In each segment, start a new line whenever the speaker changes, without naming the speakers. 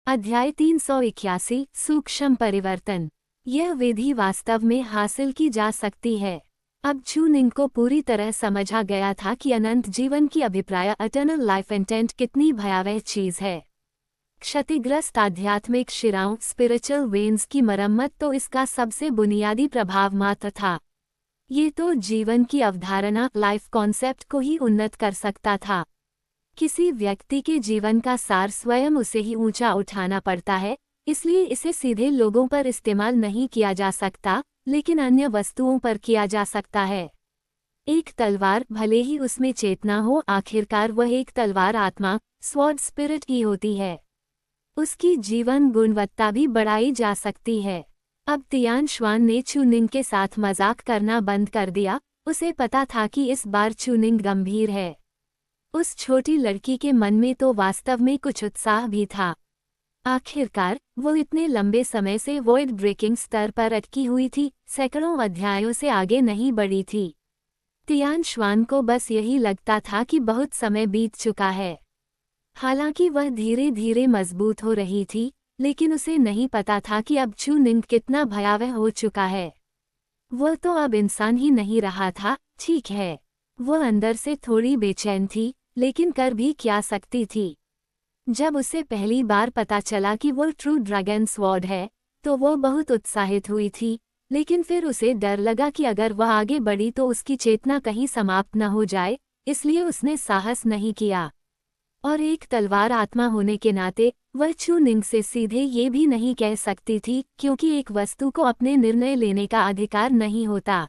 अध्याय 381 सूक्ष्म परिवर्तन। यह विधि वास्तव में हासिल की जा सकती है। अब चू निंग को पूरी तरह समझा गया था कि अनंत जीवन की अभिप्राय इटर्नल लाइफ इंटेंट कितनी भयावह चीज है। क्षतिग्रस्त आध्यात्मिक शिराओं स्पिरिचुअल वेन्स की मरम्मत तो इसका सबसे बुनियादी प्रभाव मात्र था। ये तो जीवन की अवधारणा लाइफ कॉन्सेप्ट को ही उन्नत कर सकता था। किसी व्यक्ति के जीवन का सार स्वयं उसे ही ऊंचा उठाना पड़ता है, इसलिए इसे सीधे लोगों पर इस्तेमाल नहीं किया जा सकता, लेकिन अन्य वस्तुओं पर किया जा सकता है। एक तलवार भले ही उसमें चेतना हो, आखिरकार वह एक तलवार आत्मा स्वॉर्ड स्पिरिट ही होती है। उसकी जीवन गुणवत्ता भी बढ़ाई जा सकती है। अब तियान शुआन ने चू निंग के साथ मजाक करना बंद कर दिया। उसे पता था कि इस बार चू निंग गंभीर है। उस छोटी लड़की के मन में तो वास्तव में कुछ उत्साह भी था। आखिरकार वो इतने लंबे समय से वॉइड ब्रेकिंग स्तर पर अटकी हुई थी, सैकड़ों अध्यायों से आगे नहीं बढ़ी थी। तियान शुआन को बस यही लगता था कि बहुत समय बीत चुका है। हालांकि वह धीरे धीरे मजबूत हो रही थी, लेकिन उसे नहीं पता था कि अब चू निंग कितना भयावह हो चुका है। वह तो अब इंसान ही नहीं रहा था। ठीक है, वह अंदर से थोड़ी बेचैन थी, लेकिन कर भी क्या सकती थी। जब उसे पहली बार पता चला कि वो ट्रू ड्रैगन स्वॉर्ड है, तो वो बहुत उत्साहित हुई थी, लेकिन फिर उसे डर लगा कि अगर वह आगे बढ़ी तो उसकी चेतना कहीं समाप्त न हो जाए, इसलिए उसने साहस नहीं किया। और एक तलवार आत्मा होने के नाते वह चू निंग से सीधे ये भी नहीं कह सकती थी, क्योंकि एक वस्तु को अपने निर्णय लेने का अधिकार नहीं होता।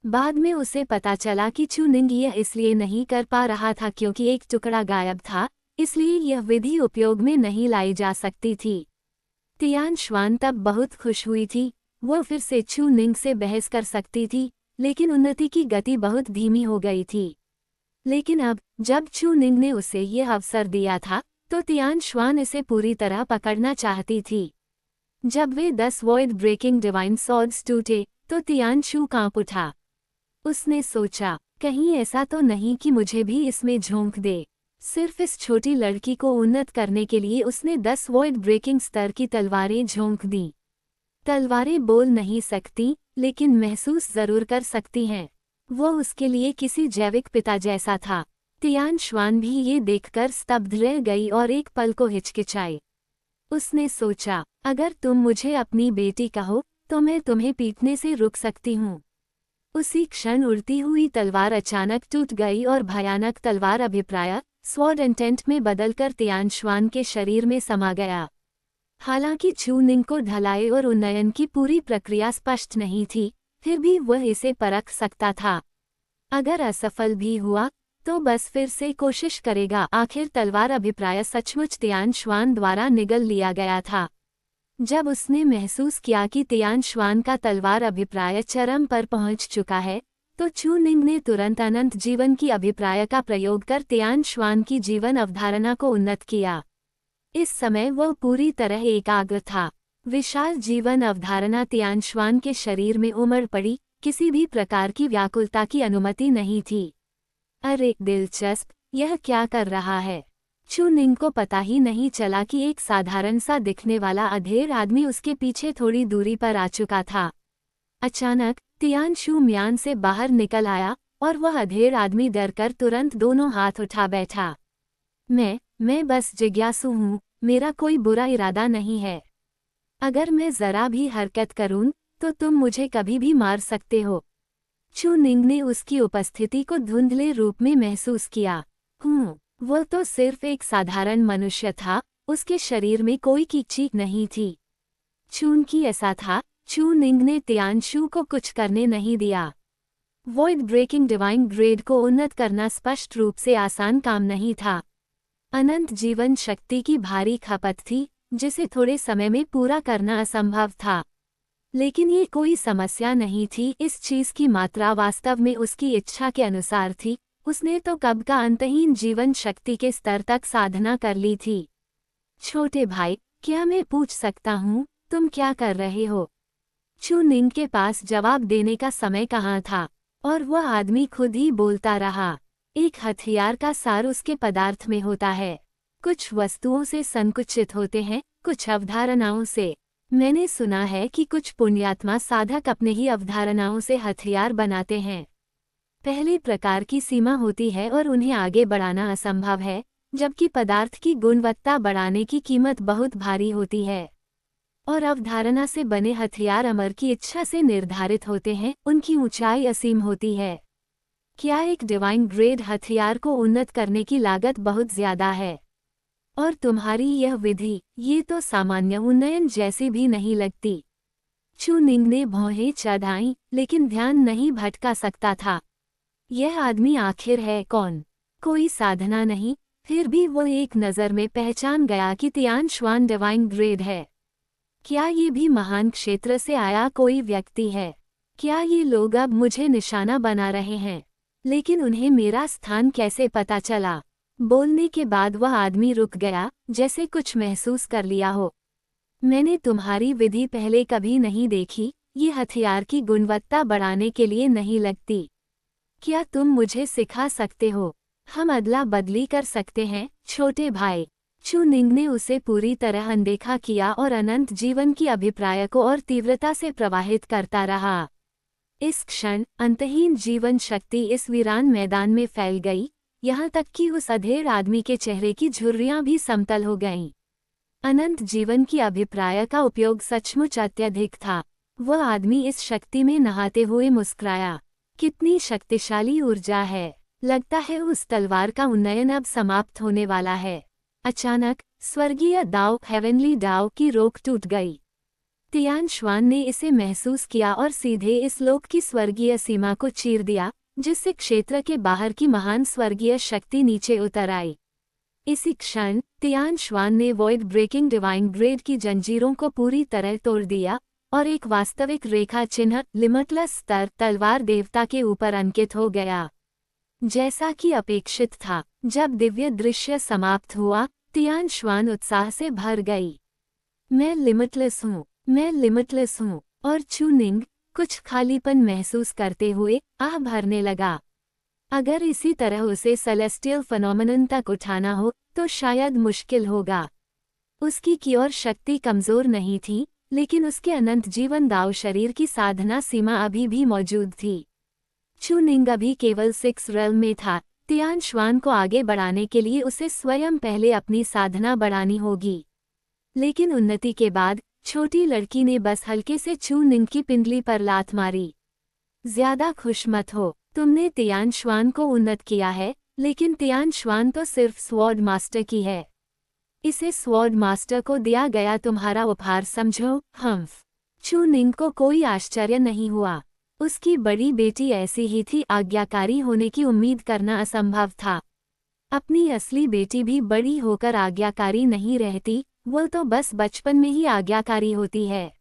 बाद में उसे पता चला कि चू निंग यह इसलिए नहीं कर पा रहा था क्योंकि एक टुकड़ा गायब था, इसलिए यह विधि उपयोग में नहीं लाई जा सकती थी। तियान शुआन तब बहुत खुश हुई थी। वह फिर से चू निंग से बहस कर सकती थी, लेकिन उन्नति की गति बहुत धीमी हो गई थी। लेकिन अब जब चू निंग ने उसे यह अवसर दिया था, तो तियान शुआन इसे पूरी तरह पकड़ना चाहती थी। जब वे 10 वॉइड ब्रेकिंग डिवाइन सॉर्ड्स टूटे, तो तियान शू कांप उठा। उसने सोचा, कहीं ऐसा तो नहीं कि मुझे भी इसमें झोंक दे। सिर्फ इस छोटी लड़की को उन्नत करने के लिए उसने 10 वॉइड ब्रेकिंग स्तर की तलवारें झोंक दी। तलवारें बोल नहीं सकती, लेकिन महसूस जरूर कर सकती हैं। वो उसके लिए किसी जैविक पिता जैसा था। तियान शुआन भी ये देखकर स्तब्ध रह गई और एक पल को हिचकिचाई। उसने सोचा, अगर तुम मुझे अपनी बेटी कहो, तो मैं तुम्हें पीटने से रुक सकती हूँ। उसी क्षण उड़ती हुई तलवार अचानक टूट गई और भयानक तलवार अभिप्राय स्वॉर्ड इंटेंट में बदलकर तियान शुआन के शरीर में समा गया। हालांकि चू निंग को ढलाई और उन्नयन की पूरी प्रक्रिया स्पष्ट नहीं थी, फिर भी वह इसे परख सकता था। अगर असफल भी हुआ, तो बस फिर से कोशिश करेगा। आखिर तलवार अभिप्राय सचमुच तियान शुआन द्वारा निगल लिया गया था। जब उसने महसूस किया कि तियान शुआन का तलवार अभिप्राय चरम पर पहुंच चुका है, तो चू निंग ने तुरंत अनंत जीवन की अभिप्राय का प्रयोग कर तियान शुआन की जीवन अवधारणा को उन्नत किया। इस समय वह पूरी तरह एकाग्र था। विशाल जीवन अवधारणा तियान शुआन के शरीर में उमड़ पड़ी, किसी भी प्रकार की व्याकुलता की अनुमति नहीं थी। अरे दिलचस्प, यह क्या कर रहा है? चू निंग को पता ही नहीं चला कि एक साधारण सा दिखने वाला अधेड़ आदमी उसके पीछे थोड़ी दूरी पर आ चुका था। अचानक तियान शू म्यान से बाहर निकल आया और वह अधेड़ आदमी डरकर तुरंत दोनों हाथ उठा बैठा। मैं बस जिज्ञासु हूँ, मेरा कोई बुरा इरादा नहीं है। अगर मैं जरा भी हरकत करूँ, तो तुम मुझे कभी भी मार सकते हो। चू निंग ने उसकी उपस्थिति को धुंधले रूप में महसूस किया। वह तो सिर्फ एक साधारण मनुष्य था, उसके शरीर में कोई चीख नहीं थी। चूंकि ऐसा था, चू निंग ने तियान शू को कुछ करने नहीं दिया। वॉइड ब्रेकिंग डिवाइन ग्रेड को उन्नत करना स्पष्ट रूप से आसान काम नहीं था। अनंत जीवन शक्ति की भारी खपत थी, जिसे थोड़े समय में पूरा करना असंभव था। लेकिन ये कोई समस्या नहीं थी। इस चीज की मात्रा वास्तव में उसकी इच्छा के अनुसार थी। उसने तो कब का अंतहीन जीवन शक्ति के स्तर तक साधना कर ली थी। छोटे भाई, क्या मैं पूछ सकता हूँ, तुम क्या कर रहे हो? चू निंग के पास जवाब देने का समय कहाँ था, और वह आदमी खुद ही बोलता रहा। एक हथियार का सार उसके पदार्थ में होता है। कुछ वस्तुओं से संकुचित होते हैं, कुछ अवधारणाओं से। मैंने सुना है कि कुछ पुण्यात्मा साधक अपने ही अवधारणाओं से हथियार बनाते हैं। पहले प्रकार की सीमा होती है और उन्हें आगे बढ़ाना असंभव है, जबकि पदार्थ की गुणवत्ता बढ़ाने की कीमत बहुत भारी होती है। और अवधारणा से बने हथियार अमर की इच्छा से निर्धारित होते हैं, उनकी ऊंचाई असीम होती है। क्या एक डिवाइन ग्रेड हथियार को उन्नत करने की लागत बहुत ज्यादा है? और तुम्हारी यह विधि, ये तो सामान्य उन्नयन जैसी भी नहीं लगती। चू निंग ने भौहें चढ़ाईं, लेकिन ध्यान नहीं भटका सकता था। यह आदमी आखिर है कौन? कोई साधना नहीं, फिर भी वो एक नज़र में पहचान गया कि तियान श्वान डिवाइन ग्रेड है। क्या ये भी महान क्षेत्र से आया कोई व्यक्ति है? क्या ये लोग अब मुझे निशाना बना रहे हैं? लेकिन उन्हें मेरा स्थान कैसे पता चला? बोलने के बाद वह आदमी रुक गया, जैसे कुछ महसूस कर लिया हो। मैंने तुम्हारी विधि पहले कभी नहीं देखी, ये हथियार की गुणवत्ता बढ़ाने के लिए नहीं लगती। क्या तुम मुझे सिखा सकते हो? हम अदला बदली कर सकते हैं, छोटे भाई। चू निंग ने उसे पूरी तरह अनदेखा किया और अनंत जीवन की अभिप्राय को और तीव्रता से प्रवाहित करता रहा। इस क्षण अंतहीन जीवन शक्ति इस वीरान मैदान में फैल गई, यहाँ तक कि उस अधेड़ आदमी के चेहरे की झुर्रियां भी समतल हो गईं। अनंत जीवन की अभिप्राय का उपयोग सचमुच अत्यधिक था। वह आदमी इस शक्ति में नहाते हुए मुस्कुराया। कितनी शक्तिशाली ऊर्जा है! लगता है उस तलवार का उन्नयन अब समाप्त होने वाला है। अचानक स्वर्गीय दाव हेवनली दाव की रोक टूट गई। तियान श्वान ने इसे महसूस किया और सीधे इस लोक की स्वर्गीय सीमा को चीर दिया, जिससे क्षेत्र के बाहर की महान स्वर्गीय शक्ति नीचे उतर आई। इसी क्षण तियान श्वान ने वॉइड ब्रेकिंग डिवाइन ग्रेड की जंजीरों को पूरी तरह तोड़ दिया और एक वास्तविक रेखा चिन्ह लिमिटलेस स्तर तलवार देवता के ऊपर अंकित हो गया। जैसा कि अपेक्षित था, जब दिव्य दृश्य समाप्त हुआ, तियान श्वान उत्साह से भर गई। मैं लिमिटलेस हूँ, मैं लिमिटलेस हूँ। और चू निंग कुछ खालीपन महसूस करते हुए आह भरने लगा। अगर इसी तरह उसे सेलेस्टियल फेनोमेनन तक उठाना हो तो शायद मुश्किल होगा। उसकी की ओर शक्ति कमजोर नहीं थी, लेकिन उसके अनंत जीवन दाव शरीर की साधना सीमा अभी भी मौजूद थी। चू निंग अभी केवल 6 रेल में था। तियान श्वान को आगे बढ़ाने के लिए उसे स्वयं पहले अपनी साधना बढ़ानी होगी। लेकिन उन्नति के बाद छोटी लड़की ने बस हल्के से चू निंग की पिंडली पर लात मारी। ज्यादा खुश मत हो, तुमने तियान श्वान को उन्नत किया है, लेकिन तियान श्वान तो सिर्फ स्वॉर्ड मास्टर की है। इसे स्वॉर्ड मास्टर को दिया गया तुम्हारा उपहार समझो। हम्फ। चू निंग को कोई आश्चर्य नहीं हुआ। उसकी बड़ी बेटी ऐसी ही थी, आज्ञाकारी होने की उम्मीद करना असंभव था। अपनी असली बेटी भी बड़ी होकर आज्ञाकारी नहीं रहती, वो तो बस बचपन में ही आज्ञाकारी होती है।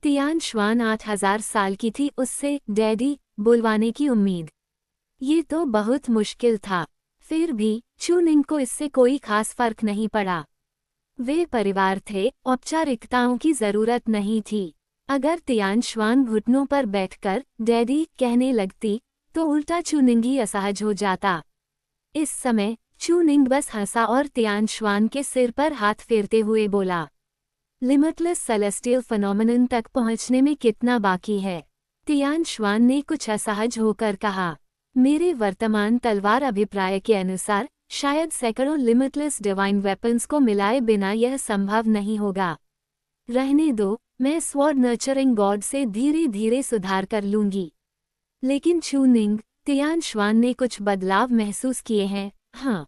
तियान श्वान 8000 साल की थी, उससे डैडी बुलवाने की उम्मीद, ये तो बहुत मुश्किल था। फिर भी चू निंग को इससे कोई खास फर्क नहीं पड़ा। वे परिवार थे, औपचारिकताओं की जरूरत नहीं थी। अगर तियान श्वान घुटनों पर बैठकर डैडी कहने लगती, तो उल्टा चू निंग ही असहज हो जाता। इस समय चू निंग बस हंसा और तियान श्वान के सिर पर हाथ फेरते हुए बोला, लिमिटलेस सेलेस्टियल फेनोमेनन तक पहुंचने में कितना बाकी है? तियान श्वान ने कुछ असहज होकर कहा, मेरे वर्तमान तलवार अभिप्राय के अनुसार शायद सैकड़ों लिमिटलेस डिवाइन वेपन्स को मिलाए बिना यह संभव नहीं होगा। रहने दो, मैं स्वॉर्ड नर्चरिंग गॉड से धीरे धीरे सुधार कर लूंगी। लेकिन चू निंग, तियान श्वान ने कुछ बदलाव महसूस किए हैं। हाँ।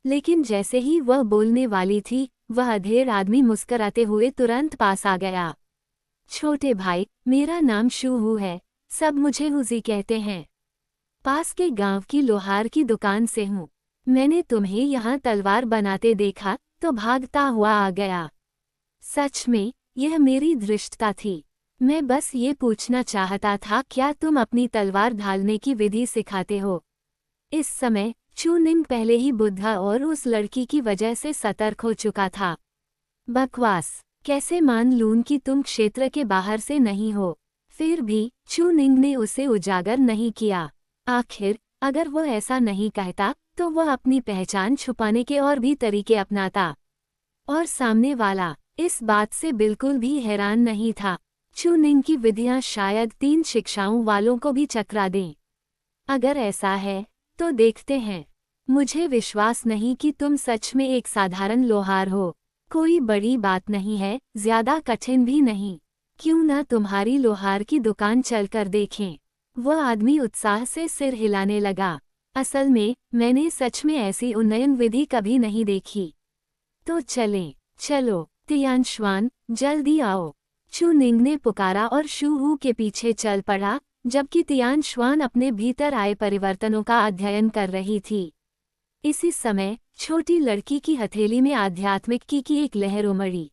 लेकिन जैसे ही वह बोलने वाली थी, वह अधेड़ आदमी मुस्कराते हुए तुरंत पास आ गया। छोटे भाई, मेरा नाम शू हू है, सब मुझे हुजी कहते हैं। पास के गांव की लोहार की दुकान से हूँ। मैंने तुम्हें यहाँ तलवार बनाते देखा तो भागता हुआ आ गया। सच में यह मेरी धृष्टता थी। मैं बस ये पूछना चाहता था, क्या तुम अपनी तलवार ढालने की विधि सिखाते हो? इस समय चू निंग पहले ही बुद्धा और उस लड़की की वजह से सतर्क हो चुका था। बकवास, कैसे मान लूं कि तुम क्षेत्र के बाहर से नहीं हो? फिर भी चू निंग ने उसे उजागर नहीं किया। आखिर अगर वह ऐसा नहीं कहता तो वह अपनी पहचान छुपाने के और भी तरीके अपनाता। और सामने वाला इस बात से बिल्कुल भी हैरान नहीं था। चू निंग की विधियां शायद 3 शिक्षाओं वालों को भी चकरा दें। अगर ऐसा है तो देखते हैं। मुझे विश्वास नहीं कि तुम सच में एक साधारण लोहार हो। कोई बड़ी बात नहीं है, ज्यादा कठिन भी नहीं। क्यों न तुम्हारी लोहार की दुकान चलकर देखें। वह आदमी उत्साह से सिर हिलाने लगा। असल में मैंने सच में ऐसी उन्नयन विधि कभी नहीं देखी। तो चलें। चलो तियानशुआन, जल्दी आओ। चू निंग ने पुकारा और शू हू के पीछे चल पड़ा, जबकि तियानशुआन अपने भीतर आए परिवर्तनों का अध्ययन कर रही थी। इसी समय छोटी लड़की की हथेली में आध्यात्मिक की एक लहर उमड़ी।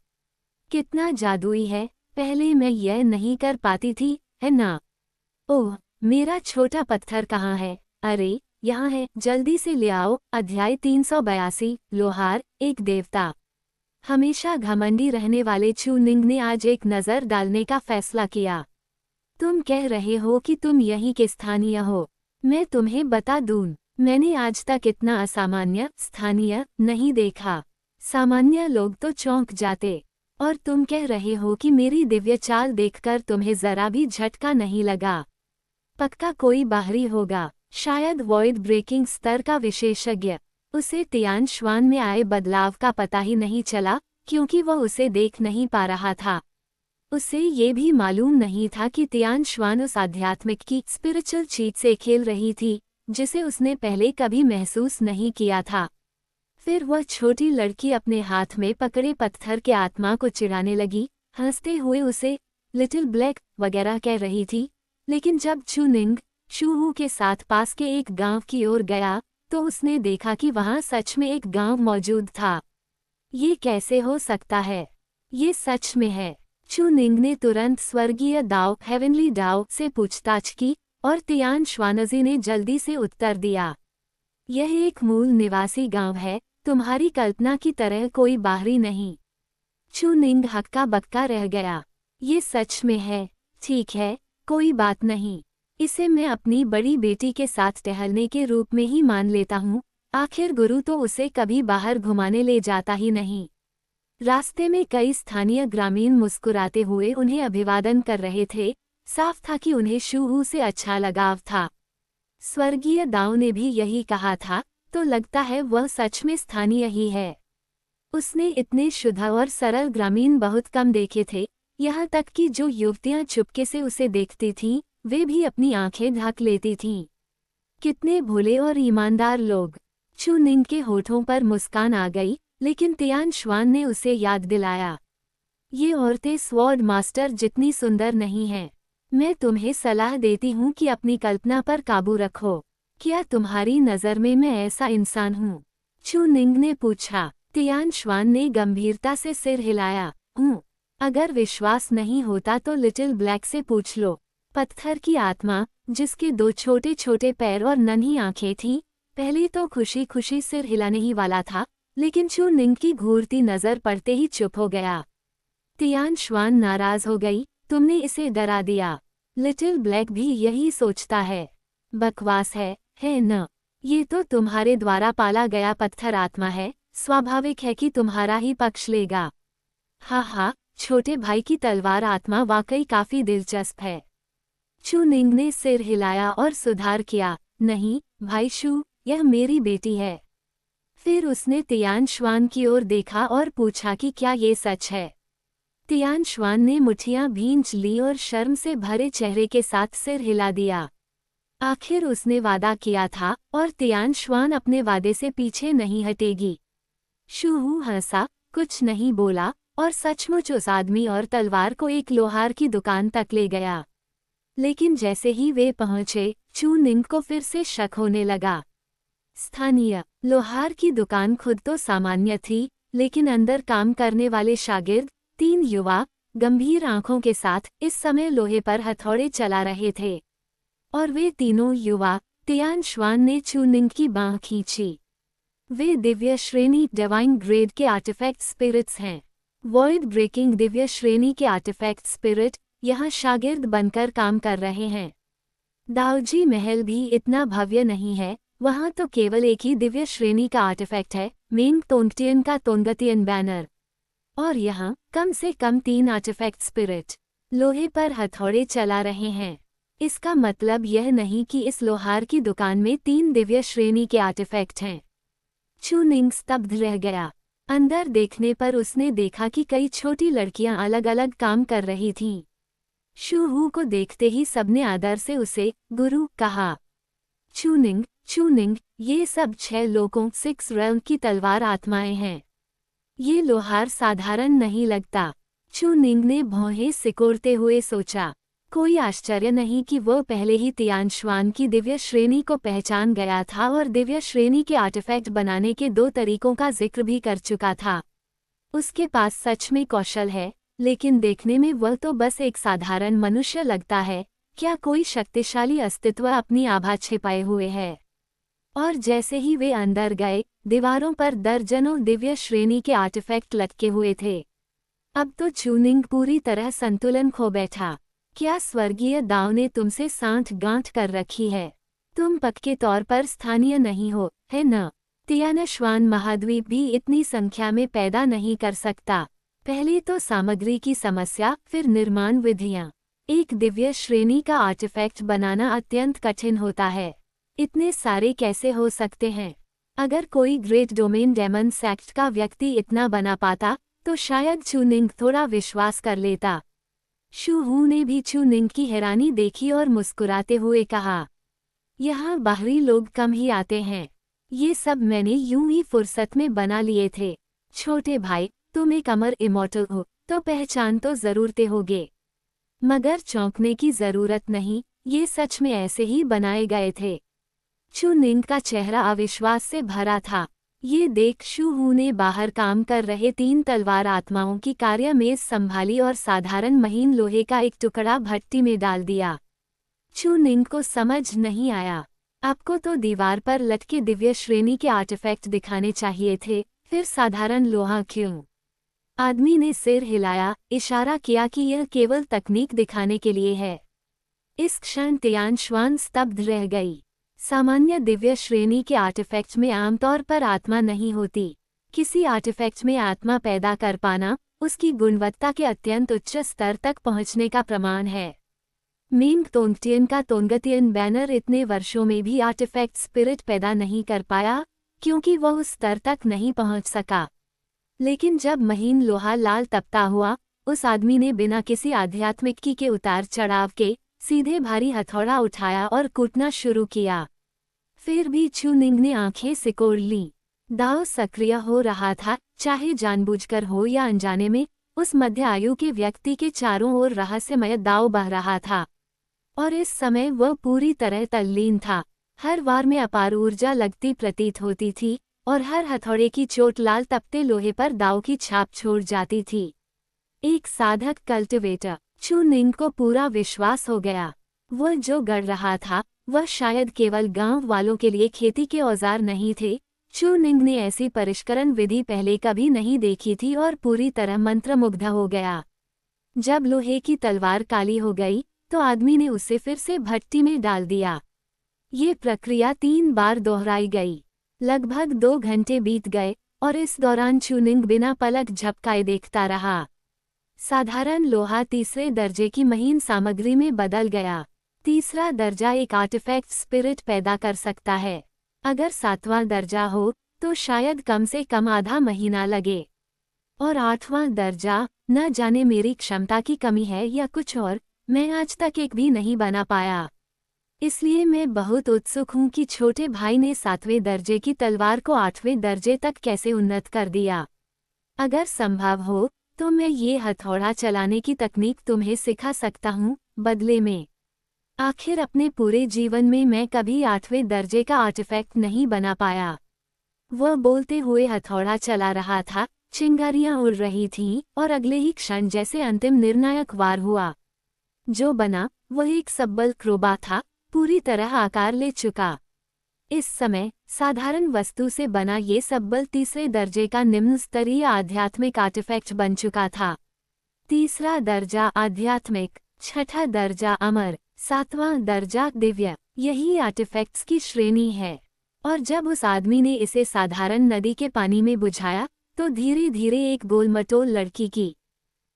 कितना जादुई है, पहले मैं यह नहीं कर पाती थी, है ना? ओह, मेरा छोटा पत्थर कहाँ है? अरे, यहाँ है, जल्दी से ले आओ। अध्याय 382, लोहार, एक देवता। हमेशा घमंडी रहने वाले चू निंग ने आज एक नज़र डालने का फैसला किया। तुम कह रहे हो कि तुम यहीं के स्थानीय हो। मैं तुम्हें बता दूं, मैंने आज तक इतना असामान्य स्थानीय नहीं देखा। सामान्य लोग तो चौंक जाते। और तुम कह रहे हो कि मेरी दिव्य चाल देखकर तुम्हें जरा भी झटका नहीं लगा। पक्का कोई बाहरी होगा, शायद वॉइड ब्रेकिंग स्तर का विशेषज्ञ। उसे तियानशुआन में आए बदलाव का पता ही नहीं चला, क्योंकि वह उसे देख नहीं पा रहा था। उसे ये भी मालूम नहीं था कि तियानशुआन उस आध्यात्मिक की स्पिरिचुअल चीज से खेल रही थी, जिसे उसने पहले कभी महसूस नहीं किया था। फिर वह छोटी लड़की अपने हाथ में पकड़े पत्थर के आत्मा को चिढ़ाने लगी, हंसते हुए उसे लिटिल ब्लैक वगैरह कह रही थी। लेकिन जब चू निंग शूहू के साथ पास के एक गांव की ओर गया, तो उसने देखा कि वहां सच में एक गांव मौजूद था। ये कैसे हो सकता है? ये सच में है। चू निंग ने तुरंत स्वर्गीय दाओ हेवनली दाओ से पूछताछ की, और तियानशुआनजी ने जल्दी से उत्तर दिया। यह एक मूल निवासी गांव है, तुम्हारी कल्पना की तरह कोई बाहरी नहीं। चू निंग हक्का बक्का रह गया। ये सच में है। ठीक है, कोई बात नहीं। इसे मैं अपनी बड़ी बेटी के साथ टहलने के रूप में ही मान लेता हूँ। आखिर गुरु तो उसे कभी बाहर घुमाने ले जाता ही नहीं। रास्ते में कई स्थानीय ग्रामीण मुस्कुराते हुए उन्हें अभिवादन कर रहे थे। साफ था कि उन्हें शूहू से अच्छा लगाव था। स्वर्गीय दाऊ ने भी यही कहा था, तो लगता है वह सच में स्थानीय ही है। उसने इतने शुद्ध और सरल ग्रामीण बहुत कम देखे थे, यहाँ तक कि जो युवतियाँ चुपके से उसे देखती थीं, वे भी अपनी आंखें ढक लेती थीं। कितने भोले और ईमानदार लोग। चू निंग के होठों पर मुस्कान आ गई, लेकिन तियानशुआन ने उसे याद दिलाया। ये औरतें स्वॉर्ड मास्टर जितनी सुंदर नहीं हैं। मैं तुम्हें सलाह देती हूँ कि अपनी कल्पना पर काबू रखो। क्या तुम्हारी नज़र में मैं ऐसा इंसान हूँ? चू निंग ने पूछा। तियानशुआन ने गंभीरता से सिर हिलाया। हूँ। अगर विश्वास नहीं होता तो लिटिल ब्लैक से पूछ लो। पत्थर की आत्मा, जिसके 2 छोटे छोटे पैर और नन्ही आंखें थीं, पहले तो खुशी खुशी सिर हिलाने ही वाला था, लेकिन चू निंग की घूरती नज़र पड़ते ही चुप हो गया। तियानशुआन नाराज हो गई, तुमने इसे डरा दिया। लिटिल ब्लैक भी यही सोचता है। बकवास है न? ये तो तुम्हारे द्वारा पाला गया पत्थर आत्मा है, स्वाभाविक है कि तुम्हारा ही पक्ष लेगा। हाँ, छोटे भाई की तलवार आत्मा वाकई काफी दिलचस्प है। चू निंग ने सिर हिलाया और सुधार किया। नहीं भाई शू, यह मेरी बेटी है। फिर उसने तियानशुआन की ओर देखा और पूछा कि क्या ये सच है। तियानशुआन ने मुठियां भींच ली और शर्म से भरे चेहरे के साथ सिर हिला दिया। आखिर उसने वादा किया था, और तियानशुआन अपने वादे से पीछे नहीं हटेगी। शूहू हंसा, कुछ नहीं बोला, और सचमुच उस आदमी और तलवार को एक लोहार की दुकान तक ले गया। लेकिन जैसे ही वे पहुंचे, चू निंग को फिर से शक होने लगा। स्थानीय लोहार की दुकान खुद तो सामान्य थी, लेकिन अंदर काम करने वाले शागिर्द, 3 युवा, गंभीर आंखों के साथ इस समय लोहे पर हथौड़े चला रहे थे। और वे तीनों युवा, तियानशुआन ने चू निंग की बांह खींची। वे दिव्य श्रेणी डिवाइन ग्रेड के आर्टिफैक्ट स्पिरिट्स हैं। वॉइड ब्रेकिंग दिव्य श्रेणी के आर्टिफैक्ट स्पिरिट यहाँ शागिर्द बनकर काम कर रहे हैं। दाऊजी महल भी इतना भव्य नहीं है, वहाँ तो केवल एक ही दिव्य श्रेणी का आर्टिफैक्ट है, मेंग तोंगटियन का तोंगतियन बैनर। और यहाँ कम से कम 3 आर्टिफैक्ट स्पिरिट लोहे पर हथौड़े चला रहे हैं। इसका मतलब यह नहीं कि इस लोहार की दुकान में 3 दिव्य श्रेणी के आर्टिफैक्ट हैं। चू निंग स्तब्ध रह गया। अंदर देखने पर उसने देखा कि कई छोटी लड़कियां अलग अलग काम कर रही थीं। शू हू को देखते ही सबने आदर से उसे गुरु कहा। चू निंग, ये सब 6 लोगों 6 रेल्म की तलवार आत्माएं हैं। ये लोहार साधारण नहीं लगता। चू निंग ने भौहें सिकोड़ते हुए सोचा। कोई आश्चर्य नहीं कि वह पहले ही तियानश्वान की दिव्य श्रेणी को पहचान गया था और दिव्य श्रेणी के आर्टिफैक्ट बनाने के 2 तरीकों का जिक्र भी कर चुका था। उसके पास सच में कौशल है, लेकिन देखने में वह तो बस एक साधारण मनुष्य लगता है। क्या कोई शक्तिशाली अस्तित्व अपनी आभा छिपाए हुए है? और जैसे ही वे अंदर गए, दीवारों पर दर्जनों दिव्य श्रेणी के आर्टिफैक्ट लटके हुए थे। अब तो चू निंग पूरी तरह संतुलन खो बैठा। क्या स्वर्गीय दाव ने तुमसे सांठ गांठ कर रखी है? तुम पक्के तौर पर स्थानीय नहीं हो, है न? तियानश्वान महाद्वीप भी इतनी संख्या में पैदा नहीं कर सकता। पहले तो सामग्री की समस्या, फिर निर्माण विधियां। एक दिव्य श्रेणी का आर्टिफैक्ट बनाना अत्यंत कठिन होता है। इतने सारे कैसे हो सकते हैं? अगर कोई ग्रेट डोमेन डेमन सेक्ट का व्यक्ति इतना बना पाता, तो शायद चू निंग थोड़ा विश्वास कर लेता। शू हू ने भी चू निंग की हैरानी देखी और मुस्कुराते हुए कहा, यहाँ बाहरी लोग कम ही आते हैं। ये सब मैंने यूं ही फुर्सत में बना लिए थे। छोटे भाई, तुम एक अमर इमॉर्टल हो, तो पहचान तो जरूरते होगे। मगर चौंकने की जरूरत नहीं, ये सच में ऐसे ही बनाए गए थे। चू निंग का चेहरा अविश्वास से भरा था। ये देख शू हू ने बाहर काम कर रहे 3 तलवार आत्माओं की कार्य मेज संभाली और साधारण महीन लोहे का एक टुकड़ा भट्टी में डाल दिया। चू निंग को समझ नहीं आया। आपको तो दीवार पर लटके दिव्य श्रेणी के आर्टिफैक्ट दिखाने चाहिए थे, फिर साधारण लोहा क्यों? आदमी ने सिर हिलाया, इशारा किया कि यह केवल तकनीक दिखाने के लिए है। इस क्षण तियानश्वान स्तब्ध रह गई। सामान्य दिव्य श्रेणी के आर्टिफैक्ट में आमतौर पर आत्मा नहीं होती। किसी आर्टिफैक्ट में आत्मा पैदा कर पाना उसकी गुणवत्ता के अत्यंत उच्च स्तर तक पहुंचने का प्रमाण है। मिंग तोंगटियन का तोंगतियन बैनर इतने वर्षों में भी आर्टिफैक्ट स्पिरिट पैदा नहीं कर पाया, क्योंकि वह उस स्तर तक नहीं पहुंच सका। लेकिन जब महीन लोहा लाल तपता हुआ, उस आदमी ने बिना किसी आध्यात्मिकी के उतार चढ़ाव के सीधे भारी हथौड़ा उठाया और कूटना शुरू किया। फिर भी चू निंग ने आंखें सिकोड़ लीं। दाव सक्रिय हो रहा था, चाहे जानबूझकर हो या अनजाने में। उस मध्य आयु के व्यक्ति के चारों ओर रहस्यमय दाव बह रहा था, और इस समय वह पूरी तरह तल्लीन था। हर वार में अपार ऊर्जा लगती प्रतीत होती थी, और हर हथौड़े की चोट लाल तपते लोहे पर दाव की छाप छोड़ जाती थी। एक साधक कल्टिवेटर। चू निंग को पूरा विश्वास हो गया। वह जो गढ़ रहा था, वह शायद केवल गांव वालों के लिए खेती के औजार नहीं थे। चू निंग ने ऐसी परिष्करण विधि पहले कभी नहीं देखी थी और पूरी तरह मंत्रमुग्ध हो गया। जब लोहे की तलवार काली हो गई, तो आदमी ने उसे फिर से भट्टी में डाल दिया। ये प्रक्रिया 3 बार दोहराई गई। लगभग 2 घंटे बीत गए, और इस दौरान चू निंग बिना पलक झपकाए देखता रहा। साधारण लोहा तीसरे दर्जे की महीन सामग्री में बदल गया। तीसरा दर्जा एक आर्टिफैक्ट स्पिरिट पैदा कर सकता है। अगर 7वां दर्जा हो, तो शायद कम से कम आधा महीना लगे। और 8वां दर्जा, न जाने मेरी क्षमता की कमी है या कुछ और, मैं आज तक एक भी नहीं बना पाया। इसलिए मैं बहुत उत्सुक हूँ कि छोटे भाई ने 7वें दर्जे की तलवार को 8वें दर्जे तक कैसे उन्नत कर दिया। अगर संभव हो, तो मैं ये हथौड़ा चलाने की तकनीक तुम्हें सिखा सकता हूँ, बदले में। आखिर अपने पूरे जीवन में मैं कभी 8वें दर्जे का आर्टिफैक्ट नहीं बना पाया। वह बोलते हुए हथौड़ा चला रहा था, चिंगारियां उड़ रही थीं, और अगले ही क्षण जैसे अंतिम निर्णायक वार हुआ। जो बना, वह एक सब्बल क्रोबा था, पूरी तरह आकार ले चुका। इस समय साधारण वस्तु से बना ये सब्बल तीसरे दर्जे का निम्न स्तरीय आध्यात्मिक आर्टिफैक्ट बन चुका था। तीसरा दर्जा आध्यात्मिक, 6ठा दर्जा अमर, 7वां दर्जा दिव्य। यही आर्टिफैक्ट्स की श्रेणी है। और जब उस आदमी ने इसे साधारण नदी के पानी में बुझाया, तो धीरे धीरे एक गोलमटोल लड़की की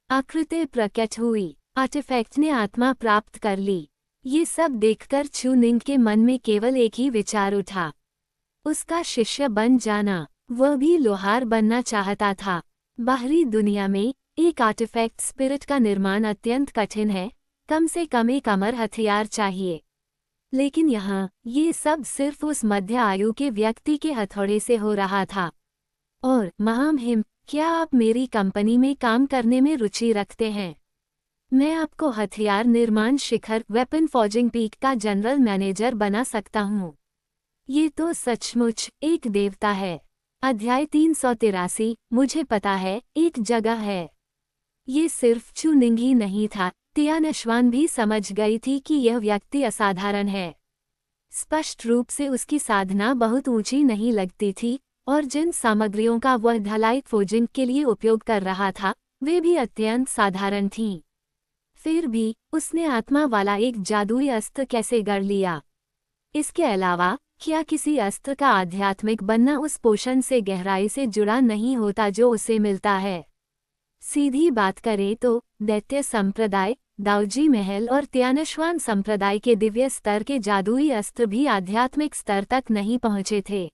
आकृति प्रकट हुई। आर्टिफैक्ट ने आत्मा प्राप्त कर ली। ये सब देखकर चू निंग के मन में केवल एक ही विचार उठा, उसका शिष्य बन जाना। वह भी लोहार बनना चाहता था। बाहरी दुनिया में एक आर्टिफैक्ट स्पिरिट का निर्माण अत्यंत कठिन है, कम से कम एक अमर हथियार चाहिए। लेकिन यहाँ ये सब सिर्फ उस मध्य आयु के व्यक्ति के हथौड़े से हो रहा था। और महामहिम, क्या आप मेरी कंपनी में काम करने में रुचि रखते हैं? मैं आपको हथियार निर्माण शिखर वेपन फॉर्जिंग पीक का जनरल मैनेजर बना सकता हूँ। ये तो सचमुच एक देवता है। अध्याय 383। मुझे पता है, एक जगह है। ये सिर्फ चू निंग ही नहीं था, तियानश्वान भी समझ गई थी कि यह व्यक्ति असाधारण है। स्पष्ट रूप से उसकी साधना बहुत ऊंची नहीं लगती थी, और जिन सामग्रियों का वह ढलाई फोर्जिंग के लिए उपयोग कर रहा था वे भी अत्यंत साधारण थीं। फिर भी उसने आत्मा वाला एक जादुई अस्त्र कैसे गढ़ लिया? इसके अलावा क्या किसी अस्त्र का आध्यात्मिक बनना उस पोषण से गहराई से जुड़ा नहीं होता जो उसे मिलता है? सीधी बात करें तो दैत्य संप्रदाय, दाऊजी महल और तियानश्वान संप्रदाय के दिव्य स्तर के जादुई अस्त्र भी आध्यात्मिक स्तर तक नहीं पहुंचे थे।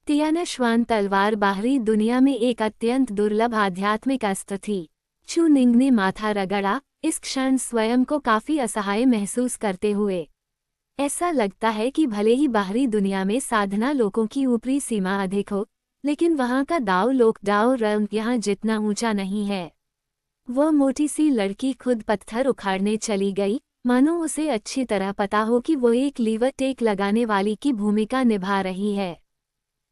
तियानश्वान तलवार बाहरी दुनिया में एक अत्यंत दुर्लभ आध्यात्मिक अस्त्र थी। चू निंग ने माथा रगड़ा, इस क्षण स्वयं को काफी असहाय महसूस करते हुए। ऐसा लगता है कि भले ही बाहरी दुनिया में साधना लोगों की ऊपरी सीमा अधिक हो, लेकिन वहाँ का दाव लोक दाव रंग यहाँ जितना ऊंचा नहीं है। वह मोटी सी लड़की खुद पत्थर उखाड़ने चली गई, मानो उसे अच्छी तरह पता हो कि वो एक लीवर टेक लगाने वाली की भूमिका निभा रही है।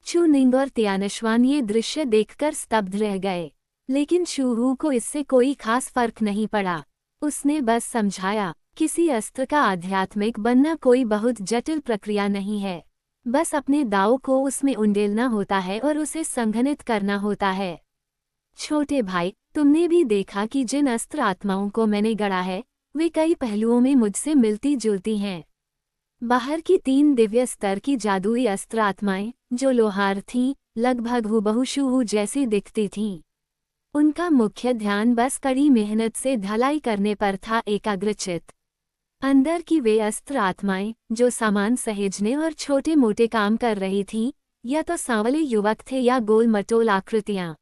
चू निंग और तियानश्वान ये दृश्य देखकर स्तब्ध रह गए, लेकिन शूहू को इससे कोई खास फर्क नहीं पड़ा। उसने बस समझाया, किसी अस्त्र का आध्यात्मिक बनना कोई बहुत जटिल प्रक्रिया नहीं है। बस अपने दाव को उसमें उंडेलना होता है और उसे संघनित करना होता है। छोटे भाई, तुमने भी देखा कि जिन अस्त्र आत्माओं को मैंने गढ़ा है वे कई पहलुओं में मुझसे मिलती जुलती हैं। बाहर की 3 दिव्य स्तर की जादुई अस्त्र आत्माएं, जो लोहार थीं, लगभग हूबहू शूहू जैसी दिखती थीं। उनका मुख्य ध्यान बस कड़ी मेहनत से ढलाई करने पर था, एकाग्रचित। अंदर की वे अस्त्र आत्माएं, जो सामान सहेजने और छोटे मोटे काम कर रही थीं, या तो सांवले युवक थे या गोल मटोल आकृतियां।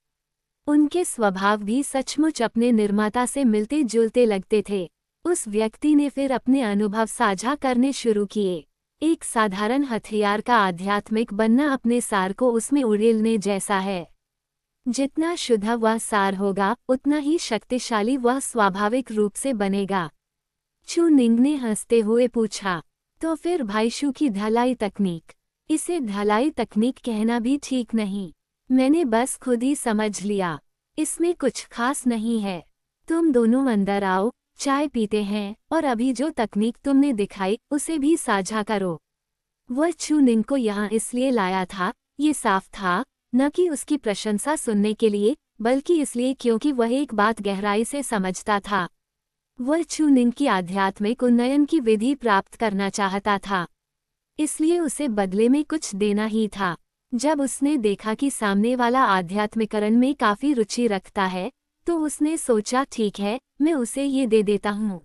उनके स्वभाव भी सचमुच अपने निर्माता से मिलते जुलते लगते थे। उस व्यक्ति ने फिर अपने अनुभव साझा करने शुरू किए। एक साधारण हथियार का आध्यात्मिक बनना अपने सार को उसमें उड़ेलने जैसा है। जितना शुद्ध वह सार होगा, उतना ही शक्तिशाली वह स्वाभाविक रूप से बनेगा। चू निंग ने हंसते हुए पूछा, तो फिर भाईशू की ढलाई तकनीक? इसे ढलाई तकनीक कहना भी ठीक नहीं। मैंने बस खुद ही समझ लिया, इसमें कुछ खास नहीं है। तुम दोनों अंदर आओ, चाय पीते हैं, और अभी जो तकनीक तुमने दिखाई उसे भी साझा करो। वह चू निंग को यहाँ इसलिए लाया था, ये साफ था, न कि उसकी प्रशंसा सुनने के लिए, बल्कि इसलिए क्योंकि वह एक बात गहराई से समझता था। वह चू निंग की आध्यात्मिक उन्नयन की विधि प्राप्त करना चाहता था, इसलिए उसे बदले में कुछ देना ही था। जब उसने देखा कि सामने वाला आध्यात्मिकरण में काफी रुचि रखता है, तो उसने सोचा, ठीक है, मैं उसे ये दे देता हूँ।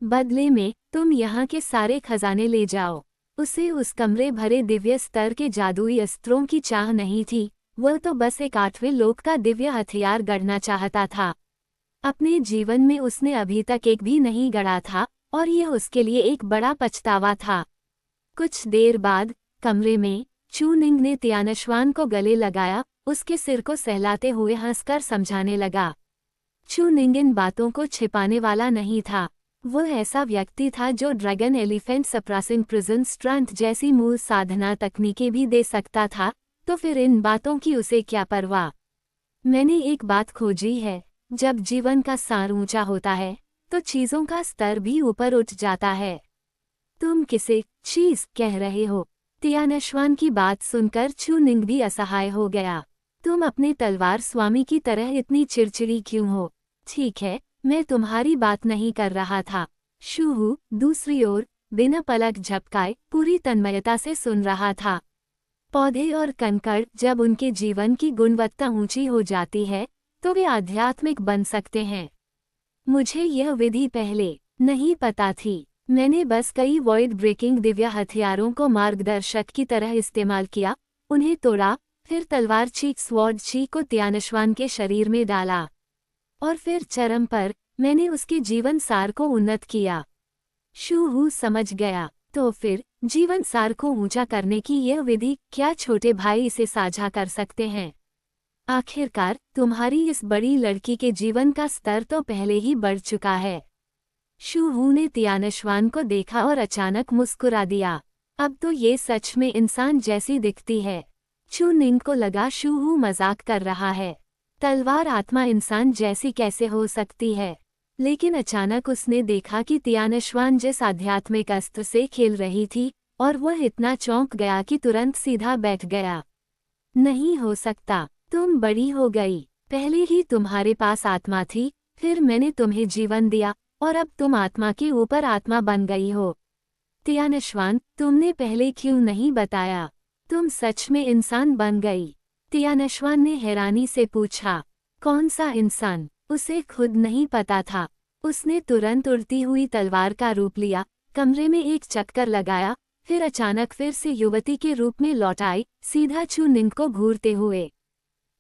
बदले में तुम यहाँ के सारे खजाने ले जाओ। उसे उस कमरे भरे दिव्य स्तर के जादुई अस्त्रों की चाह नहीं थी, वह तो बस एक 8वें लोक का दिव्य हथियार गढ़ना चाहता था। अपने जीवन में उसने अभी तक एक भी नहीं गढ़ा था, और यह उसके लिए एक बड़ा पछतावा था। कुछ देर बाद कमरे में चू निंग ने तियानश्वान को गले लगाया, उसके सिर को सहलाते हुए हंसकर समझाने लगा। चू निंग इन बातों को छिपाने वाला नहीं था। वह ऐसा व्यक्ति था जो dragon elephant suppressing prison strength जैसी मूल साधना तकनीकें भी दे सकता था, तो फिर इन बातों की उसे क्या परवाह। मैंने एक बात खोजी है, जब जीवन का सार ऊंचा होता है तो चीजों का स्तर भी ऊपर उठ जाता है। तुम किसे चीज कह रहे हो? तियानश्वान की बात सुनकर चू निंग भी असहाय हो गया। तुम अपने तलवार स्वामी की तरह इतनी चिड़चिड़ी क्यों हो? ठीक है, मैं तुम्हारी बात नहीं कर रहा था। शूहू दूसरी ओर बिना पलक झपकाए पूरी तन्मयता से सुन रहा था। पौधे और कंकड़ जब उनके जीवन की गुणवत्ता ऊंची हो जाती है तो वे आध्यात्मिक बन सकते हैं। मुझे यह विधि पहले नहीं पता थी। मैंने बस कई वॉइड ब्रेकिंग दिव्य हथियारों को मार्गदर्शक की तरह इस्तेमाल किया, उन्हें तोड़ा, फिर तलवार चीक स्वॉर्ड ची को त्यानश्वान के शरीर में डाला और फिर चरम पर मैंने उसके जीवन सार को उन्नत किया। शू हू समझ गया। तो फिर जीवन सार को ऊंचा करने की यह विधि क्या छोटे भाई इसे साझा कर सकते हैं? आखिरकार तुम्हारी इस बड़ी लड़की के जीवन का स्तर तो पहले ही बढ़ चुका है। शू हू ने त्यानश्वान को देखा और अचानक मुस्कुरा दिया। अब तो ये सच में इंसान जैसी दिखती है। चू निंग को लगा शू हू मजाक कर रहा है। तलवार आत्मा इंसान जैसी कैसे हो सकती है? लेकिन अचानक उसने देखा कि त्यानश्वान जिस आध्यात्मिक अस्त्र से खेल रही थी और वह इतना चौंक गया कि तुरंत सीधा बैठ गया। नहीं हो सकता, तुम बड़ी हो गई। पहले ही तुम्हारे पास आत्मा थी, फिर मैंने तुम्हें जीवन दिया और अब तुम आत्मा के ऊपर आत्मा बन गई हो। त्यानश्वान, तुमने पहले क्यों नहीं बताया? तुम सच में इंसान बन गई। त्यानश्वान ने हैरानी से पूछा। कौन सा इंसान? उसे खुद नहीं पता था। उसने तुरंत उड़ती हुई तलवार का रूप लिया, कमरे में एक चक्कर लगाया, फिर अचानक फिर से युवती के रूप में लौट आई, सीधा चू निंग को घूरते हुए।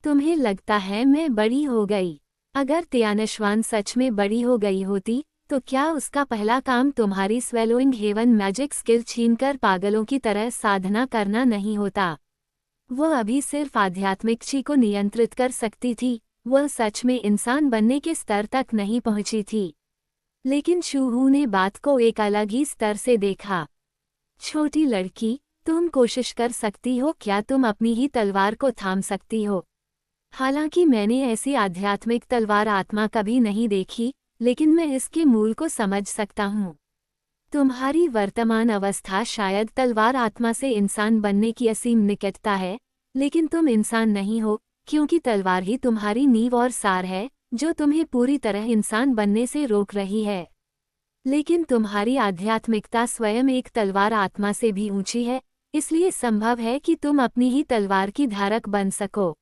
तुम्हें लगता है मैं बड़ी हो गई? अगर त्यानश्वान सच में बड़ी हो गई होती तो क्या उसका पहला काम तुम्हारी स्वेलोइंग हेवन मैजिक स्किल छीनकर पागलों की तरह साधना करना नहीं होता? वह अभी सिर्फ आध्यात्मिक ची को नियंत्रित कर सकती थी, वह सच में इंसान बनने के स्तर तक नहीं पहुंची थी। लेकिन शू हू ने बात को एक अलग ही स्तर से देखा। छोटी लड़की, तुम कोशिश कर सकती हो, क्या तुम अपनी ही तलवार को थाम सकती हो? हालांकि मैंने ऐसी आध्यात्मिक तलवार आत्मा कभी नहीं देखी, लेकिन मैं इसके मूल को समझ सकता हूँ। तुम्हारी वर्तमान अवस्था शायद तलवार आत्मा से इंसान बनने की असीम निकटता है, लेकिन तुम इंसान नहीं हो, क्योंकि तलवार ही तुम्हारी नींव और सार है जो तुम्हें पूरी तरह इंसान बनने से रोक रही है। लेकिन तुम्हारी आध्यात्मिकता स्वयं एक तलवार आत्मा से भी ऊंची है, इसलिए संभव है कि तुम अपनी ही तलवार की धारक बन सको।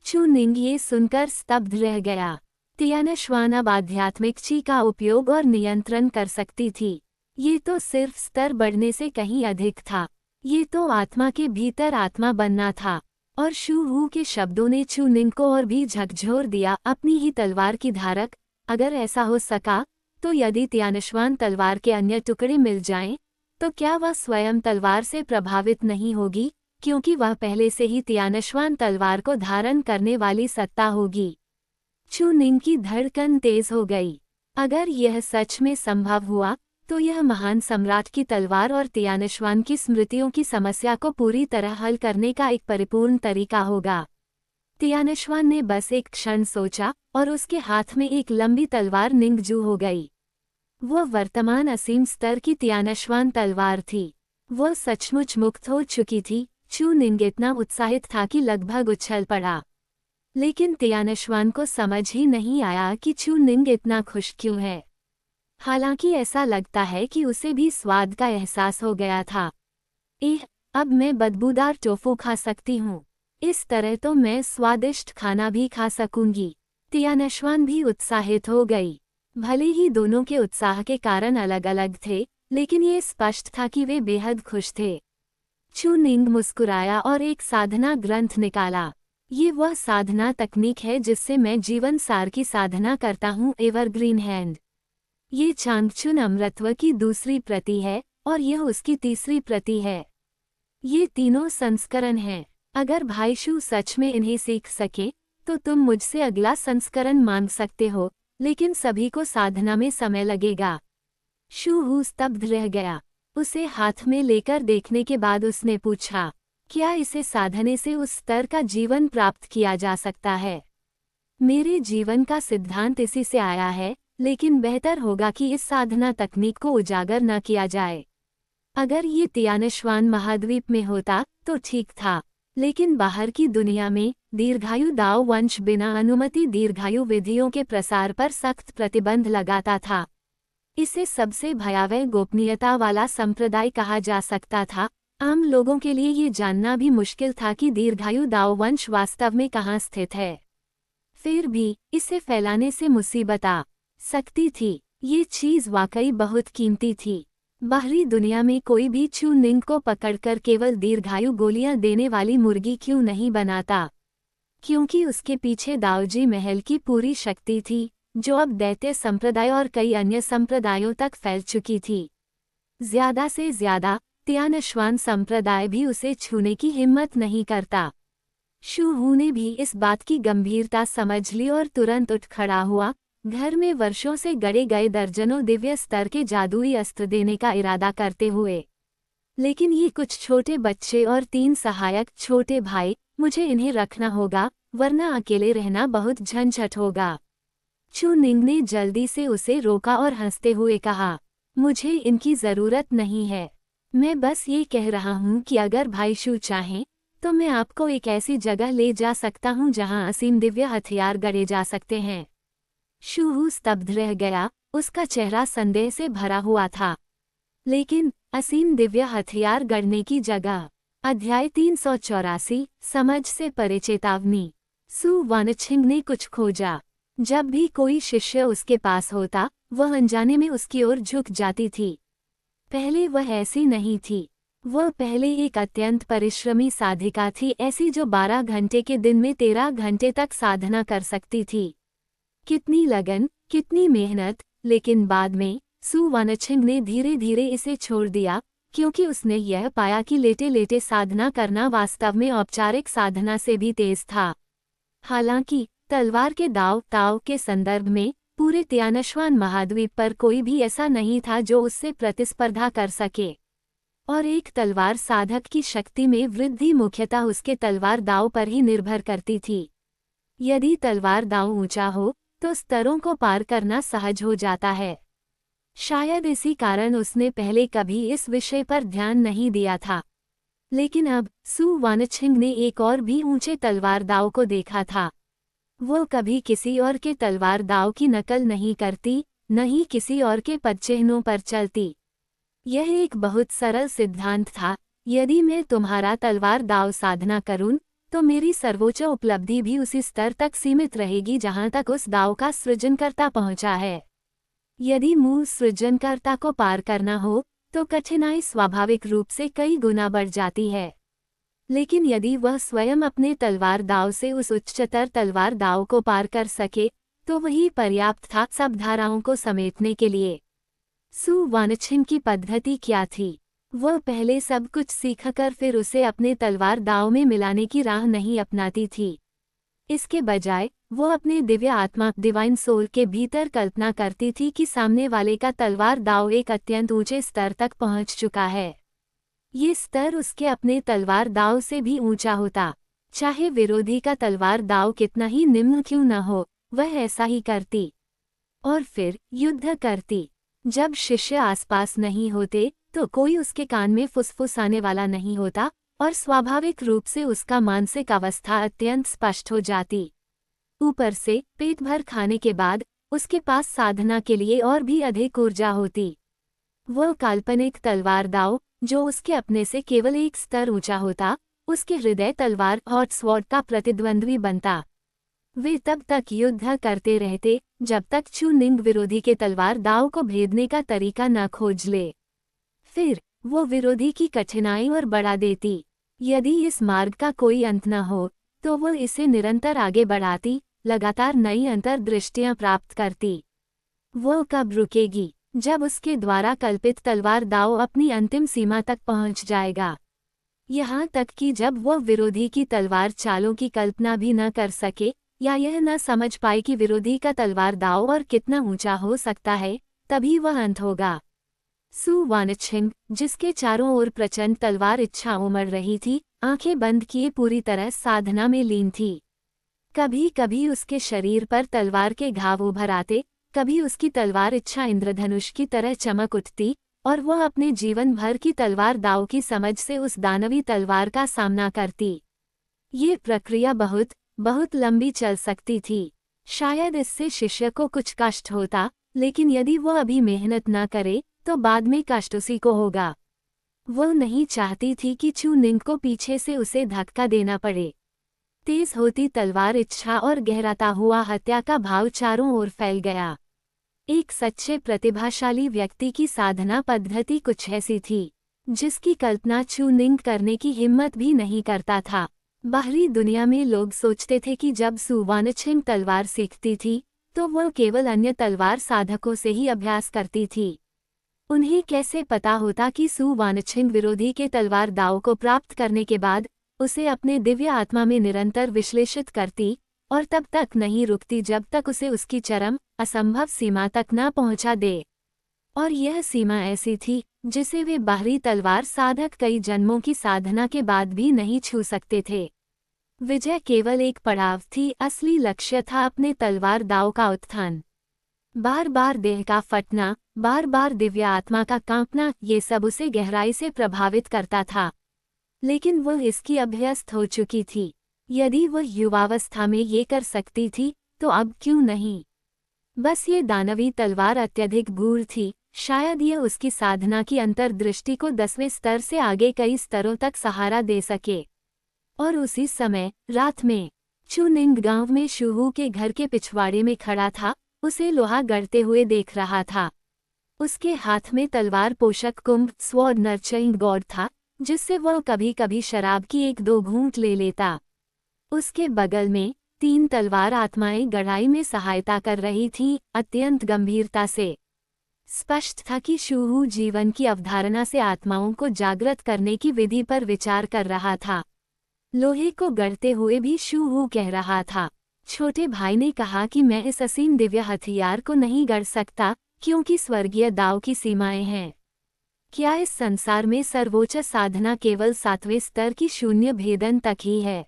चू निंग ये सुनकर स्तब्ध रह गया। त्यानश्वान अब आध्यात्मिक ची का उपयोग और नियंत्रण कर सकती थी। ये तो सिर्फ स्तर बढ़ने से कहीं अधिक था। ये तो आत्मा के भीतर आत्मा बनना था। और शू हू के शब्दों ने चू निंग को और भी झकझोर दिया, अपनी ही तलवार की धारक। अगर ऐसा हो सका तो यदि त्यानश्वान तलवार के अन्य टुकड़े मिल जाएं, तो क्या वह स्वयं तलवार से प्रभावित नहीं होगी, क्योंकि वह पहले से ही त्यानश्वान तलवार को धारण करने वाली सत्ता होगी। चू निंग की धड़कन तेज हो गई। अगर यह सच में संभव हुआ तो यह महान सम्राट की तलवार और त्यानश्वान की स्मृतियों की समस्या को पूरी तरह हल करने का एक परिपूर्ण तरीका होगा। त्यानश्वान ने बस एक क्षण सोचा और उसके हाथ में एक लंबी तलवार निंगजू हो गई। वह वर्तमान असीम स्तर की त्यानश्वान तलवार थी। वह सचमुच मुक्त हो चुकी थी। चू निंग इतना उत्साहित था कि लगभग उछल पड़ा। लेकिन त्यानश्वान को समझ ही नहीं आया कि चू निंग इतना खुश क्यों है। हालांकि ऐसा लगता है कि उसे भी स्वाद का एहसास हो गया था। अब मैं बदबूदार टोफू खा सकती हूँ। इस तरह तो मैं स्वादिष्ट खाना भी खा सकूंगी। त्यानश्वान भी उत्साहित हो गई। भले ही दोनों के उत्साह के कारण अलग अलग थे, लेकिन ये स्पष्ट था कि वे बेहद खुश थे। चू निंग मुस्कुराया और एक साधना ग्रंथ निकाला। ये वह साधना तकनीक है जिससे मैं जीवन सार की साधना करता हूँ, एवरग्रीन हैंड। ये चांगचुन अमृतत्व की दूसरी प्रति है और यह उसकी तीसरी प्रति है। ये तीनों संस्करण हैं। अगर भाई शू सच में इन्हें सीख सके तो तुम मुझसे अगला संस्करण मांग सकते हो, लेकिन सभी को साधना में समय लगेगा। शू हू स्तब्ध रह गया। उसे हाथ में लेकर देखने के बाद उसने पूछा, क्या इसे साधने से उस स्तर का जीवन प्राप्त किया जा सकता है? मेरे जीवन का सिद्धांत इसी से आया है, लेकिन बेहतर होगा कि इस साधना तकनीक को उजागर न किया जाए। अगर ये त्यानश्वान महाद्वीप में होता तो ठीक था, लेकिन बाहर की दुनिया में दीर्घायु दाओ वंश बिना अनुमति दीर्घायु विधियों के प्रसार पर सख्त प्रतिबंध लगाता था। इसे सबसे भयावह गोपनीयता वाला संप्रदाय कहा जा सकता था, आम लोगों के लिए ये जानना भी मुश्किल था कि दीर्घायु दाओ वंश वास्तव में कहाँ स्थित है। फिर भी इसे फैलाने से मुसीबत आ सकती थी। ये चीज़ वाकई बहुत कीमती थी। बाहरी दुनिया में कोई भी चू निंग को पकड़कर केवल दीर्घायु गोलियां देने वाली मुर्गी क्यों नहीं बनाता, क्योंकि उसके पीछे दाओजी महल की पूरी शक्ति थी, जो अब दैत्य संप्रदाय और कई अन्य संप्रदायों तक फैल चुकी थी। ज्यादा से ज्यादा तियानश्वान संप्रदाय भी उसे छूने की हिम्मत नहीं करता। शू हू ने भी इस बात की गंभीरता समझ ली और तुरंत उठ खड़ा हुआ, घर में वर्षों से गड़े गए दर्जनों दिव्य स्तर के जादुई अस्त्र देने का इरादा करते हुए। लेकिन ये कुछ छोटे बच्चे और 3 सहायक छोटे भाई, मुझे इन्हें रखना होगा, वरना अकेले रहना बहुत झंझट होगा। चू निंग ने जल्दी से उसे रोका और हंसते हुए कहा, मुझे इनकी जरूरत नहीं है। मैं बस ये कह रहा हूँ कि अगर भाई शू चाहें तो मैं आपको एक ऐसी जगह ले जा सकता हूँ जहाँ असीम दिव्य हथियार गढ़े जा सकते हैं। शू हू स्तब्ध रह गया, उसका चेहरा संदेह से भरा हुआ था। लेकिन असीम दिव्य हथियार गढ़ने की जगह। अध्याय 384 समझ से परे चेतावनी। सु वानछिंग ने कुछ खोजा। जब भी कोई शिष्य उसके पास होता, वह अनजाने में उसकी ओर झुक जाती थी। पहले वह ऐसी नहीं थी। वह पहले एक अत्यंत परिश्रमी साधिका थी, ऐसी जो 12 घंटे के दिन में 13 घंटे तक साधना कर सकती थी। कितनी लगन, कितनी मेहनत, लेकिन बाद में सु वानछिंग ने धीरे धीरे इसे छोड़ दिया, क्योंकि उसने यह पाया कि लेटे लेटे साधना करना वास्तव में औपचारिक साधना से भी तेज था। हालांकि तलवार के दाव ताव के संदर्भ में पूरे तियानश्वान महाद्वीप पर कोई भी ऐसा नहीं था जो उससे प्रतिस्पर्धा कर सके, और एक तलवार साधक की शक्ति में वृद्धि मुख्यतः उसके तलवार दाव पर ही निर्भर करती थी। यदि तलवार दाव ऊंचा हो तो स्तरों को पार करना सहज हो जाता है। शायद इसी कारण उसने पहले कभी इस विषय पर ध्यान नहीं दिया था। लेकिन अब सु वानछिंग ने एक और भी ऊंचे तलवार दाव को देखा था। वो कभी किसी और के तलवार दाव की नकल नहीं करती, न ही किसी और के पदचिह्नों पर चलती। यह एक बहुत सरल सिद्धांत था, यदि मैं तुम्हारा तलवार दाव साधना करूं तो मेरी सर्वोच्च उपलब्धि भी उसी स्तर तक सीमित रहेगी जहां तक उस दाव का सृजनकर्ता पहुंचा है। यदि मूल सृजनकर्ता को पार करना हो तो कठिनाई स्वाभाविक रूप से कई गुना बढ़ जाती है। लेकिन यदि वह स्वयं अपने तलवार दाव से उस उच्चतर तलवार दाव को पार कर सके तो वही पर्याप्त था सब धाराओं को समेटने के लिए। सु वानछिंग की पद्धति क्या थी? वह पहले सब कुछ सीखकर फिर उसे अपने तलवार दाव में मिलाने की राह नहीं अपनाती थी। इसके बजाय वो अपने दिव्य आत्मा डिवाइन सोल के भीतर कल्पना करती थी कि सामने वाले का तलवार दाव एक अत्यंत ऊंचे स्तर तक पहुंच चुका है। ये स्तर उसके अपने तलवार दाव से भी ऊंचा होता। चाहे विरोधी का तलवार दाव कितना ही निम्न क्यों न हो, वह ऐसा ही करती और फिर युद्ध करती। जब शिष्य आसपास नहीं होते तो कोई उसके कान में फुसफुसाने वाला नहीं होता और स्वाभाविक रूप से उसका मानसिक अवस्था अत्यंत स्पष्ट हो जाती। ऊपर से पेट भर खाने के बाद उसके पास साधना के लिए और भी अधिक ऊर्जा होती। वह काल्पनिक तलवार दाव जो उसके अपने से केवल एक स्तर ऊंचा होता, उसके हृदय तलवार हॉट स्वॉर्ड का प्रतिद्वंद्वी बनता। वे तब तक युद्ध करते रहते जब तक चू निंग विरोधी के तलवार दाव को भेदने का तरीका न खोज ले। फिर वो विरोधी की कठिनाई और बढ़ा देती। यदि इस मार्ग का कोई अंत न हो तो वो इसे निरंतर आगे बढ़ाती, लगातार नई अंतर्दृष्टियां प्राप्त करती। वो कब रुकेगी? जब उसके द्वारा कल्पित तलवार दाव अपनी अंतिम सीमा तक पहुंच जाएगा। यहाँ तक कि जब वो विरोधी की तलवार चालों की कल्पना भी न कर सके या यह न समझ पाए कि विरोधी का तलवार दाव और कितना ऊंचा हो सकता है, तभी वह अंत होगा। सु वानछिंग, जिसके चारों ओर प्रचंड तलवार इच्छा उमड़ रही थी, आंखें बंद किए पूरी तरह साधना में लीन थी। कभी कभी उसके शरीर पर तलवार के घाव उभर आते, कभी उसकी तलवार इच्छा इंद्रधनुष की तरह चमक उठती और वह अपने जीवन भर की तलवार दाव की समझ से उस दानवी तलवार का सामना करती। ये प्रक्रिया बहुत बहुत लंबी चल सकती थी। शायद इससे शिष्य को कुछ कष्ट होता, लेकिन यदि वह अभी मेहनत न करे तो बाद में कष्ट उसी को होगा। वो नहीं चाहती थी कि चू निंग को पीछे से उसे धक्का देना पड़े। तेज होती तलवार इच्छा और गहराता हुआ हत्या का भाव चारों ओर फैल गया। एक सच्चे प्रतिभाशाली व्यक्ति की साधना पद्धति कुछ ऐसी थी जिसकी कल्पना चू निंग करने की हिम्मत भी नहीं करता था। बाहरी दुनिया में लोग सोचते थे कि जब सु वानछिंग तलवार सीखती थी तो वह केवल अन्य तलवार साधकों से ही अभ्यास करती थी। उन्हें कैसे पता होता कि सु वानछिंग विरोधी के तलवार दाव को प्राप्त करने के बाद उसे अपने दिव्य आत्मा में निरंतर विश्लेषित करती और तब तक नहीं रुकती जब तक उसे उसकी चरम असंभव सीमा तक न पहुंचा दे। और यह सीमा ऐसी थी जिसे वे बाहरी तलवार साधक कई जन्मों की साधना के बाद भी नहीं छू सकते थे। विजय केवल एक पड़ाव थी, असली लक्ष्य था अपने तलवार दाव का उत्थान। बार बार देह का फटना, बार बार दिव्य आत्मा का कांपना, ये सब उसे गहराई से प्रभावित करता था। लेकिन वह इसकी अभ्यस्त हो चुकी थी। यदि वह युवावस्था में ये कर सकती थी तो अब क्यों नहीं। बस ये दानवी तलवार अत्यधिक गूढ़ थी, शायद यह उसकी साधना की अंतर्दृष्टि को 10वें स्तर से आगे कई स्तरों तक सहारा दे सके। और उसी समय रात में चू निंग गांव में शूहू के घर के पिछवाड़े में खड़ा था, उसे लोहा गढ़ते हुए देख रहा था। उसके हाथ में तलवार पोषक कुंभ स्वॉर्ड नर्चरिंग गॉड था, जिससे वह कभी कभी शराब की 1-2 घूंट ले लेता। उसके बगल में 3 तलवार आत्माएं गढ़ाई में सहायता कर रही थीं, अत्यंत गंभीरता से। स्पष्ट था कि शूहू जीवन की अवधारणा से आत्माओं को जागृत करने की विधि पर विचार कर रहा था। लोहे को गढ़ते हुए भी शूहू कह रहा था। छोटे भाई ने कहा कि मैं इस असीम दिव्य हथियार को नहीं गढ़ सकता क्योंकि स्वर्गीय दाव की सीमाएं हैं। क्या इस संसार में सर्वोच्च साधना केवल 7वें स्तर की शून्य भेदन तक ही है?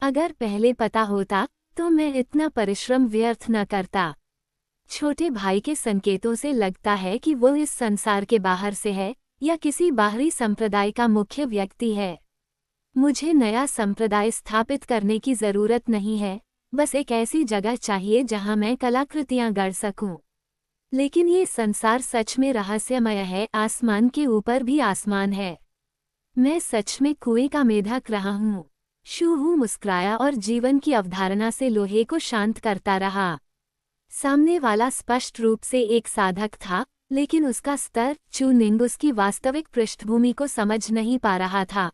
अगर पहले पता होता तो मैं इतना परिश्रम व्यर्थ न करता। छोटे भाई के संकेतों से लगता है कि वो इस संसार के बाहर से है या किसी बाहरी संप्रदाय का मुख्य व्यक्ति है। मुझे नया संप्रदाय स्थापित करने की जरूरत नहीं है, बस एक ऐसी जगह चाहिए जहां मैं कलाकृतियां गढ़ सकूं। लेकिन ये संसार सच में रहस्यमय है, आसमान के ऊपर भी आसमान है। मैं सच में कुएं का मेढक रहा हूँ। शूहू मुस्कुराया और जीवन की अवधारणा से लोहे को शांत करता रहा। सामने वाला स्पष्ट रूप से एक साधक था, लेकिन उसका स्तर चू निंग उसकी वास्तविक पृष्ठभूमि को समझ नहीं पा रहा था।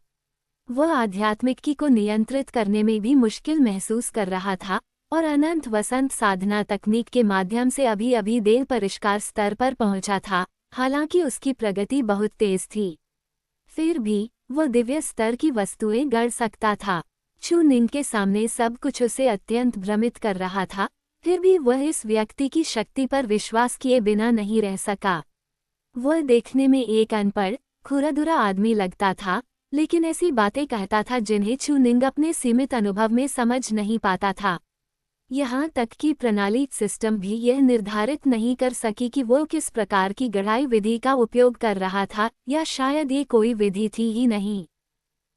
वह आध्यात्मिकी को नियंत्रित करने में भी मुश्किल महसूस कर रहा था और अनंत वसंत साधना तकनीक के माध्यम से अभी अभी देह परिष्कार स्तर पर पहुंचा था, हालांकि उसकी प्रगति बहुत तेज थी। फिर भी वह दिव्य स्तर की वस्तुएं गढ़ सकता था। चू निंग के सामने सब कुछ उसे अत्यंत भ्रमित कर रहा था, फिर भी वह इस व्यक्ति की शक्ति पर विश्वास किए बिना नहीं रह सका। वह देखने में एक अनपढ़, खुरादुरा आदमी लगता था, लेकिन ऐसी बातें कहता था जिन्हें चू निंग अपने सीमित अनुभव में समझ नहीं पाता था। यहाँ तक कि प्रणाली सिस्टम भी यह निर्धारित नहीं कर सकी कि वो किस प्रकार की गढ़ाई विधि का उपयोग कर रहा था, या शायद ये कोई विधि थी ही नहीं।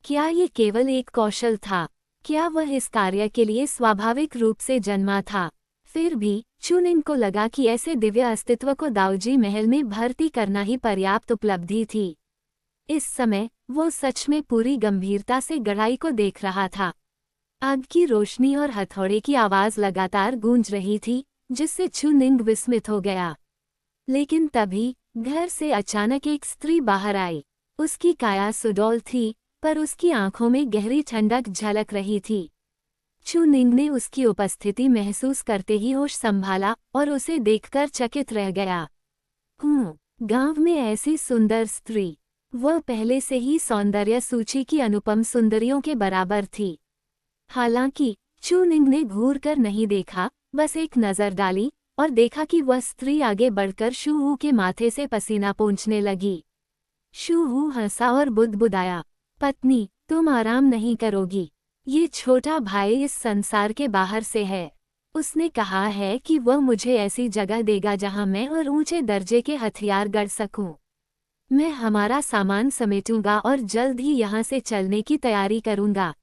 क्या ये केवल एक कौशल था? क्या वह इस कार्य के लिए स्वाभाविक रूप से जन्मा था? फिर भी चू निंग को लगा कि ऐसे दिव्य अस्तित्व को दाऊजी महल में भर्ती करना ही पर्याप्त उपलब्धि थी। इस समय वो सच में पूरी गंभीरता से गढ़ाई को देख रहा था। आग की रोशनी और हथौड़े की आवाज लगातार गूंज रही थी, जिससे चू निंग विस्मित हो गया। लेकिन तभी घर से अचानक एक स्त्री बाहर आई। उसकी काया सुडौल थी, पर उसकी आंखों में गहरी ठंडक झलक रही थी। चू निंग ने उसकी उपस्थिति महसूस करते ही होश संभाला और उसे देखकर चकित रह गया। गांव में ऐसी सुंदर स्त्री! वह पहले से ही सौंदर्य सूची की अनुपम सुंदरियों के बराबर थी। हालांकि चू निंग ने घूर कर नहीं देखा, बस एक नजर डाली और देखा कि वह स्त्री आगे बढ़कर शूहू के माथे से पसीना पोंछने लगी। शूहू हंसा और बुदबुदाया, पत्नी, तुम आराम नहीं करोगी। ये छोटा भाई इस संसार के बाहर से है। उसने कहा है कि वह मुझे ऐसी जगह देगा जहां मैं और ऊंचे दर्जे के हथियार गढ़ सकूं। मैं हमारा सामान समेटूंगा और जल्द ही यहाँ से चलने की तैयारी करूंगा।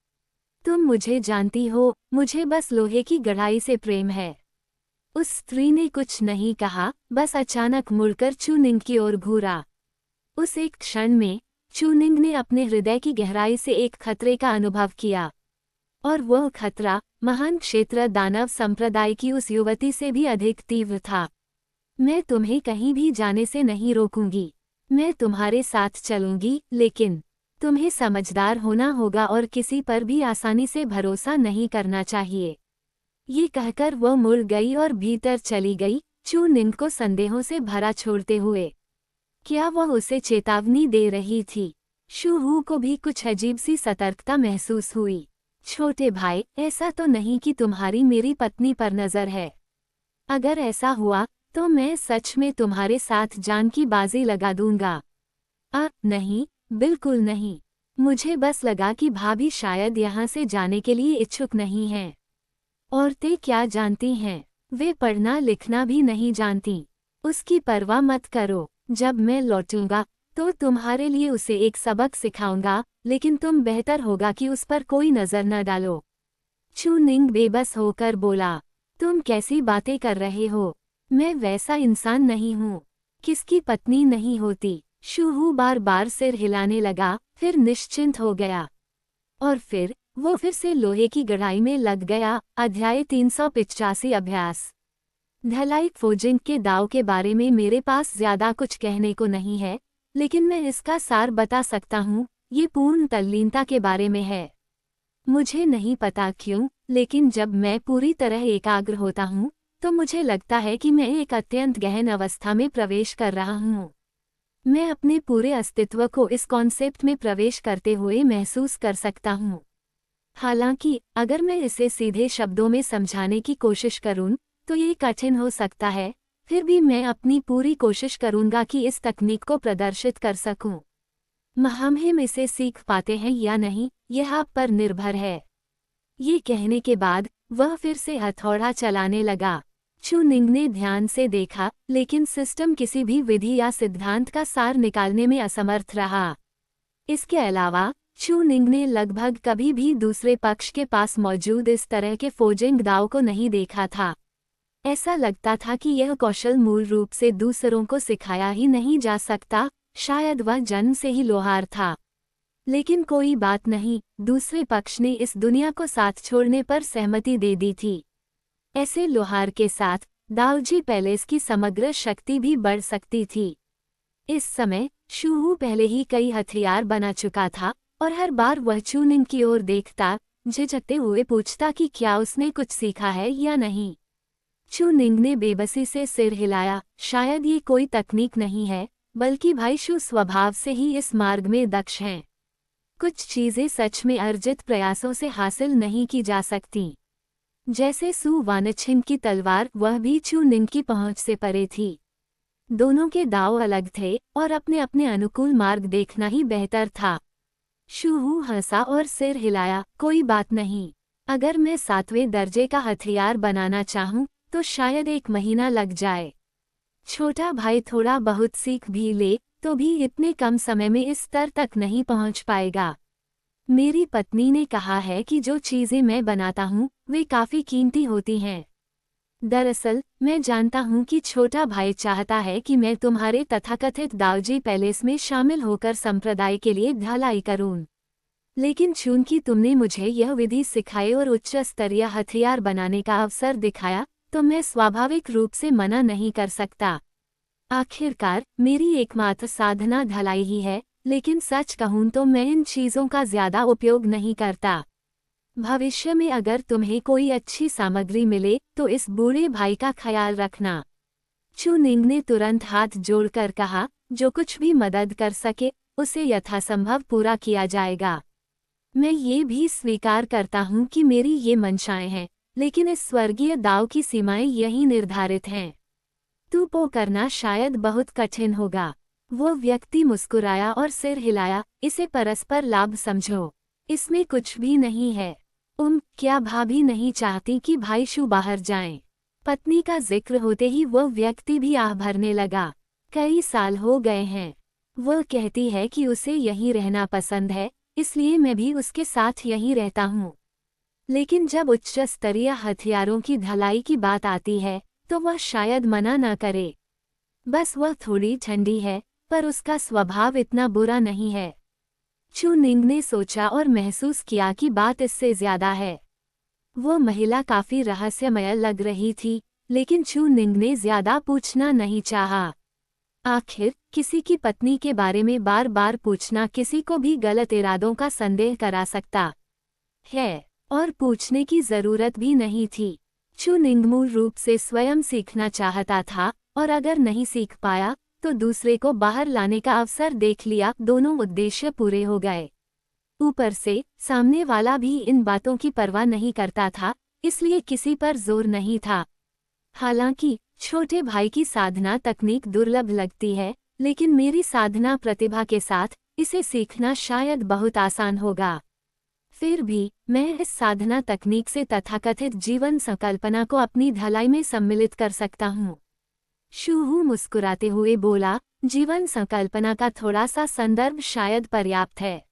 तुम मुझे जानती हो, मुझे बस लोहे की गढ़ाई से प्रेम है। उस स्त्री ने कुछ नहीं कहा, बस अचानक मुड़कर चू निंग की ओर घूरा। उस एक क्षण में चूनिंग ने अपने हृदय की गहराई से एक खतरे का अनुभव किया, और वह खतरा महान क्षेत्र दानव संप्रदाय की उस युवती से भी अधिक तीव्र था। मैं तुम्हें कहीं भी जाने से नहीं रोकूंगी, मैं तुम्हारे साथ चलूंगी, लेकिन तुम्हें समझदार होना होगा और किसी पर भी आसानी से भरोसा नहीं करना चाहिए। ये कहकर वह मुड़ गई और भीतर चली गई, चूनिंग को संदेहों से भरा छोड़ते हुए। क्या वह उसे चेतावनी दे रही थी? शूहू को भी कुछ अजीब सी सतर्कता महसूस हुई। छोटे भाई, ऐसा तो नहीं कि तुम्हारी मेरी पत्नी पर नजर है? अगर ऐसा हुआ तो मैं सच में तुम्हारे साथ जान की बाजी लगा दूंगा। नहीं, बिल्कुल नहीं। मुझे बस लगा कि भाभी शायद यहाँ से जाने के लिए इच्छुक नहीं हैं। औरतें क्या जानती हैं? वे पढ़ना लिखना भी नहीं जानती। उसकी परवाह मत करो, जब मैं लौटूंगा तो तुम्हारे लिए उसे एक सबक सिखाऊंगा, लेकिन तुम बेहतर होगा कि उस पर कोई नजर न डालो। चूनिंग बेबस होकर बोला, तुम कैसी बातें कर रहे हो? मैं वैसा इंसान नहीं हूँ। किसकी पत्नी नहीं होती? शूहू बार बार सिर हिलाने लगा, फिर निश्चिंत हो गया। और फिर वो फिर से लोहे की गढ़ाई में लग गया। अध्याय 385 अभ्यास। ढलाई फोजिंग के दाव के बारे में मेरे पास ज्यादा कुछ कहने को नहीं है, लेकिन मैं इसका सार बता सकता हूँ। ये पूर्ण तल्लीनता के बारे में है। मुझे नहीं पता क्यों, लेकिन जब मैं पूरी तरह एकाग्र होता हूँ तो मुझे लगता है कि मैं एक अत्यंत गहन अवस्था में प्रवेश कर रहा हूँ। मैं अपने पूरे अस्तित्व को इस कॉन्सेप्ट में प्रवेश करते हुए महसूस कर सकता हूँ। हालांकि अगर मैं इसे सीधे शब्दों में समझाने की कोशिश करूँ तो ये कठिन हो सकता है, फिर भी मैं अपनी पूरी कोशिश करूँगा कि इस तकनीक को प्रदर्शित कर सकूँ। हम इसे सीख पाते हैं या नहीं, यह आप पर निर्भर है। ये कहने के बाद वह फिर से हथौड़ा चलाने लगा। चूनिंग ने ध्यान से देखा, लेकिन सिस्टम किसी भी विधि या सिद्धांत का सार निकालने में असमर्थ रहा। इसके अलावा चूनिंग ने लगभग कभी भी दूसरे पक्ष के पास मौजूद इस तरह के फोजिंग दाव को नहीं देखा था। ऐसा लगता था कि यह कौशल मूल रूप से दूसरों को सिखाया ही नहीं जा सकता, शायद वह जन्म से ही लोहार था। लेकिन कोई बात नहीं, दूसरे पक्ष ने इस दुनिया को साथ छोड़ने पर सहमति दे दी थी। ऐसे लोहार के साथ दाऊजी पैलेस की समग्र शक्ति भी बढ़ सकती थी। इस समय शूहू पहले ही कई हथियार बना चुका था, और हर बार वह चूनिंग की ओर देखता, झिझकते हुए पूछता कि क्या उसने कुछ सीखा है या नहीं। चूनिंग ने बेबसी से सिर हिलाया, शायद ये कोई तकनीक नहीं है, बल्कि भाई शू स्वभाव से ही इस मार्ग में दक्ष हैं। कुछ चीजें सच में अर्जित प्रयासों से हासिल नहीं की जा सकती। जैसे सु वानछिन की तलवार, वह भी चूनिंग की पहुंच से परे थी। दोनों के दांव अलग थे और अपने अपने अनुकूल मार्ग देखना ही बेहतर था। शूहू हंसा और सिर हिलाया, कोई बात नहीं। अगर मैं 7वें दर्जे का हथियार बनाना चाहूँ तो शायद 1 महीना लग जाए। छोटा भाई थोड़ा बहुत सीख भी ले तो भी इतने कम समय में इस स्तर तक नहीं पहुँच पाएगा। मेरी पत्नी ने कहा है कि जो चीज़ें मैं बनाता हूँ वे काफ़ी कीमती होती हैं। दरअसल मैं जानता हूँ कि छोटा भाई चाहता है कि मैं तुम्हारे तथाकथित दाऊजी पैलेस में शामिल होकर संप्रदाय के लिए ढलाई करूँ। लेकिन चूंकि तुमने मुझे यह विधि सिखाई और उच्च स्तरीय हथियार बनाने का अवसर दिखाया, तो मैं स्वाभाविक रूप से मना नहीं कर सकता। आखिरकार मेरी एकमात्र साधना ढलाई ही है, लेकिन सच कहूँ तो मैं इन चीज़ों का ज़्यादा उपयोग नहीं करता। भविष्य में अगर तुम्हें कोई अच्छी सामग्री मिले तो इस बूढ़े भाई का ख्याल रखना। चूनिंग ने तुरंत हाथ जोड़कर कहा, जो कुछ भी मदद कर सके उसे यथासंभव पूरा किया जाएगा। मैं ये भी स्वीकार करता हूँ कि मेरी ये मंशाएं हैं, लेकिन इस स्वर्गीय दाव की सीमाएं यही निर्धारित हैं। तूपो करना शायद बहुत कठिन होगा। वो व्यक्ति मुस्कुराया और सिर हिलाया, इसे परस्पर लाभ समझो, इसमें कुछ भी नहीं है। क्या भाभी नहीं चाहती कि भाई शू बाहर जाएं? पत्नी का जिक्र होते ही वह व्यक्ति भी आह भरने लगा। कई साल हो गए हैं। वह कहती है कि उसे यहीं रहना पसंद है, इसलिए मैं भी उसके साथ यहीं रहता हूँ। लेकिन जब उच्च स्तरीय हथियारों की ढलाई की बात आती है तो वह शायद मना न करे। बस वह थोड़ी ठंडी है, पर उसका स्वभाव इतना बुरा नहीं है। चू निंग ने सोचा और महसूस किया कि बात इससे ज्यादा है। वो महिला काफी रहस्यमय लग रही थी, लेकिन चू निंग ने ज्यादा पूछना नहीं चाहा। आखिर किसी की पत्नी के बारे में बार बार पूछना किसी को भी गलत इरादों का संदेह करा सकता है, और पूछने की जरूरत भी नहीं थी। चू निंग मूल रूप से स्वयं सीखना चाहता था, और अगर नहीं सीख पाया तो दूसरे को बाहर लाने का अवसर देख लिया। दोनों उद्देश्य पूरे हो गए। ऊपर से सामने वाला भी इन बातों की परवाह नहीं करता था, इसलिए किसी पर जोर नहीं था। हालांकि छोटे भाई की साधना तकनीक दुर्लभ लगती है, लेकिन मेरी साधना प्रतिभा के साथ इसे सीखना शायद बहुत आसान होगा। फिर भी मैं इस साधना तकनीक से तथाकथित जीवन संकल्पना को अपनी ढलाई में सम्मिलित कर सकता हूँ। शूहू मुस्कुराते हुए बोला, जीवन संकल्पना का थोड़ा सा संदर्भ शायद पर्याप्त है,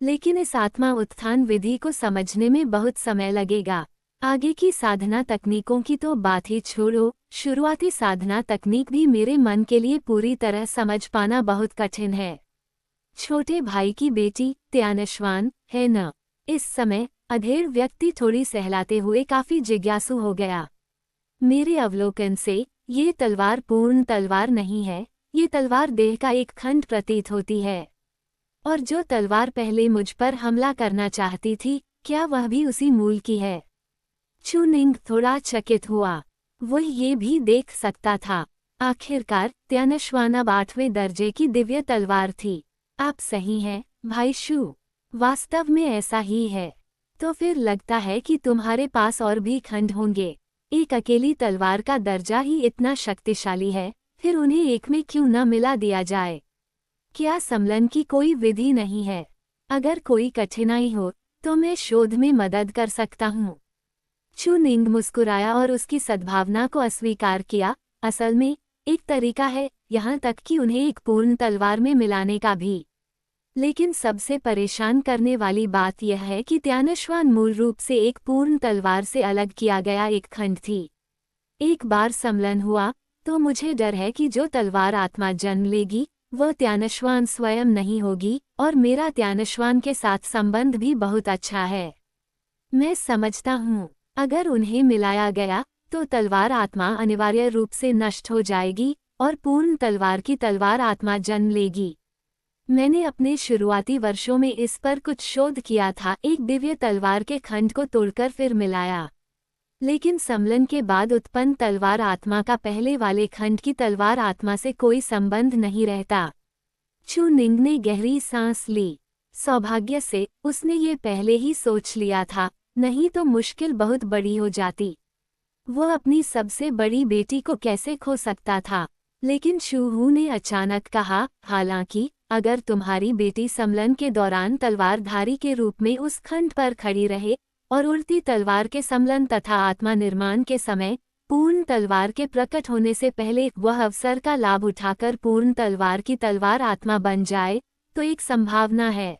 लेकिन इस आत्मा उत्थान विधि को समझने में बहुत समय लगेगा। आगे की साधना तकनीकों की तो बात ही छोड़ो, शुरुआती साधना तकनीक भी मेरे मन के लिए पूरी तरह समझ पाना बहुत कठिन है। छोटे भाई की बेटी त्यानश्वान है न? इस समय अधेड़ व्यक्ति थोड़ी सहलाते हुए काफी जिज्ञासु हो गया। मेरे अवलोकन से ये तलवार पूर्ण तलवार नहीं है, ये तलवार देह का एक खंड प्रतीत होती है। और जो तलवार पहले मुझ पर हमला करना चाहती थी, क्या वह भी उसी मूल की है? चू निंग थोड़ा चकित हुआ। वो ये भी देख सकता था। आखिरकार त्यानश्वान अब 8वें दर्जे की दिव्य तलवार थी। आप सही हैं, भाई शू। वास्तव में ऐसा ही है। तो फिर लगता है कि तुम्हारे पास और भी खंड होंगे। एक अकेली तलवार का दर्जा ही इतना शक्तिशाली है, फिर उन्हें एक में क्यों न मिला दिया जाए? क्या सम्लन की कोई विधि नहीं है? अगर कोई कठिनाई हो तो मैं शोध में मदद कर सकता हूँ। चू निंग मुस्कुराया और उसकी सद्भावना को अस्वीकार किया। असल में एक तरीका है, यहाँ तक कि उन्हें एक पूर्ण तलवार में मिलाने का भी। लेकिन सबसे परेशान करने वाली बात यह है कि त्यानश्वान मूल रूप से एक पूर्ण तलवार से अलग किया गया एक खंड थी। एक बार सम्लन हुआ तो मुझे डर है कि जो तलवार आत्मा जन्म लेगी वह त्यानश्वान स्वयं नहीं होगी, और मेरा त्यानश्वान के साथ संबंध भी बहुत अच्छा है। मैं समझता हूँ, अगर उन्हें मिलाया गया तो तलवार आत्मा अनिवार्य रूप से नष्ट हो जाएगी और पूर्ण तलवार की तलवार आत्मा जन्म लेगी। मैंने अपने शुरुआती वर्षों में इस पर कुछ शोध किया था, एक दिव्य तलवार के खंड को तोड़कर फिर मिलाया। लेकिन सम्लन के बाद उत्पन्न तलवार आत्मा का पहले वाले खंड की तलवार आत्मा से कोई संबंध नहीं रहता। चू निंग ने गहरी सांस ली। सौभाग्य से उसने ये पहले ही सोच लिया था, नहीं तो मुश्किल बहुत बड़ी हो जाती। वो अपनी सबसे बड़ी बेटी को कैसे खो सकता था? लेकिन शूहू ने अचानक कहा, हालांकि अगर तुम्हारी बेटी सम्लन के दौरान तलवारधारी के रूप में उस खंड पर खड़ी रहे और उड़ती तलवार के सम्लन तथा आत्मा निर्माण के समय पूर्ण तलवार के प्रकट होने से पहले वह अवसर का लाभ उठाकर पूर्ण तलवार की तलवार आत्मा बन जाए, तो एक संभावना है।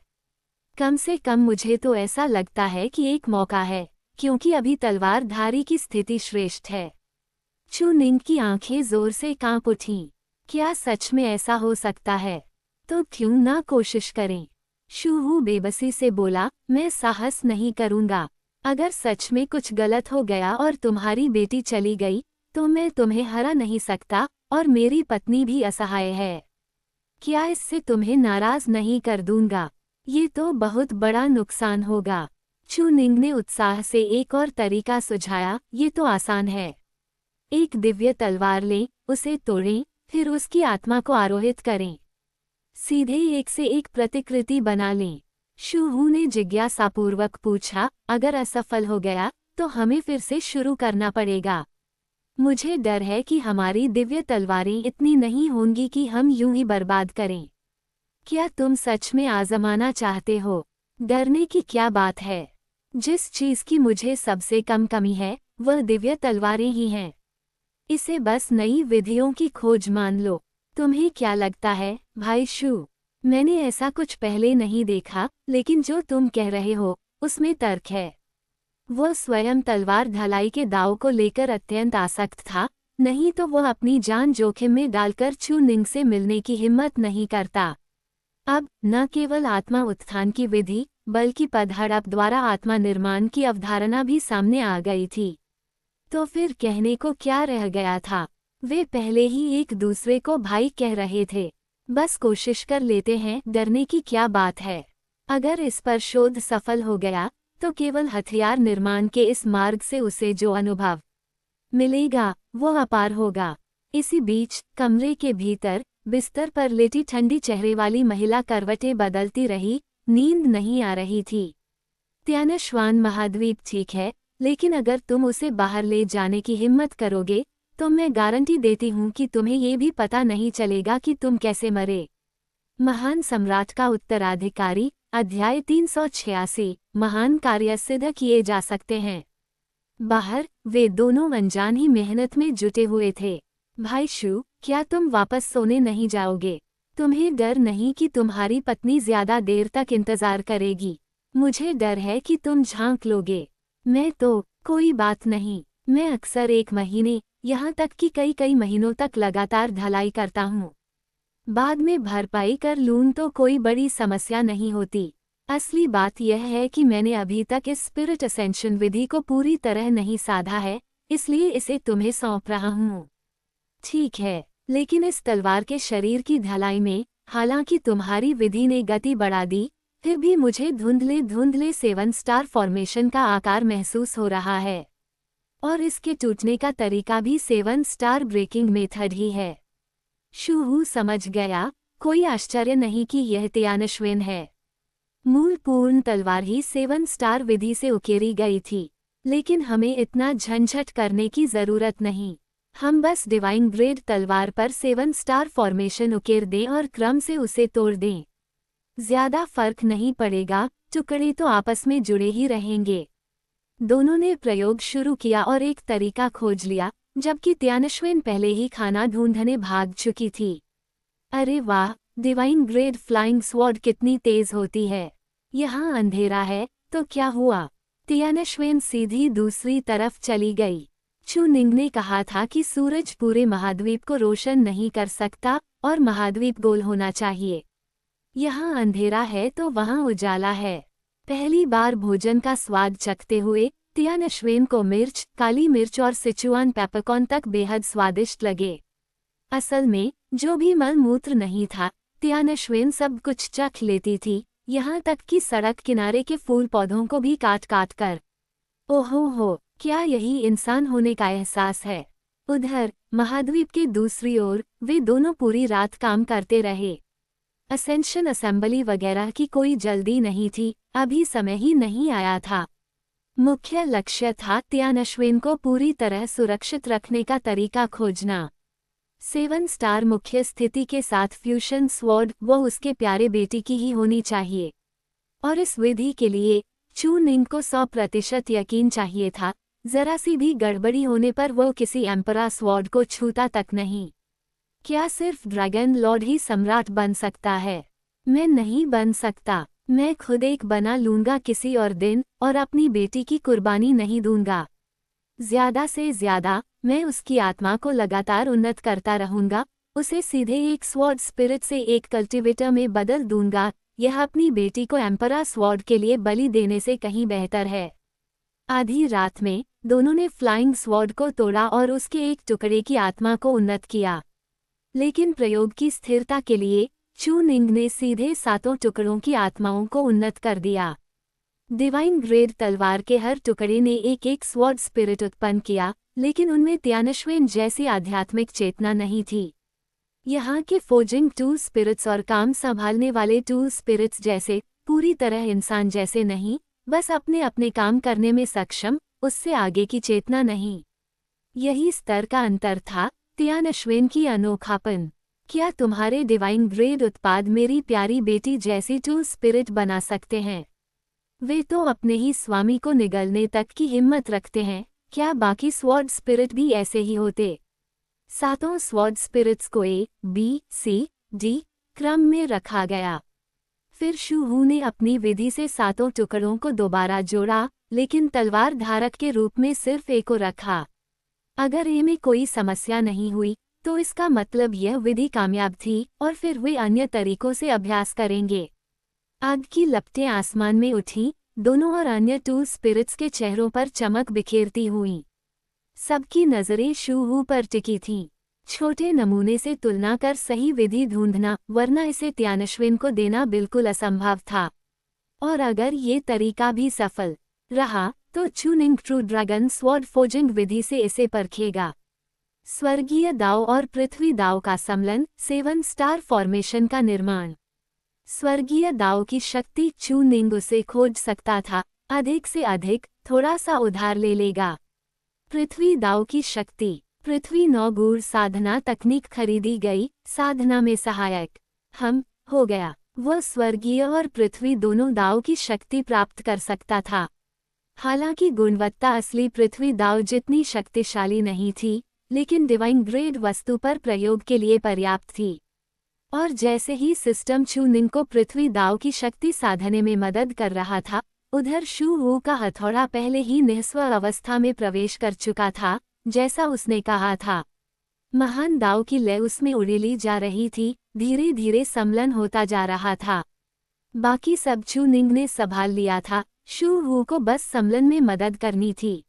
कम से कम मुझे तो ऐसा लगता है कि एक मौका है, क्योंकि अभी तलवारधारी की स्थिति श्रेष्ठ है। चू निंग की आंखें जोर से कांप उठीं। क्या सच में ऐसा हो सकता है? तो क्यों ना कोशिश करें? शूहू बेबसी से बोला, मैं साहस नहीं करूंगा। अगर सच में कुछ गलत हो गया और तुम्हारी बेटी चली गई तो मैं तुम्हें हरा नहीं सकता, और मेरी पत्नी भी असहाय है। क्या इससे तुम्हें नाराज नहीं कर दूंगा? ये तो बहुत बड़ा नुकसान होगा। चू निंग ने उत्साह से एक और तरीका सुझाया, ये तो आसान है। एक दिव्य तलवार लें, उसे तोड़ें, फिर उसकी आत्मा को आरोहित करें। सीधे एक से एक प्रतिकृति बना लें। शूहू ने जिज्ञासापूर्वक पूछा, अगर असफल हो गया तो हमें फिर से शुरू करना पड़ेगा। मुझे डर है कि हमारी दिव्य तलवारें इतनी नहीं होंगी कि हम यूं ही बर्बाद करें। क्या तुम सच में आजमाना चाहते हो? डरने की क्या बात है? जिस चीज की मुझे सबसे कम कमी है वह दिव्य तलवारें ही हैं। इसे बस नई विधियों की खोज मान लो। तुम्हें क्या लगता है, भाई शू? मैंने ऐसा कुछ पहले नहीं देखा, लेकिन जो तुम कह रहे हो उसमें तर्क है। वह स्वयं तलवार ढलाई के दाव को लेकर अत्यंत आसक्त था, नहीं तो वह अपनी जान जोखिम में डालकर चू निंग से मिलने की हिम्मत नहीं करता। अब न केवल आत्मा उत्थान की विधि बल्कि पदहड़प द्वारा आत्मा निर्माण की अवधारणा भी सामने आ गई थी। तो फिर कहने को क्या रह गया था? वे पहले ही एक दूसरे को भाई कह रहे थे। बस कोशिश कर लेते हैं, डरने की क्या बात है। अगर इस पर शोध सफल हो गया तो केवल हथियार निर्माण के इस मार्ग से उसे जो अनुभव मिलेगा वो अपार होगा। इसी बीच कमरे के भीतर बिस्तर पर लेटी ठंडी चेहरे वाली महिला करवटें बदलती रही। नींद नहीं आ रही थी। त्यानश्वान महाद्वीप ठीक है, लेकिन अगर तुम उसे बाहर ले जाने की हिम्मत करोगे तो मैं गारंटी देती हूँ कि तुम्हें ये भी पता नहीं चलेगा कि तुम कैसे मरे। महान सम्राट का उत्तराधिकारी अध्याय 386 महान कार्य सिद्ध किए जा सकते हैं। बाहर वे दोनों अनजान ही मेहनत में जुटे हुए थे। भाई शू, क्या तुम वापस सोने नहीं जाओगे? तुम्हें डर नहीं कि तुम्हारी पत्नी ज्यादा देर तक इंतजार करेगी? मुझे डर है कि तुम झांक लोगे। मैं तो कोई बात नहीं, मैं अक्सर 1 महीने यहाँ तक कि कई महीनों तक लगातार ढलाई करता हूँ। बाद में भरपाई कर लूँ तो कोई बड़ी समस्या नहीं होती। असली बात यह है कि मैंने अभी तक इस स्पिरिट असेंशन विधि को पूरी तरह नहीं साधा है, इसलिए इसे तुम्हें सौंप रहा हूँ। ठीक है, लेकिन इस तलवार के शरीर की ढलाई में हालांकि तुम्हारी विधि ने गति बढ़ा दी, फिर भी मुझे धुंधले धुंधले 7 स्टार फॉर्मेशन का आकार महसूस हो रहा है। और इसके टूटने का तरीका भी 7 स्टार ब्रेकिंग मेथड ही है। शूहू समझ गया, कोई आश्चर्य नहीं कि यह त्यानश्वेन है। मूल पूर्ण तलवार ही 7 स्टार विधि से उकेरी गई थी, लेकिन हमें इतना झंझट करने की जरूरत नहीं। हम बस डिवाइन ग्रेड तलवार पर 7 स्टार फॉर्मेशन उकेर दें और क्रम से उसे तोड़ दें। ज्यादा फर्क नहीं पड़ेगा, टुकड़े तो आपस में जुड़े ही रहेंगे। दोनों ने प्रयोग शुरू किया और एक तरीका खोज लिया, जबकि त्यानश्वेन पहले ही खाना ढूंढने भाग चुकी थी। अरे वाह, डिवाइन ग्रेड फ्लाइंग स्वॉर्ड कितनी तेज होती है। यहाँ अंधेरा है तो क्या हुआ? त्यानश्वेन सीधी दूसरी तरफ चली गई। चू निंग ने कहा था कि सूरज पूरे महाद्वीप को रोशन नहीं कर सकता और महाद्वीप गोल होना चाहिए। यहाँ अंधेरा है तो वहाँ उजाला है। पहली बार भोजन का स्वाद चखते हुए त्यानश्वेन को मिर्च, काली मिर्च और सिचुआन पेपरकॉर्न तक बेहद स्वादिष्ट लगे। असल में जो भी मल मूत्र नहीं था, त्यानश्वेन सब कुछ चख लेती थी, यहाँ तक कि सड़क किनारे के फूल पौधों को भी काट काट कर। ओहो, क्या यही इंसान होने का एहसास है? उधर महाद्वीप के दूसरी ओर वे दोनों पूरी रात काम करते रहे। असेंशन असेंबली वगैरह की कोई जल्दी नहीं थी, अभी समय ही नहीं आया था। मुख्य लक्ष्य था त्यानश्वेन को पूरी तरह सुरक्षित रखने का तरीका खोजना। 7 स्टार मुख्य स्थिति के साथ फ्यूशन स्वॉर्ड वो उसके प्यारे बेटी की ही होनी चाहिए। और इस विधि के लिए चू निंग को 100% यकीन चाहिए था, जरा सी भी गड़बड़ी होने पर वो किसी एम्परा स्वॉर्ड को छूता तक नहीं। क्या सिर्फ ड्रैगन लॉर्ड ही सम्राट बन सकता है? मैं नहीं बन सकता। मैं खुद एक बना लूंगा किसी और दिन, और अपनी बेटी की कुर्बानी नहीं दूंगा। ज्यादा से ज्यादा मैं उसकी आत्मा को लगातार उन्नत करता रहूंगा, उसे सीधे एक स्वॉर्ड स्पिरिट से एक कल्टिवेटर में बदल दूंगा। यह अपनी बेटी को एम्परा स्वॉर्ड के लिए बलि देने से कहीं बेहतर है। आधी रात में दोनों ने फ्लाइंग स्वॉर्ड को तोड़ा और उसके एक टुकड़े की आत्मा को उन्नत किया। लेकिन प्रयोग की स्थिरता के लिए चू निंग ने सीधे 7 टुकड़ों की आत्माओं को उन्नत कर दिया। डिवाइन ग्रेड तलवार के हर टुकड़े ने एक स्वॉर्ड स्पिरिट उत्पन्न किया, लेकिन उनमें त्यानश्वेन जैसी आध्यात्मिक चेतना नहीं थी। यहाँ के फोर्जिंग टूल स्पिरिट्स और काम संभालने वाले टूल स्पिरिट्स जैसे पूरी तरह इंसान जैसे नहीं, बस अपने अपने काम करने में सक्षम, उससे आगे की चेतना नहीं। यही स्तर का अंतर था, त्यानश्वेन की अनोखापन। क्या तुम्हारे डिवाइन ग्रेड उत्पाद मेरी प्यारी बेटी जैसी टूल स्पिरिट बना सकते हैं? वे तो अपने ही स्वामी को निगलने तक की हिम्मत रखते हैं, क्या बाकी स्वॉर्ड स्पिरिट भी ऐसे ही होते? 7 स्वॉर्ड स्पिरिट्स को A, B, C, D क्रम में रखा गया। फिर शूहू ने अपनी विधि से 7 टुकड़ों को दोबारा जोड़ा, लेकिन तलवार धारक के रूप में सिर्फ A को रखा। अगर A में कोई समस्या नहीं हुई तो इसका मतलब यह विधि कामयाब थी और फिर वे अन्य तरीकों से अभ्यास करेंगे। आग की लपटें आसमान में उठीं, दोनों और अन्य टूल स्पिरिट्स के चेहरों पर चमक बिखेरती हुईं। सबकी नजरें शू हू पर टिकी थीं। छोटे नमूने से तुलना कर सही विधि ढूंढना, वरना इसे त्यानश्विन को देना बिल्कुल असंभव था। और अगर ये तरीका भी सफल रहा तो चूनिंग ट्रू ड्रैगन स्वॉर्ड फोर्जिंग विधि से इसे परखेगा। स्वर्गीय दाव और पृथ्वी दाव का सम्मिलन, 7 स्टार फॉर्मेशन का निर्माण। स्वर्गीय दाव की शक्ति चूनिंग उसे खोज सकता था, अधिक से अधिक, थोड़ा सा उधार ले लेगा। पृथ्वी दाव की शक्ति, पृथ्वी 9 गूढ़ साधना तकनीक खरीदी गई, साधना में सहायक हो गया। वह स्वर्गीय और पृथ्वी दोनों दाव की शक्ति प्राप्त कर सकता था। हालांकि गुणवत्ता असली पृथ्वी दाव जितनी शक्तिशाली नहीं थी, लेकिन डिवाइन ग्रेड वस्तु पर प्रयोग के लिए पर्याप्त थी। और जैसे ही सिस्टम चूनिंग को पृथ्वी दाव की शक्ति साधने में मदद कर रहा था, उधर शू वू का हथौड़ा पहले ही निःस्व अवस्था में प्रवेश कर चुका था, जैसा उसने कहा था। महान दाव की लय उसमें उड़ेली जा रही थी, धीरे धीरे सम्मिलन होता जा रहा था। बाकी सब चूनिंग ने संभाल लिया था, शू वू को बस सम्मिलन में मदद करनी थी।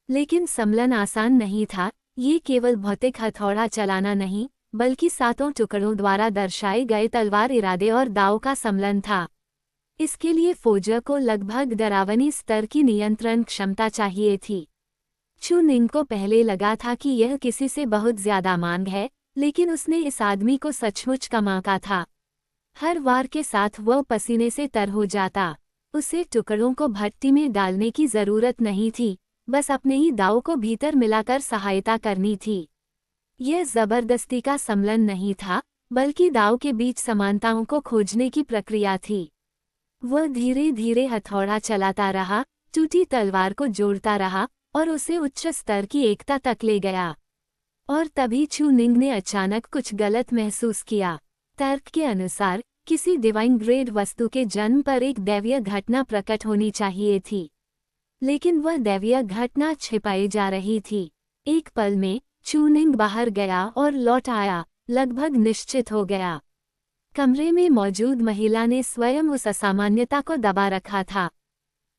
लेकिन सम्मिलन आसान नहीं था, ये केवल भौतिक हथौड़ा चलाना नहीं, बल्कि 7 टुकड़ों द्वारा दर्शाए गए तलवार इरादे और दाव का सम्मिलन था। इसके लिए फोर्जर को लगभग डरावनी स्तर की नियंत्रण क्षमता चाहिए थी। चूनिंग को पहले लगा था कि यह किसी से बहुत ज्यादा मांग है, लेकिन उसने इस आदमी को सचमुच कमाका था। हर वार के साथ वह पसीने से तर हो जाता। उसे टुकड़ों को भट्टी में डालने की जरूरत नहीं थी, बस अपने ही दाव को भीतर मिलाकर सहायता करनी थी। यह जबरदस्ती का सम्मिलन नहीं था, बल्कि दाव के बीच समानताओं को खोजने की प्रक्रिया थी। वह धीरे धीरे हथौड़ा चलाता रहा, टूटी तलवार को जोड़ता रहा और उसे उच्च स्तर की एकता तक ले गया। और तभी चूनिंग ने अचानक कुछ गलत महसूस किया। तर्क के अनुसार किसी डिवाइन ग्रेड वस्तु के जन्म पर एक दैवीय घटना प्रकट होनी चाहिए थी, लेकिन वह दैवीय घटना छिपाई जा रही थी। एक पल में चूनिंग बाहर गया और लौट आया, लगभग निश्चित हो गया। कमरे में मौजूद महिला ने स्वयं उस असामान्यता को दबा रखा था,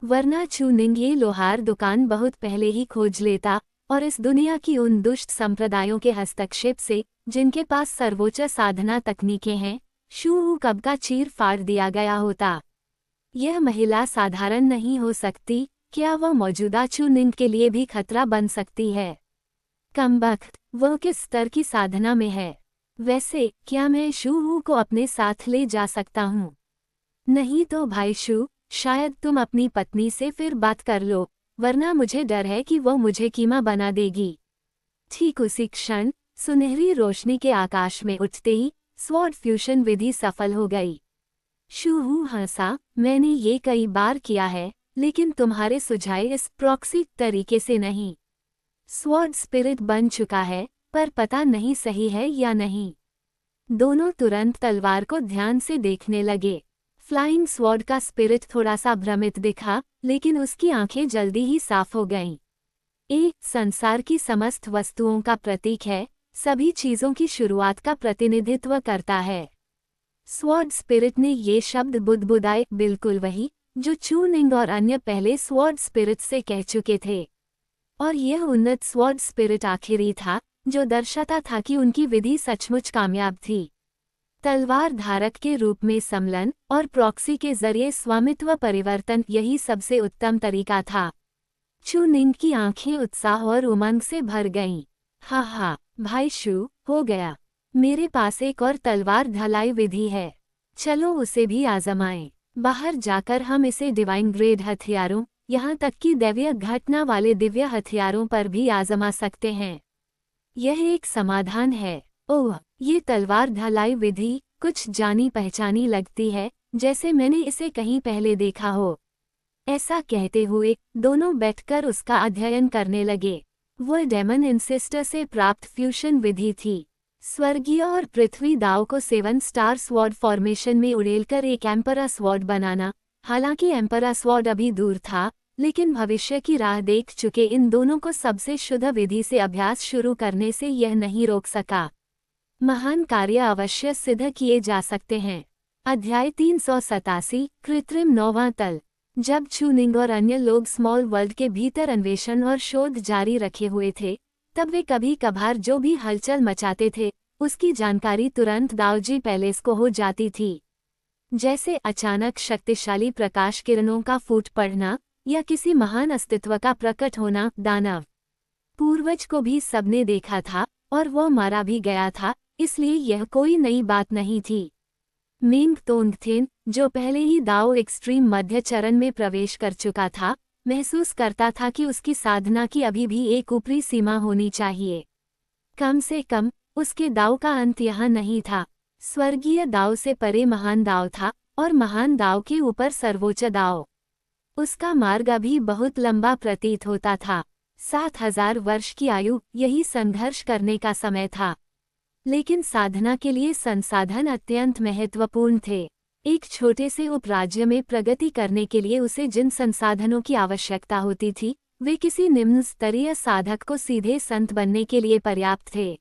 वरना चूनिंग ये लोहार दुकान बहुत पहले ही खोज लेता और इस दुनिया की उन दुष्ट संप्रदायों के हस्तक्षेप से, जिनके पास सर्वोच्च साधना तकनीकें हैं, शू कब का चीर फाड़ दिया गया होता। यह महिला साधारण नहीं हो सकती, क्या वह मौजूदा चूनिंग के लिए भी खतरा बन सकती है? कमबख्त, वह किस स्तर की साधना में है? वैसे क्या मैं शू को अपने साथ ले जा सकता हूँ? नहीं तो भाई शू, शायद तुम अपनी पत्नी से फिर बात कर लो, वरना मुझे डर है कि वह मुझे कीमा बना देगी। ठीक उसी क्षण सुनहरी रोशनी के आकाश में उठते ही स्वॉर्ड फ्यूशन विधि सफल हो गई। शू हंसा, मैंने ये कई बार किया है, लेकिन तुम्हारे सुझाए इस प्रॉक्सी तरीके से नहीं। स्वॉर्ड स्पिरिट बन चुका है, पर पता नहीं सही है या नहीं। दोनों तुरंत तलवार को ध्यान से देखने लगे। फ्लाइंग स्वॉर्ड का स्पिरिट थोड़ा सा भ्रमित दिखा, लेकिन उसकी आंखें जल्दी ही साफ हो गईं। संसार की समस्त वस्तुओं का प्रतीक है, सभी चीजों की शुरुआत का प्रतिनिधित्व करता है। स्वॉर्ड स्पिरिट ने ये शब्द बुदबुदाए, बिल्कुल वही जो चूनिंग और अन्य पहले स्वॉर्ड स्पिरिट से कह चुके थे। और यह उन्नत स्वॉर्ड स्पिरिट आखिरी था, जो दर्शाता था कि उनकी विधि सचमुच कामयाब थी। तलवार धारक के रूप में सम्मिलन और प्रॉक्सी के जरिए स्वामित्व परिवर्तन, यही सबसे उत्तम तरीका था। चूनिंग की आंखें उत्साह और उमंग से भर गईं। हा भाई शू, हो गया। मेरे पास एक और तलवार ढलाई विधि है, चलो उसे भी आजमाएं। बाहर जाकर हम इसे डिवाइन ग्रेड हथियारों, यहाँ तक कि दैवीय घटना वाले दिव्य हथियारों पर भी आजमा सकते हैं। यह एक समाधान है। ओह, ये तलवार ढलाई विधि कुछ जानी पहचानी लगती है, जैसे मैंने इसे कहीं पहले देखा हो। ऐसा कहते हुए दोनों बैठकर उसका अध्ययन करने लगे। वह डेमन इंसेस्टर से प्राप्त फ्यूशन विधि थी। स्वर्गीय और पृथ्वी दाव को 7 स्टार स्वॉर्ड फॉर्मेशन में उड़ेलकर एक एम्परा स्वॉर्ड बनाना। हालांकि एम्परा स्वॉर्ड अभी दूर था, लेकिन भविष्य की राह देख चुके इन दोनों को सबसे शुद्ध विधि से अभ्यास शुरू करने से यह नहीं रोक सका। महान कार्य अवश्य सिद्ध किए जा सकते हैं। अध्याय 387 कृत्रिम नौवां तल। जब चूनिंग और अन्य लोग स्मॉल वर्ल्ड के भीतर अन्वेषण और शोध जारी रखे हुए थे, तब वे कभी कभार जो भी हलचल मचाते थे उसकी जानकारी तुरंत दावजी पैलेस को हो जाती थी। जैसे अचानक शक्तिशाली प्रकाश किरणों का फूट पड़ना या किसी महान अस्तित्व का प्रकट होना। दानव पूर्वज को भी सबने देखा था और वह मारा भी गया था, इसलिए यह कोई नई बात नहीं थी। मेंग तोंगथेन, जो पहले ही दाओ एक्सट्रीम मध्य चरण में प्रवेश कर चुका था, महसूस करता था कि उसकी साधना की अभी भी एक ऊपरी सीमा होनी चाहिए। कम से कम उसके दाव का अंत यहाँ नहीं था। स्वर्गीय दाव से परे महान दाव था और महान दाव के ऊपर सर्वोच्च दाव। उसका मार्ग अभी बहुत लंबा प्रतीत होता था। 7000 वर्ष की आयु, यही संघर्ष करने का समय था। लेकिन साधना के लिए संसाधन अत्यंत महत्वपूर्ण थे। एक छोटे से उपराज्य में प्रगति करने के लिए उसे जिन संसाधनों की आवश्यकता होती थी, वे किसी निम्न स्तरीय साधक को सीधे संत बनने के लिए पर्याप्त थे।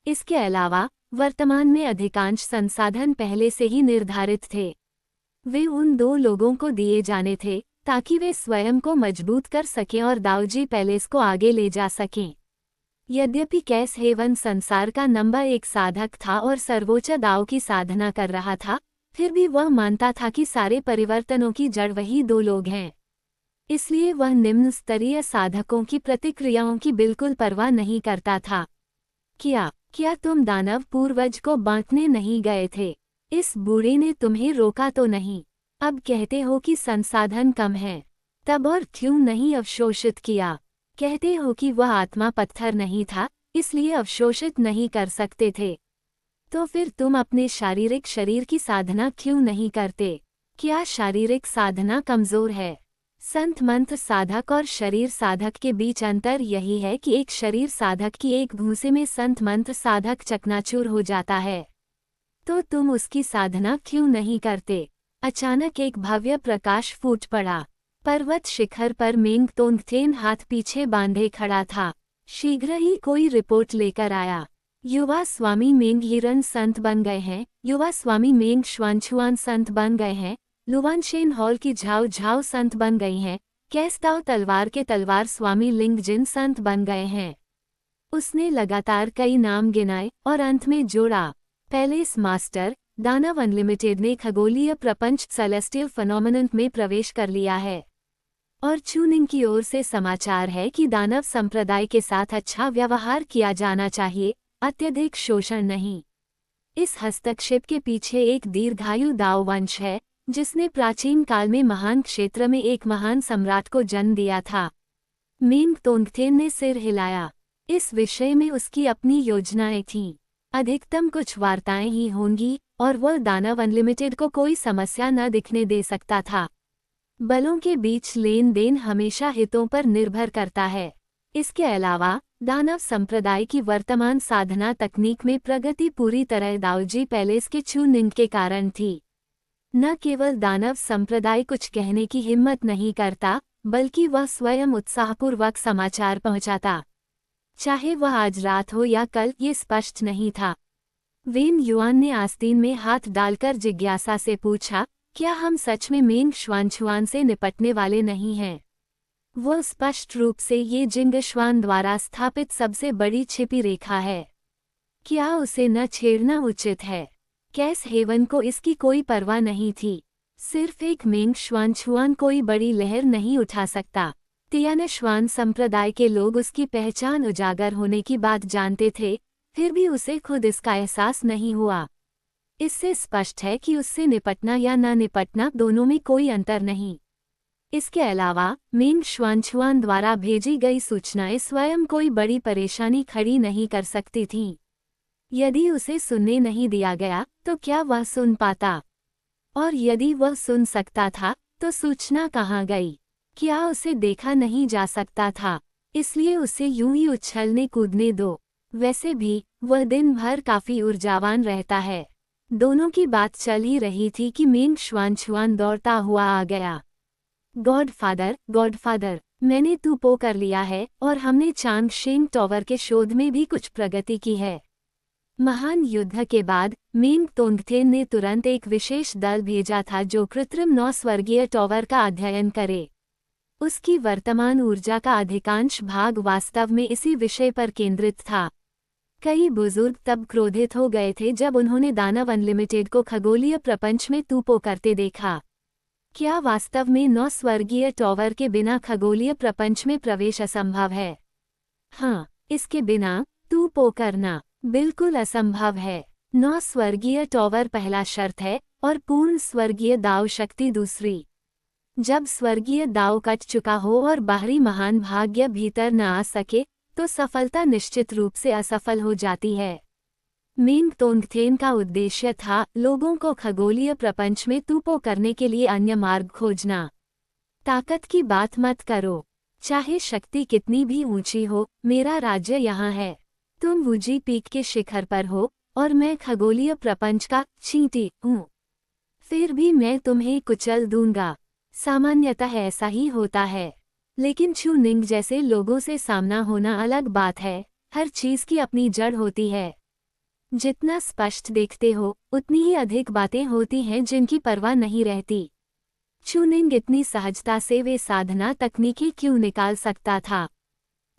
इसके अलावा वर्तमान में अधिकांश संसाधन पहले से ही निर्धारित थे। वे उन दो लोगों को दिए जाने थे ताकि वे स्वयं को मजबूत कर सकें और दावजी पैलेस को आगे ले जा सकें। यद्यपि कैस हेवन संसार का नंबर 1 साधक था और सर्वोच्च दाव की साधना कर रहा था, फिर भी वह मानता था कि सारे परिवर्तनों की जड़ वही दो लोग हैं। इसलिए वह निम्न स्तरीय साधकों की प्रतिक्रियाओं की बिल्कुल परवाह नहीं करता था। क्या तुम दानव पूर्वज को बांटने नहीं गए थे? इस बूढ़े ने तुम्हें रोका तो नहीं? अब कहते हो कि संसाधन कम है, तब और क्यों नहीं अवशोषित किया? कहते हो कि वह आत्मा पत्थर नहीं था, इसलिए अवशोषित नहीं कर सकते थे। तो फिर तुम अपने शारीरिक शरीर की साधना क्यों नहीं करते? क्या शारीरिक साधना कमजोर है? संत मंत्र साधक और शरीर साधक के बीच अंतर यही है कि एक शरीर साधक की एक घूंसे में संत मंत्र साधक चकनाचूर हो जाता है। तो तुम उसकी साधना क्यों नहीं करते? अचानक एक भव्य प्रकाश फूट पड़ा। पर्वत शिखर पर मेंग तोंगथेन हाथ पीछे बांधे खड़ा था। शीघ्र ही कोई रिपोर्ट लेकर आया। युवा स्वामी मेंग हिरन संत बन गए हैं। युवा स्वामी मेंग श्वानछुआन संत बन गए हैं। लुवानशेन हॉल की झाओ झाओ संत बन गई हैं। कैस्ताओ तलवार के तलवार स्वामी लिंगजिन संत बन गए हैं। उसने लगातार कई नाम गिनाए और अंत में जोड़ा, पैलेस मास्टर दानव अनलिमिटेड ने खगोलीय प्रपंच सेलेस्टियल फिनोमेनन में प्रवेश कर लिया है। और चूनिंग की ओर से समाचार है कि दानव संप्रदाय के साथ अच्छा व्यवहार किया जाना चाहिए, अत्यधिक शोषण नहीं। इस हस्तक्षेप के पीछे एक दीर्घायु दाव वंश है, जिसने प्राचीन काल में महान क्षेत्र में एक महान सम्राट को जन्म दिया था। मेंग तोंगथेन ने सिर हिलाया। इस विषय में उसकी अपनी योजनाएं थीं। अधिकतम कुछ वार्ताएं ही होंगी और वह दानव अनलिमिटेड को कोई समस्या न दिखने दे सकता था। बलों के बीच लेन देन हमेशा हितों पर निर्भर करता है। इसके अलावा दानव संप्रदाय की वर्तमान साधना तकनीक में प्रगति पूरी तरह दावजी पैलेस के चूनिंग के कारण थी। न केवल दानव संप्रदाय कुछ कहने की हिम्मत नहीं करता, बल्कि वह स्वयं उत्साहपूर्वक समाचार पहुंचाता। चाहे वह आज रात हो या कल, ये स्पष्ट नहीं था। वेन युआन ने आस्तीन में हाथ डालकर जिज्ञासा से पूछा, क्या हम सच में मेंग श्वानछुआन से निपटने वाले नहीं हैं? वह स्पष्ट रूप से ये जिंगश्वान द्वारा स्थापित सबसे बड़ी छिपी रेखा है। क्या उसे न छेड़ना उचित है? कैस हेवन को इसकी कोई परवाह नहीं थी। सिर्फ एक मेंग श्वानछुआन कोई बड़ी लहर नहीं उठा सकता। तियानश्वान संप्रदाय के लोग उसकी पहचान उजागर होने की बात जानते थे, फिर भी उसे खुद इसका एहसास नहीं हुआ। इससे स्पष्ट है कि उससे निपटना या न निपटना दोनों में कोई अंतर नहीं। इसके अलावा मेंग श्वानछुआन द्वारा भेजी गई सूचनाएं स्वयं कोई बड़ी परेशानी खड़ी नहीं कर सकती थीं। यदि उसे सुनने नहीं दिया गया तो क्या वह सुन पाता? और यदि वह सुन सकता था तो सूचना कहाँ गई? क्या उसे देखा नहीं जा सकता था? इसलिए उसे यूं ही उछलने कूदने दो। वैसे भी वह दिन भर काफी ऊर्जावान रहता है। दोनों की बात चल ही रही थी कि मेंग श्वानछुआन दौड़ता हुआ आ गया। गॉडफादर, मैंने तू पो कर लिया है और हमने चांगशेंग टॉवर के शोध में भी कुछ प्रगति की है। महान युद्ध के बाद मिंग तोंगथेन ने तुरंत एक विशेष दल भेजा था जो कृत्रिम नौस्वर्गीय टॉवर का अध्ययन करे। उसकी वर्तमान ऊर्जा का अधिकांश भाग वास्तव में इसी विषय पर केंद्रित था। कई बुजुर्ग तब क्रोधित हो गए थे जब उन्होंने दानव अनलिमिटेड को खगोलीय प्रपंच में तूपो करते देखा। क्या वास्तव में नौस्वर्गीय टॉवर के बिना खगोलीय प्रपंच में प्रवेश असंभव है? हाँ, इसके बिना तूपो करना बिल्कुल असंभव है। नौस्वर्गीय टॉवर पहला शर्त है और पूर्ण स्वर्गीय दाव शक्ति दूसरी। जब स्वर्गीय दाव कट चुका हो और बाहरी महान भाग्य भीतर न आ सके तो सफलता निश्चित रूप से असफल हो जाती है। मिंग तोंगथेन का उद्देश्य था लोगों को खगोलीय प्रपंच में तूपो करने के लिए अन्य मार्ग खोजना। ताकत की बात मत करो, चाहे शक्ति कितनी भी ऊंची हो, मेरा राज्य यहाँ है। तुम वुजी पीक के शिखर पर हो और मैं खगोलीय प्रपंच का चींटी हूँ, फिर भी मैं तुम्हें कुचल दूंगा। सामान्यतः ऐसा ही होता है, लेकिन चू निंग जैसे लोगों से सामना होना अलग बात है। हर चीज की अपनी जड़ होती है। जितना स्पष्ट देखते हो उतनी ही अधिक बातें होती हैं जिनकी परवाह नहीं रहती। चू निंग इतनी सहजता से वे साधना तकनीकें क्यों निकाल सकता था?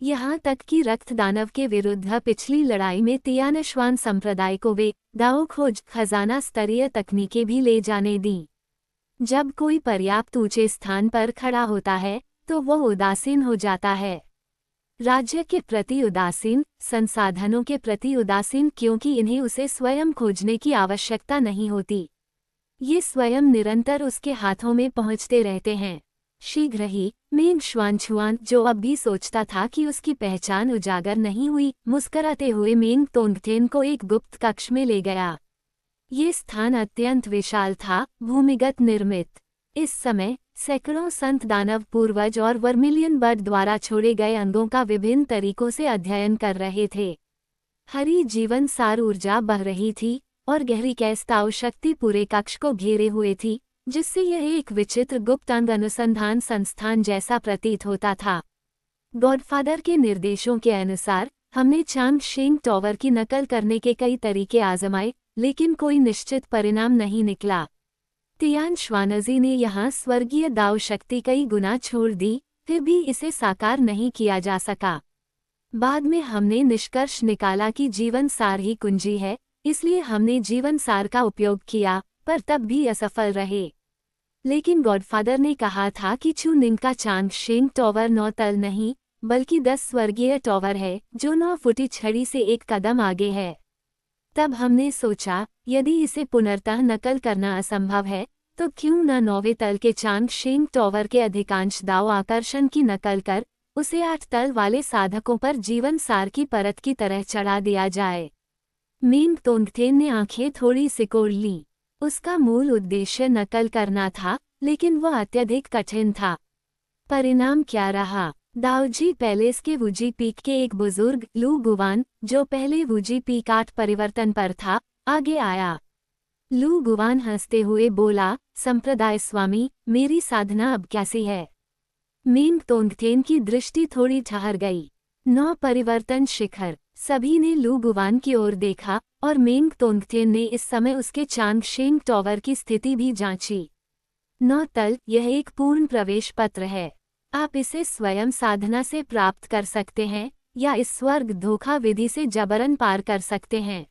यहाँ तक कि रक्त दानव के विरुद्ध पिछली लड़ाई में तियानश्वान संप्रदाय को वे दाओ खोज खजाना स्तरीय तकनीकें भी ले जाने दी। जब कोई पर्याप्त ऊंचे स्थान पर खड़ा होता है तो वह उदासीन हो जाता है। राज्य के प्रति उदासीन, संसाधनों के प्रति उदासीन, क्योंकि इन्हें उसे स्वयं खोजने की आवश्यकता नहीं होती। ये स्वयं निरंतर उसके हाथों में पहुंचते रहते हैं। शीघ्र ही मिंग श्वानछुआन, जो अब भी सोचता था कि उसकी पहचान उजागर नहीं हुई, मुस्कराते हुए मिंग तोंगथेन को एक गुप्त कक्ष में ले गया। ये स्थान अत्यंत विशाल था, भूमिगत निर्मित। इस समय सैकड़ों संत दानव पूर्वज और वर्मिलियन बर्ड द्वारा छोड़े गए अंगों का विभिन्न तरीकों से अध्ययन कर रहे थे। हरी जीवन सार ऊर्जा बह रही थी और गहरी कैस्ताव शक्ति पूरे कक्ष को घेरे हुए थी, जिससे यह एक विचित्र गुप्त अंग अनुसंधान संस्थान जैसा प्रतीत होता था। गॉडफादर के निर्देशों के अनुसार हमने चांगशेंग टॉवर की नकल करने के कई तरीके आजमाए, लेकिन कोई निश्चित परिणाम नहीं निकला। तियान श्वानजी ने यहाँ स्वर्गीय दाव शक्ति कई गुना छोड़ दी, फिर भी इसे साकार नहीं किया जा सका। बाद में हमने निष्कर्ष निकाला कि जीवन सार ही कुंजी है, इसलिए हमने जीवन सार का उपयोग किया, पर तब भी असफल रहे। लेकिन गॉडफादर ने कहा था कि चू निंग का चांगशेंग टॉवर 9 तल नहीं बल्कि 10 स्वर्गीय टॉवर है, जो 9 फुटी छड़ी से एक कदम आगे है। तब हमने सोचा, यदि इसे पुनर्तः नकल करना असंभव है तो क्यों न 9वें तल के चांगशेंग टॉवर के अधिकांश दाव आकर्षण की नकल कर उसे 8 तल वाले साधकों पर जीवन सार की परत की तरह चढ़ा दिया जाए। मिंग तोंगथेन ने आंखें थोड़ी सिकोड़ लीं। उसका मूल उद्देश्य नकल करना था, लेकिन वह अत्यधिक कठिन था। परिणाम क्या रहा? दाओजी पैलेस के वुजी पीक के एक बुजुर्ग लू गुवान, जो पहले वुजी पीक 8 परिवर्तन पर था, आगे आया। लू गुवान हंसते हुए बोला, संप्रदाय स्वामी, मेरी साधना अब कैसी है? मिंग तोंगथेन की दृष्टि थोड़ी ठहर गई। 9 परिवर्तन शिखर। सभी ने लू गुवान की ओर देखा और मिंग तोंगथेन ने इस समय उसके चांगशेंग टॉवर की स्थिति भी जांची। 9 तल, यह एक पूर्ण प्रवेश पत्र है। आप इसे स्वयं साधना से प्राप्त कर सकते हैं या इस स्वर्ग धोखा विधि से जबरन पार कर सकते हैं।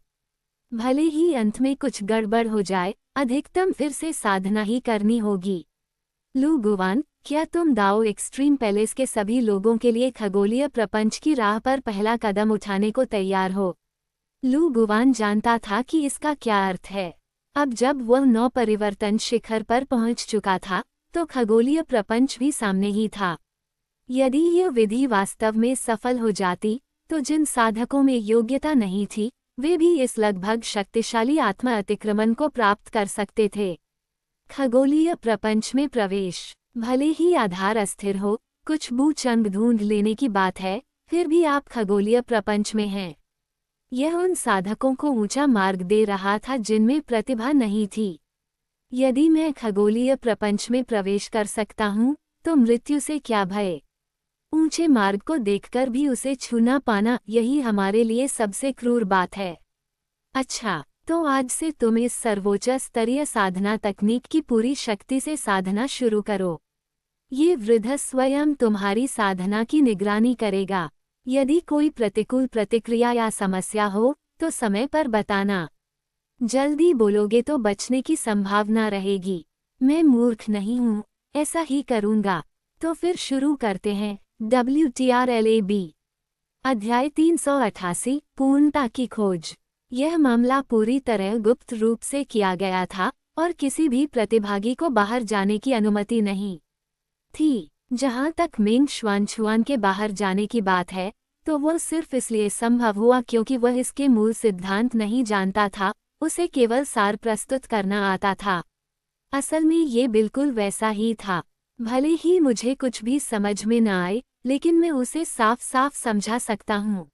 भले ही अंत में कुछ गड़बड़ हो जाए, अधिकतम फिर से साधना ही करनी होगी। लू गुवान, क्या तुम दाओ एक्सट्रीम पैलेस के सभी लोगों के लिए खगोलीय प्रपंच की राह पर पहला कदम उठाने को तैयार हो? लू गुवान जानता था कि इसका क्या अर्थ है। अब जब वह 9 परिवर्तन शिखर पर पहुंच चुका था तो खगोलीय प्रपंच भी सामने ही था। यदि यह विधि वास्तव में सफल हो जाती तो जिन साधकों में योग्यता नहीं थी वे भी इस लगभग शक्तिशाली आत्मा अतिक्रमण को प्राप्त कर सकते थे। खगोलीय प्रपंच में प्रवेश, भले ही आधार अस्थिर हो, कुछ बूचंग ढूंढ लेने की बात है, फिर भी आप खगोलीय प्रपंच में हैं। यह उन साधकों को ऊंचा मार्ग दे रहा था जिनमें प्रतिभा नहीं थी। यदि मैं खगोलीय प्रपंच में प्रवेश कर सकता हूँ तो मृत्यु से क्या भय। ऊंचे मार्ग को देखकर भी उसे छूना पाना, यही हमारे लिए सबसे क्रूर बात है। अच्छा, तो आज से तुम इस सर्वोच्च स्तरीय साधना तकनीक की पूरी शक्ति से साधना शुरू करो। ये वृद्ध स्वयं तुम्हारी साधना की निगरानी करेगा। यदि कोई प्रतिकूल प्रतिक्रिया या समस्या हो तो समय पर बताना। जल्दी बोलोगे तो बचने की संभावना रहेगी। मैं मूर्ख नहीं हूँ, ऐसा ही करूँगा। तो फिर शुरू करते हैं। WTRLAB अध्याय 388 पूर्णता की खोज। यह मामला पूरी तरह गुप्त रूप से किया गया था और किसी भी प्रतिभागी को बाहर जाने की अनुमति नहीं थी। जहाँ तक मेंग शुआनशुआन के बाहर जाने की बात है तो वह सिर्फ इसलिए संभव हुआ क्योंकि वह इसके मूल सिद्धांत नहीं जानता था, उसे केवल सार प्रस्तुत करना आता था। असल में ये बिल्कुल वैसा ही था। भले ही मुझे कुछ भी समझ में न आए, लेकिन मैं उसे साफ साफ समझा सकता हूँ।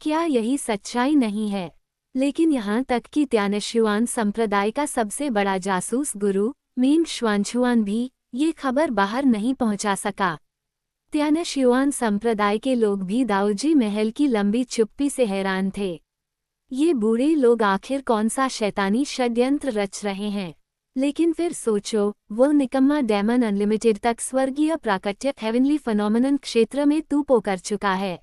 क्या यही सच्चाई नहीं है? लेकिन यहाँ तक कि त्यानशुआन संप्रदाय का सबसे बड़ा जासूस गुरु मेंग शुआनशुआन भी ये खबर बाहर नहीं पहुँचा सका। त्यानशुआन संप्रदाय के लोग भी दाऊजी महल की लंबी चुप्पी से हैरान थे। ये बूढ़े लोग आखिर कौन सा शैतानी षड्यंत्र रच रहे हैं। लेकिन फिर सोचो, वो निकम्मा डेमन अनलिमिटेड तक स्वर्गीय प्राकट्य हेवनली फिनोमिनन क्षेत्र में तूपो कर चुका है।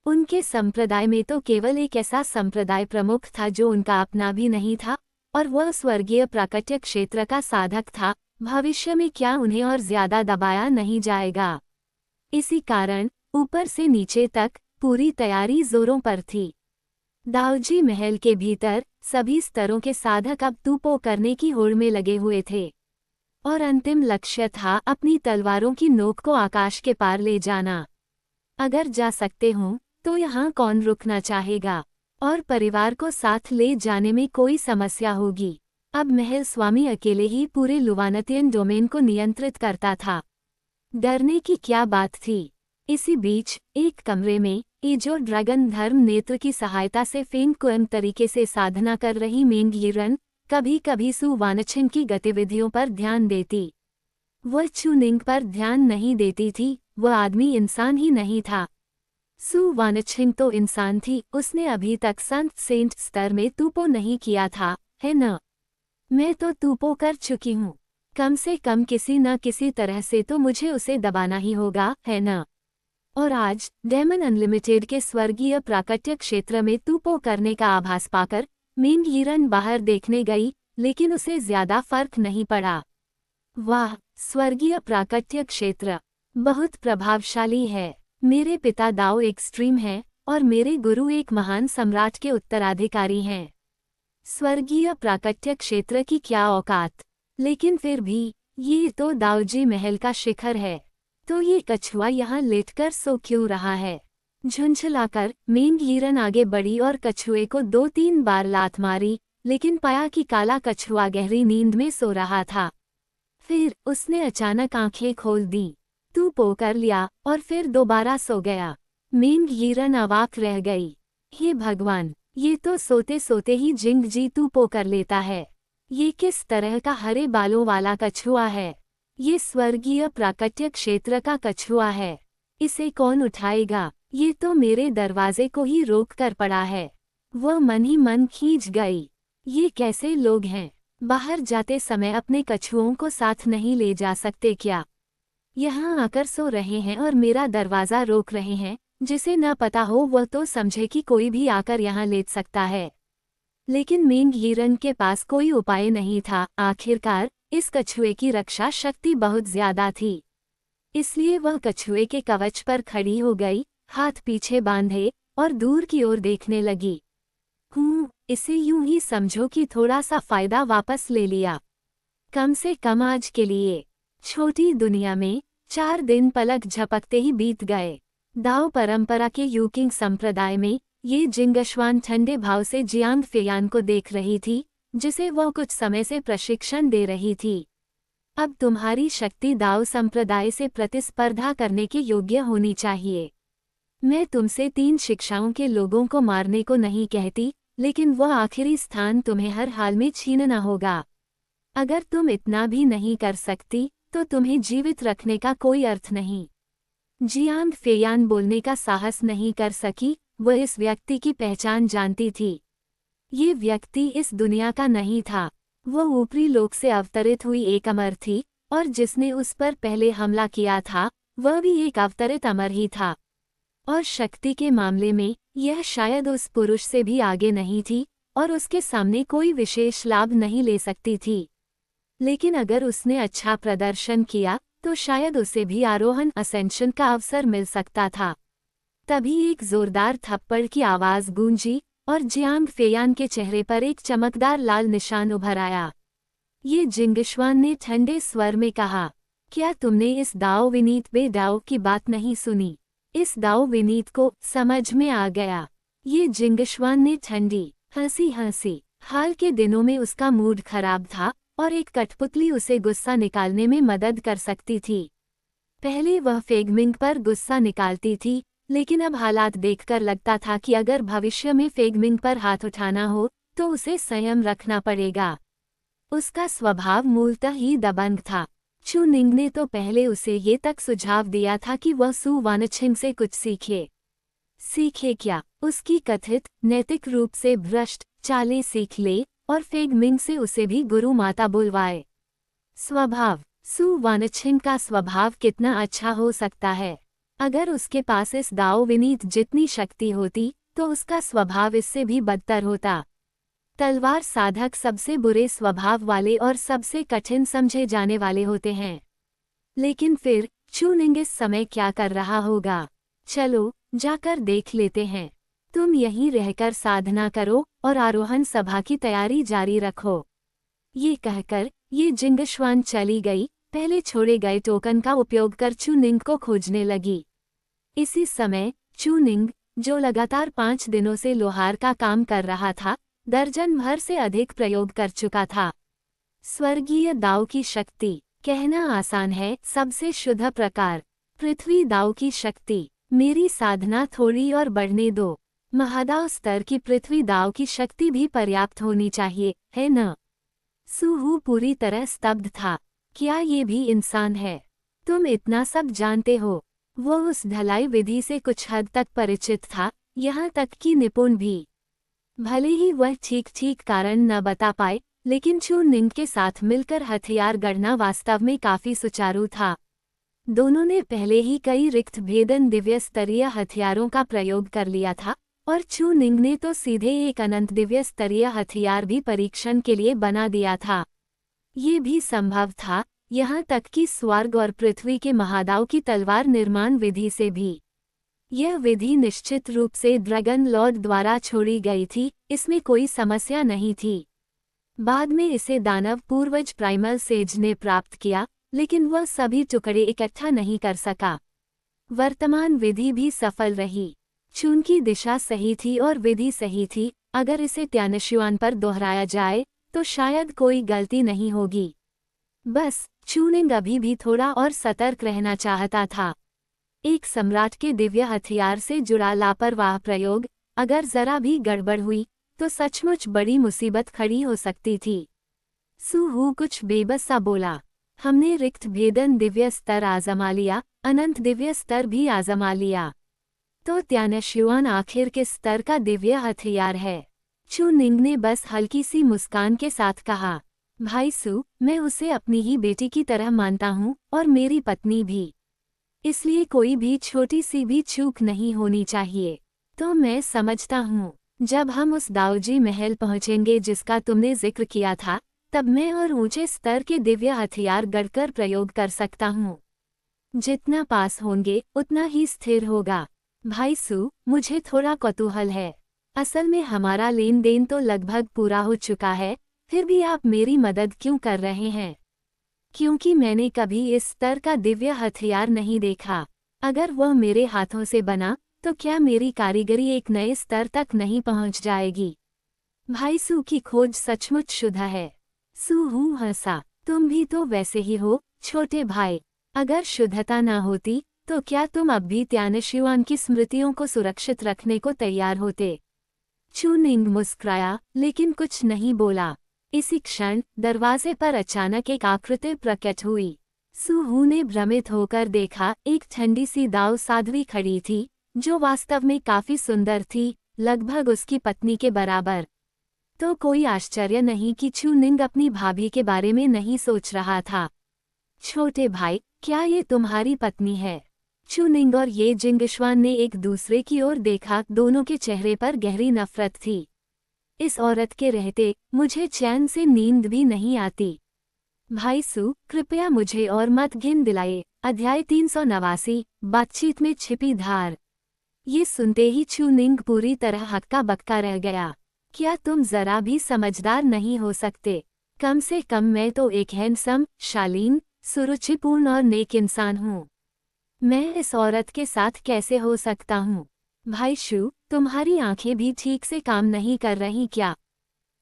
उनके संप्रदाय में तो केवल एक ऐसा संप्रदाय प्रमुख था जो उनका अपना भी नहीं था, और वह स्वर्गीय प्राकट्य क्षेत्र का साधक था। भविष्य में क्या उन्हें और ज्यादा दबाया नहीं जाएगा? इसी कारण ऊपर से नीचे तक पूरी तैयारी जोरों पर थी। दाऊजी महल के भीतर सभी स्तरों के साधक अब तूपो करने की होड़ में लगे हुए थे, और अंतिम लक्ष्य था अपनी तलवारों की नोक को आकाश के पार ले जाना। अगर जा सकते हों तो यहाँ कौन रुकना चाहेगा, और परिवार को साथ ले जाने में कोई समस्या होगी। अब महल स्वामी अकेले ही पूरे लुवानतियन डोमेन को नियंत्रित करता था। डरने की क्या बात थी? इसी बीच एक कमरे में ईजो ड्रैगन धर्म नेत्र की सहायता से फेंग कुएम तरीके से साधना कर रही मेंग यिरन कभी कभी सु वानछिन की गतिविधियों पर ध्यान देती। वह चुनिंग पर ध्यान नहीं देती थी, वह आदमी इंसान ही नहीं था। सु वानछिन तो इंसान थी, उसने अभी तक संत सेंट स्तर में तूपो नहीं किया था, है न? मैं तो तूपो कर चुकी हूँ। कम से कम किसी न किसी तरह से तो मुझे उसे दबाना ही होगा, है न? और आज डेमन अनलिमिटेड के स्वर्गीय प्राकट्य क्षेत्र में तूपो करने का आभास पाकर मेंग यिरन बाहर देखने गई, लेकिन उसे ज्यादा फर्क नहीं पड़ा। वाह, स्वर्गीय प्राकट्य क्षेत्र बहुत प्रभावशाली है। मेरे पिता दाओ एक्सट्रीम हैं और मेरे गुरु एक महान सम्राट के उत्तराधिकारी हैं। स्वर्गीय प्राकट्य क्षेत्र की क्या औकात। लेकिन फिर भी ये तो दाऊजी महल का शिखर है, तो ये कछुआ यहाँ लेटकर सो क्यों रहा है? झुंझलाकर मेंग यिरन आगे बढ़ी और कछुए को 2-3 बार लात मारी, लेकिन पाया कि काला कछुआ गहरी नींद में सो रहा था। फिर उसने अचानक आंखें खोल दी, तूपो कर लिया और फिर दोबारा सो गया। मेंग यिरन अवाक रह गई। हे भगवान, ये तो सोते सोते ही जिंग जी तूपो कर लेता है। ये किस तरह का हरे बालों वाला कछुआ है? ये स्वर्गीय प्राकट्य क्षेत्र का कछुआ है। इसे कौन उठाएगा? ये तो मेरे दरवाजे को ही रोक कर पड़ा है। वह मन ही मन खींच गई। ये कैसे लोग हैं? बाहर जाते समय अपने कछुओं को साथ नहीं ले जा सकते क्या? यहाँ आकर सो रहे हैं और मेरा दरवाज़ा रोक रहे हैं। जिसे न पता हो वह तो समझे कि कोई भी आकर यहाँ लेट सकता है। लेकिन मेंग यिरन के पास कोई उपाय नहीं था। आखिरकार इस कछुए की रक्षा शक्ति बहुत ज्यादा थी, इसलिए वह कछुए के कवच पर खड़ी हो गई, हाथ पीछे बांधे और दूर की ओर देखने लगी। इसे यूं ही समझो कि थोड़ा सा फायदा वापस ले लिया, कम से कम आज के लिए। छोटी दुनिया में 4 दिन पलक झपकते ही बीत गए। दाओ परंपरा के यूकिंग संप्रदाय में ये जिंगशवान ठंडे भाव से जियांग फेयान को देख रही थी, जिसे वह कुछ समय से प्रशिक्षण दे रही थी। अब तुम्हारी शक्ति दाओ संप्रदाय से प्रतिस्पर्धा करने के योग्य होनी चाहिए। मैं तुमसे 3 शिक्षाओं के लोगों को मारने को नहीं कहती, लेकिन वह आखिरी स्थान तुम्हें हर हाल में छीनना होगा। अगर तुम इतना भी नहीं कर सकती तो तुम्हें जीवित रखने का कोई अर्थ नहीं। जियांग फेयान बोलने का साहस नहीं कर सकी, वह इस व्यक्ति की पहचान जानती थी। ये व्यक्ति इस दुनिया का नहीं था, वह ऊपरी लोक से अवतरित हुई एक अमर थी, और जिसने उस पर पहले हमला किया था वह भी एक अवतरित अमर ही था। और शक्ति के मामले में यह शायद उस पुरुष से भी आगे नहीं थी और उसके सामने कोई विशेष लाभ नहीं ले सकती थी। लेकिन अगर उसने अच्छा प्रदर्शन किया तो शायद उसे भी आरोहण असेंशन का अवसर मिल सकता था। तभी एक जोरदार थप्पड़ की आवाज गूंजी और जियांग फेयान के चेहरे पर एक चमकदार लाल निशान उभर आया। ये जिंगिश्वान ने ठंडे स्वर में कहा, क्या तुमने इस दाओ विनीत बे दाओ की बात नहीं सुनी? इस दाओ विनीत को समझ में आ गया। ये जिंगिश्वान ने ठंडी हंसी। हाल के दिनों में उसका मूड खराब था और एक कठपुतली उसे गुस्सा निकालने में मदद कर सकती थी। पहले वह फेगमिंग पर गुस्सा निकालती थी, लेकिन अब हालात देखकर लगता था कि अगर भविष्य में फेगमिंग पर हाथ उठाना हो तो उसे संयम रखना पड़ेगा। उसका स्वभाव मूलतः ही दबंग था। चू निंग ने तो पहले उसे ये तक सुझाव दिया था कि वह सु वानछिंग से कुछ सीखे क्या? उसकी कथित नैतिक रूप से भ्रष्ट चालें सीख ले और फेगमिंग से उसे भी गुरु माता बुलवाए। स्वभाव, सु वानछिंग का स्वभाव कितना अच्छा हो सकता है? अगर उसके पास इस दाओ विनीत जितनी शक्ति होती तो उसका स्वभाव इससे भी बदतर होता। तलवार साधक सबसे बुरे स्वभाव वाले और सबसे कठिन समझे जाने वाले होते हैं। लेकिन फिर चू निंग इस समय क्या कर रहा होगा? चलो जाकर देख लेते हैं। तुम यहीं रहकर साधना करो और आरोहण सभा की तैयारी जारी रखो। ये कहकर ये जिंगिश्वान चली गई। पहले छोड़े गए टोकन का उपयोग कर चू निंग को खोजने लगी। इसी समय चू निंग, जो लगातार 5 दिनों से लोहार का काम कर रहा था, दर्जन भर से अधिक प्रयोग कर चुका था। स्वर्गीय दाव की शक्ति, कहना आसान है, सबसे शुद्ध प्रकार। पृथ्वी दाव की शक्ति, मेरी साधना थोड़ी और बढ़ने दो। महादाव स्तर की पृथ्वी दाव की शक्ति भी पर्याप्त होनी चाहिए, है न? सुहू पूरी तरह स्तब्ध था। क्या ये भी इंसान है? तुम इतना सब जानते हो? वो उस ढलाई विधि से कुछ हद तक परिचित था, यहाँ तक कि निपुण भी। भले ही वह ठीक कारण न बता पाए, लेकिन चू निंग के साथ मिलकर हथियार गढ़ना वास्तव में काफी सुचारू था। दोनों ने पहले ही कई रिक्त भेदन दिव्य स्तरीय हथियारों का प्रयोग कर लिया था, और चू निंग ने तो सीधे एक अनंत दिव्य स्तरीय हथियार भी परीक्षण के लिए बना दिया था। ये भी संभव था, यहाँ तक कि स्वर्ग और पृथ्वी के महादाव की तलवार निर्माण विधि से भी। यह विधि निश्चित रूप से ड्रैगन लॉर्ड द्वारा छोड़ी गई थी, इसमें कोई समस्या नहीं थी। बाद में इसे दानव पूर्वज प्राइमल सेज ने प्राप्त किया, लेकिन वह सभी टुकड़े इकट्ठा नहीं कर सका। वर्तमान विधि भी सफल रही। चून की दिशा सही थी और विधि सही थी। अगर इसे त्यानश्युआन पर दोहराया जाए तो शायद कोई गलती नहीं होगी। बस चू निंग अभी भी थोड़ा और सतर्क रहना चाहता था। एक सम्राट के दिव्य हथियार से जुड़ा लापरवाह प्रयोग, अगर जरा भी गड़बड़ हुई तो सचमुच बड़ी मुसीबत खड़ी हो सकती थी। सुहू कुछ बेबस सा बोला, हमने रिक्त भेदन दिव्य स्तर आजमा लिया, अनंत दिव्य स्तर भी आजमा लिया, तो त्यानश्युआन आखिर किस स्तर का दिव्य हथियार है? चू निंग ने बस हल्की सी मुस्कान के साथ कहा, भाई सू, मैं उसे अपनी ही बेटी की तरह मानता हूँ और मेरी पत्नी भी। इसलिए कोई भी छोटी सी भी चूक नहीं होनी चाहिए। तो मैं समझता हूँ जब हम उस दाऊजी महल पहुँचेंगे जिसका तुमने जिक्र किया था, तब मैं और ऊंचे स्तर के दिव्य हथियार गढ़कर प्रयोग कर सकता हूँ। जितना पास होंगे उतना ही स्थिर होगा। भाई सू, मुझे थोड़ा कौतूहल है। असल में हमारा लेन देन तो लगभग पूरा हो चुका है, फिर भी आप मेरी मदद क्यों कर रहे हैं? क्योंकि मैंने कभी इस स्तर का दिव्य हथियार नहीं देखा। अगर वह मेरे हाथों से बना तो क्या मेरी कारीगरी एक नए स्तर तक नहीं पहुंच जाएगी? भाई सू की खोज सचमुच शुद्ध है। सुहू हंसा, तुम भी तो वैसे ही हो छोटे भाई। अगर शुद्धता ना होती तो क्या तुम अब भी त्यानश्युआन की स्मृतियों को सुरक्षित रखने को तैयार होते? चू निंग मुस्कुराया लेकिन कुछ नहीं बोला। इसी क्षण दरवाजे पर अचानक एक आकृति प्रकट हुई। सुहू ने भ्रमित होकर देखा, एक ठंडी सी दाऊ साध्वी खड़ी थी, जो वास्तव में काफी सुंदर थी, लगभग उसकी पत्नी के बराबर। तो कोई आश्चर्य नहीं कि चू निंग अपनी भाभी के बारे में नहीं सोच रहा था। छोटे भाई, क्या ये तुम्हारी पत्नी है? चू निंग और ये जिंगशुआन ने एक दूसरे की ओर देखा, दोनों के चेहरे पर गहरी नफरत थी। इस औरत के रहते मुझे चैन से नींद भी नहीं आती। भाई सू, कृपया मुझे और मत घिन दिलाए। अध्याय 389, बातचीत में छिपी धार। ये सुनते ही चू निंग पूरी तरह हक्का बक्का रह गया। क्या तुम जरा भी समझदार नहीं हो सकते? कम से कम मैं तो एक हैंडसम, शालीन, सुरुचिपूर्ण और नेक इंसान हूँ। मैं इस औरत के साथ कैसे हो सकता हूँ? भाई शू, तुम्हारी आंखें भी ठीक से काम नहीं कर रही क्या?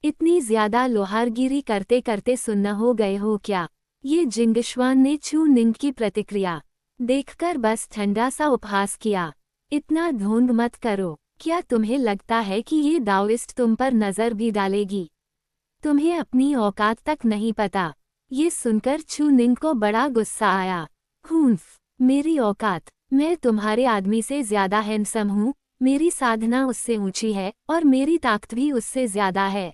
इतनी ज्यादा लोहारगिरी करते करते सुन्न हो गए हो क्या? ये जिंगशुआन ने चू निंग की प्रतिक्रिया देखकर बस ठंडा सा उपहास किया। इतना ढोंग मत करो। क्या तुम्हें लगता है कि ये दाओइस्ट तुम पर नजर भी डालेगी? तुम्हें अपनी औकात तक नहीं पता। ये सुनकर चू निंग को बड़ा गुस्सा आया। हुंफ, मेरी औकात? मैं तुम्हारे आदमी से ज्यादा हैंडसम हूँ, मेरी साधना उससे ऊंची है और मेरी ताकत भी उससे ज्यादा है।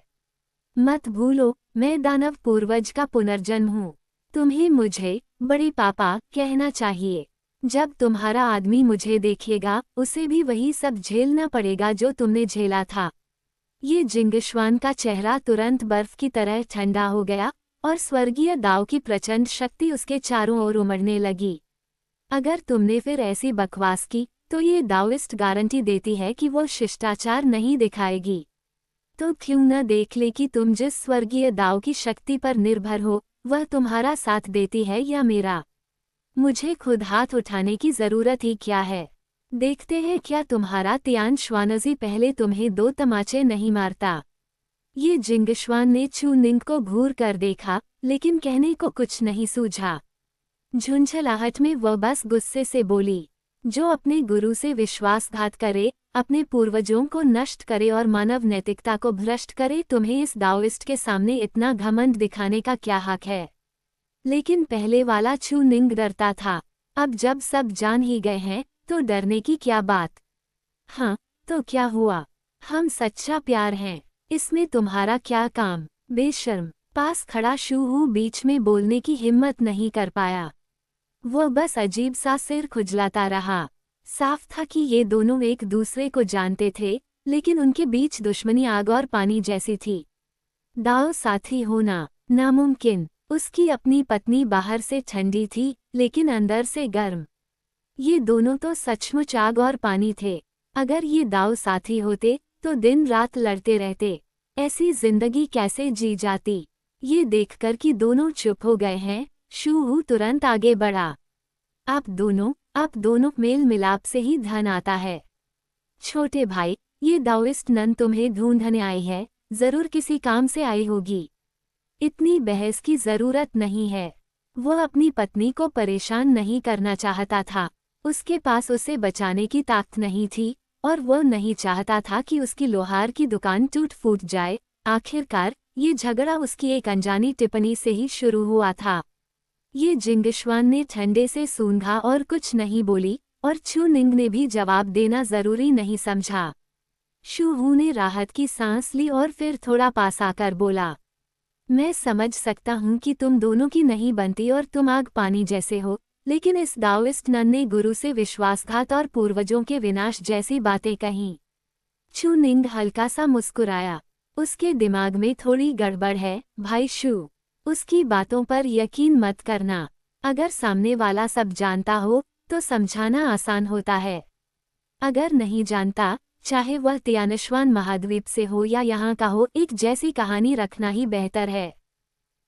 मत भूलो, मैं दानव पूर्वज का पुनर्जन्म हूँ। तुम्हें मुझे बड़े पापा कहना चाहिए। जब तुम्हारा आदमी मुझे देखेगा, उसे भी वही सब झेलना पड़ेगा जो तुमने झेला था। ये जिंगशुआन का चेहरा तुरंत बर्फ की तरह ठंडा हो गया और स्वर्गीय दाव की प्रचंड शक्ति उसके चारों ओर उमड़ने लगी। अगर तुमने फिर ऐसी बकवास की, तो ये दाओइस्ट गारंटी देती है कि वो शिष्टाचार नहीं दिखाएगी। तो क्यों न देख ले कि तुम जिस स्वर्गीय दाव की शक्ति पर निर्भर हो, वह तुम्हारा साथ देती है या मेरा। मुझे खुद हाथ उठाने की जरूरत ही क्या है। देखते हैं क्या तुम्हारा तियान श्वानजी पहले तुम्हें 2 तमाचे नहीं मारता। ये जिंगशुआन ने चू निंग को घूर कर देखा, लेकिन कहने को कुछ नहीं सूझा। झुंझलाहट में वह बस गुस्से से बोली, जो अपने गुरु से विश्वासघात करे, अपने पूर्वजों को नष्ट करे और मानव नैतिकता को भ्रष्ट करे, तुम्हें इस दाओइस्ट के सामने इतना घमंड दिखाने का क्या हक है? लेकिन पहले वाला चू निंग डरता था। अब जब सब जान ही गए हैं, तो डरने की क्या बात? हाँ, तो क्या हुआ? हम सच्चा प्यार हैं, इसमें तुम्हारा क्या काम? बेशर्म। पास खड़ा शूहू बीच में बोलने की हिम्मत नहीं कर पाया। वह बस अजीब सा सिर खुजलाता रहा। साफ था कि ये दोनों एक दूसरे को जानते थे, लेकिन उनके बीच दुश्मनी आग और पानी जैसी थी। दाव साथी होना नामुमकिन। उसकी अपनी पत्नी बाहर से ठंडी थी, लेकिन अंदर से गर्म। ये दोनों तो सचमुच आग और पानी थे। अगर ये दाव साथी होते, तो दिन रात लड़ते रहते। ऐसी जिंदगी कैसे जी जाती? ये देखकर कि दोनों चुप हो गए हैं, शूहू तुरंत आगे बढ़ा। आप दोनों मेल मिलाप से ही धन आता है। छोटे भाई, ये दाओइस्ट नन तुम्हें ढूंढने आई है, जरूर किसी काम से आई होगी। इतनी बहस की जरूरत नहीं है। वह अपनी पत्नी को परेशान नहीं करना चाहता था। उसके पास उसे बचाने की ताकत नहीं थी, और वह नहीं चाहता था कि उसकी लोहार की दुकान टूट फूट जाए। आखिरकार, ये झगड़ा उसकी एक अनजानी टिप्पणी से ही शुरू हुआ था। ये जिंगशुआन ने ठंडे से सूंघा और कुछ नहीं बोली, और चू निंग ने भी जवाब देना जरूरी नहीं समझा। शूहू ने राहत की सांस ली और फिर थोड़ा पास आकर बोला, मैं समझ सकता हूँ कि तुम दोनों की नहीं बनती और तुम आग पानी जैसे हो, लेकिन इस दाओइस्ट नन ने गुरु से विश्वासघात और पूर्वजों के विनाश जैसी बातें कहीं। चू निंग हल्का सा मुस्कुराया। उसके दिमाग में थोड़ी गड़बड़ है, भाई शू। उसकी बातों पर यकीन मत करना। अगर सामने वाला सब जानता हो, तो समझाना आसान होता है। अगर नहीं जानता, चाहे वह तियानश्वान महाद्वीप से हो या यहाँ का हो, एक जैसी कहानी रखना ही बेहतर है।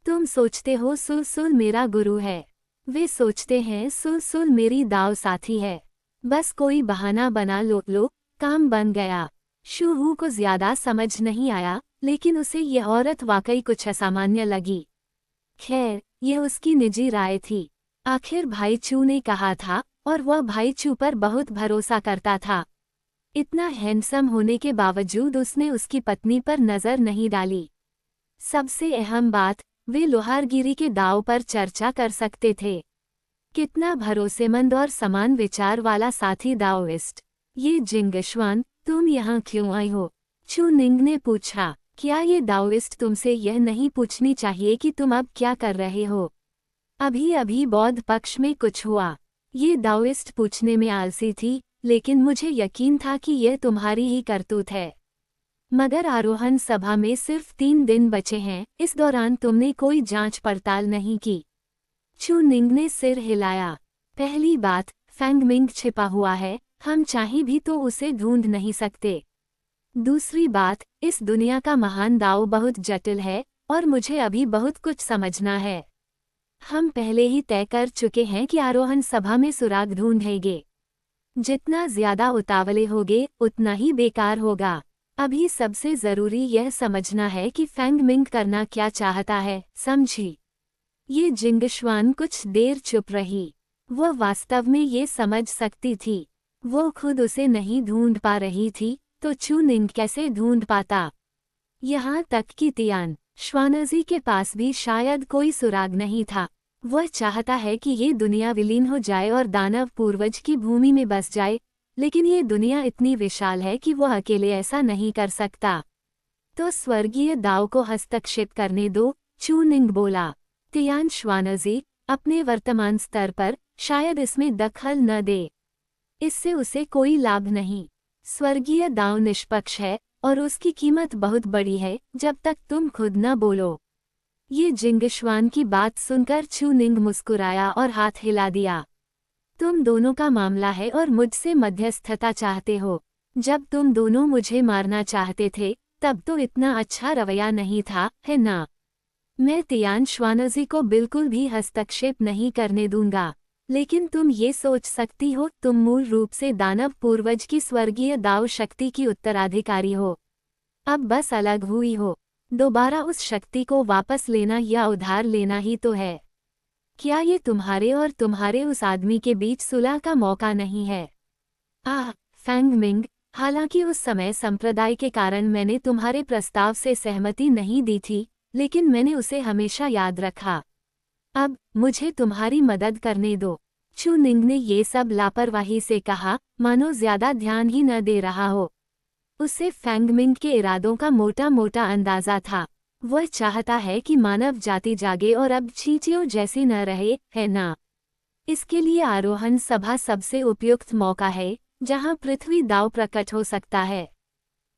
तुम सोचते हो सुल मेरा गुरु है, वे सोचते हैं सुल मेरी दाव साथी है। बस कोई बहाना बना लो, काम बन गया। शूहू को ज्यादा समझ नहीं आया, लेकिन उसे यह औरत वाकई कुछ असामान्य लगी। खैर, यह उसकी निजी राय थी। आखिर भाई चू ने कहा था, और वह भाई चू पर बहुत भरोसा करता था। इतना हैंडसम होने के बावजूद उसने उसकी पत्नी पर नजर नहीं डाली। सबसे अहम बात, वे लोहारगिरी के दाव पर चर्चा कर सकते थे। कितना भरोसेमंद और समान विचार वाला साथी दाओइस्ट। ये जिंगशुआन, तुम यहाँ क्यों आई हो? चू निंग ने पूछा। क्या ये दाओइस्ट तुमसे यह नहीं पूछनी चाहिए कि तुम अब क्या कर रहे हो? अभी अभी बौद्ध पक्ष में कुछ हुआ। ये दाओइस्ट पूछने में आलसी थी, लेकिन मुझे यकीन था कि यह तुम्हारी ही करतूत है। मगर आरोहण सभा में सिर्फ 3 दिन बचे हैं, इस दौरान तुमने कोई जांच पड़ताल नहीं की। चू निंग ने सिर हिलाया। पहली बात, फैंगमिंग छिपा हुआ है, हम चाहे भी तो उसे ढूंढ नहीं सकते। दूसरी बात, इस दुनिया का महान दाव बहुत जटिल है और मुझे अभी बहुत कुछ समझना है। हम पहले ही तय कर चुके हैं कि आरोहण सभा में सुराग ढूंढेंगे। जितना ज्यादा उतावले होगे उतना ही बेकार होगा। अभी सबसे जरूरी यह समझना है कि फैंगमिंग करना क्या चाहता है, समझी? ये जिंगशुआन कुछ देर चुप रही। वह वास्तव में ये समझ सकती थी। वो खुद उसे नहीं ढूंढ पा रही थी, तो चू निंग कैसे ढूंढ पाता? यहाँ तक कि तियान श्वानजी के पास भी शायद कोई सुराग नहीं था। वह चाहता है कि ये दुनिया विलीन हो जाए और दानव पूर्वज की भूमि में बस जाए, लेकिन ये दुनिया इतनी विशाल है कि वह अकेले ऐसा नहीं कर सकता। तो स्वर्गीय दाव को हस्तक्षेप करने दो, चू निंग बोला। तियान श्वानजी, अपने वर्तमान स्तर पर शायद इसमें दखल न दे। इससे उसे कोई लाभ नहीं। स्वर्गीय दाव निष्पक्ष है और उसकी कीमत बहुत बड़ी है, जब तक तुम खुद न बोलो। ये जिंगशुआन की बात सुनकर चू निंग मुस्कुराया और हाथ हिला दिया। तुम दोनों का मामला है और मुझसे मध्यस्थता चाहते हो। जब तुम दोनों मुझे मारना चाहते थे, तब तो इतना अच्छा रवैया नहीं था, है ना? मैं तियान श्वानजी को बिल्कुल भी हस्तक्षेप नहीं करने दूंगा, लेकिन तुम ये सोच सकती हो, तुम मूल रूप से दानव पूर्वज की स्वर्गीय दाव शक्ति की उत्तराधिकारी हो। अब बस अलग हुई हो। दोबारा उस शक्ति को वापस लेना या उधार लेना ही तो है। क्या ये तुम्हारे और तुम्हारे उस आदमी के बीच सुलह का मौका नहीं है? फैंगमिंग, हालांकि उस समय संप्रदाय के कारण मैंने तुम्हारे प्रस्ताव से सहमति नहीं दी थी, लेकिन मैंने उसे हमेशा याद रखा। अब मुझे तुम्हारी मदद करने दो। चू निंग ने ये सब लापरवाही से कहा, मानो ज्यादा ध्यान ही न दे रहा हो। उसे फैंगमिंग के इरादों का मोटा मोटा अंदाजा था। वह चाहता है कि मानव जाति जागे और अब चींटियों जैसी न रहे, है ना? इसके लिए आरोहण सभा सबसे उपयुक्त मौका है, जहां पृथ्वी दाव प्रकट हो सकता है।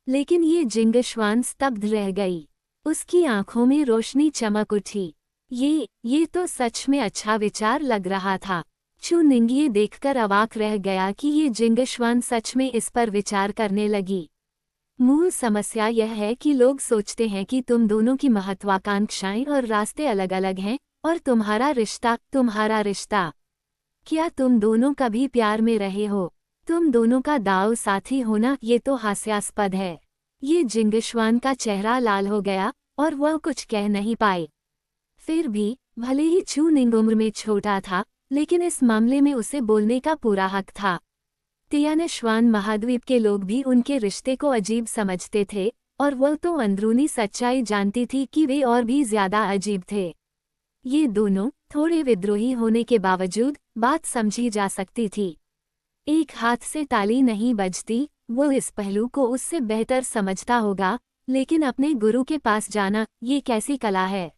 लेकिन ये जिंगशुआन स्तब्ध रह गई। उसकी आंखों में रोशनी चमक उठी। ये तो सच में अच्छा विचार लग रहा था। चू निंग ये देखकर अवाक रह गया कि ये जिंगशुआन सच में इस पर विचार करने लगी। मूल समस्या यह है कि लोग सोचते हैं कि तुम दोनों की महत्वाकांक्षाएं और रास्ते अलग अलग हैं, और तुम्हारा रिश्ता। क्या तुम दोनों कभी प्यार में रहे हो? तुम दोनों का दाव साथी होना ये तो हास्यास्पद है। ये जिंगशुआन का चेहरा लाल हो गया और वह कुछ कह नहीं पाए। फिर भी, भले ही चू निंग उम्र में छोटा था, लेकिन इस मामले में उसे बोलने का पूरा हक था। तियानश्वान महाद्वीप के लोग भी उनके रिश्ते को अजीब समझते थे, और वह तो अंदरूनी सच्चाई जानती थी कि वे और भी ज्यादा अजीब थे। ये दोनों थोड़े विद्रोही होने के बावजूद बात समझी जा सकती थी। एक हाथ से ताली नहीं बजती, वो इस पहलू को उससे बेहतर समझता होगा, लेकिन अपने गुरु के पास जाना, ये कैसी कला है?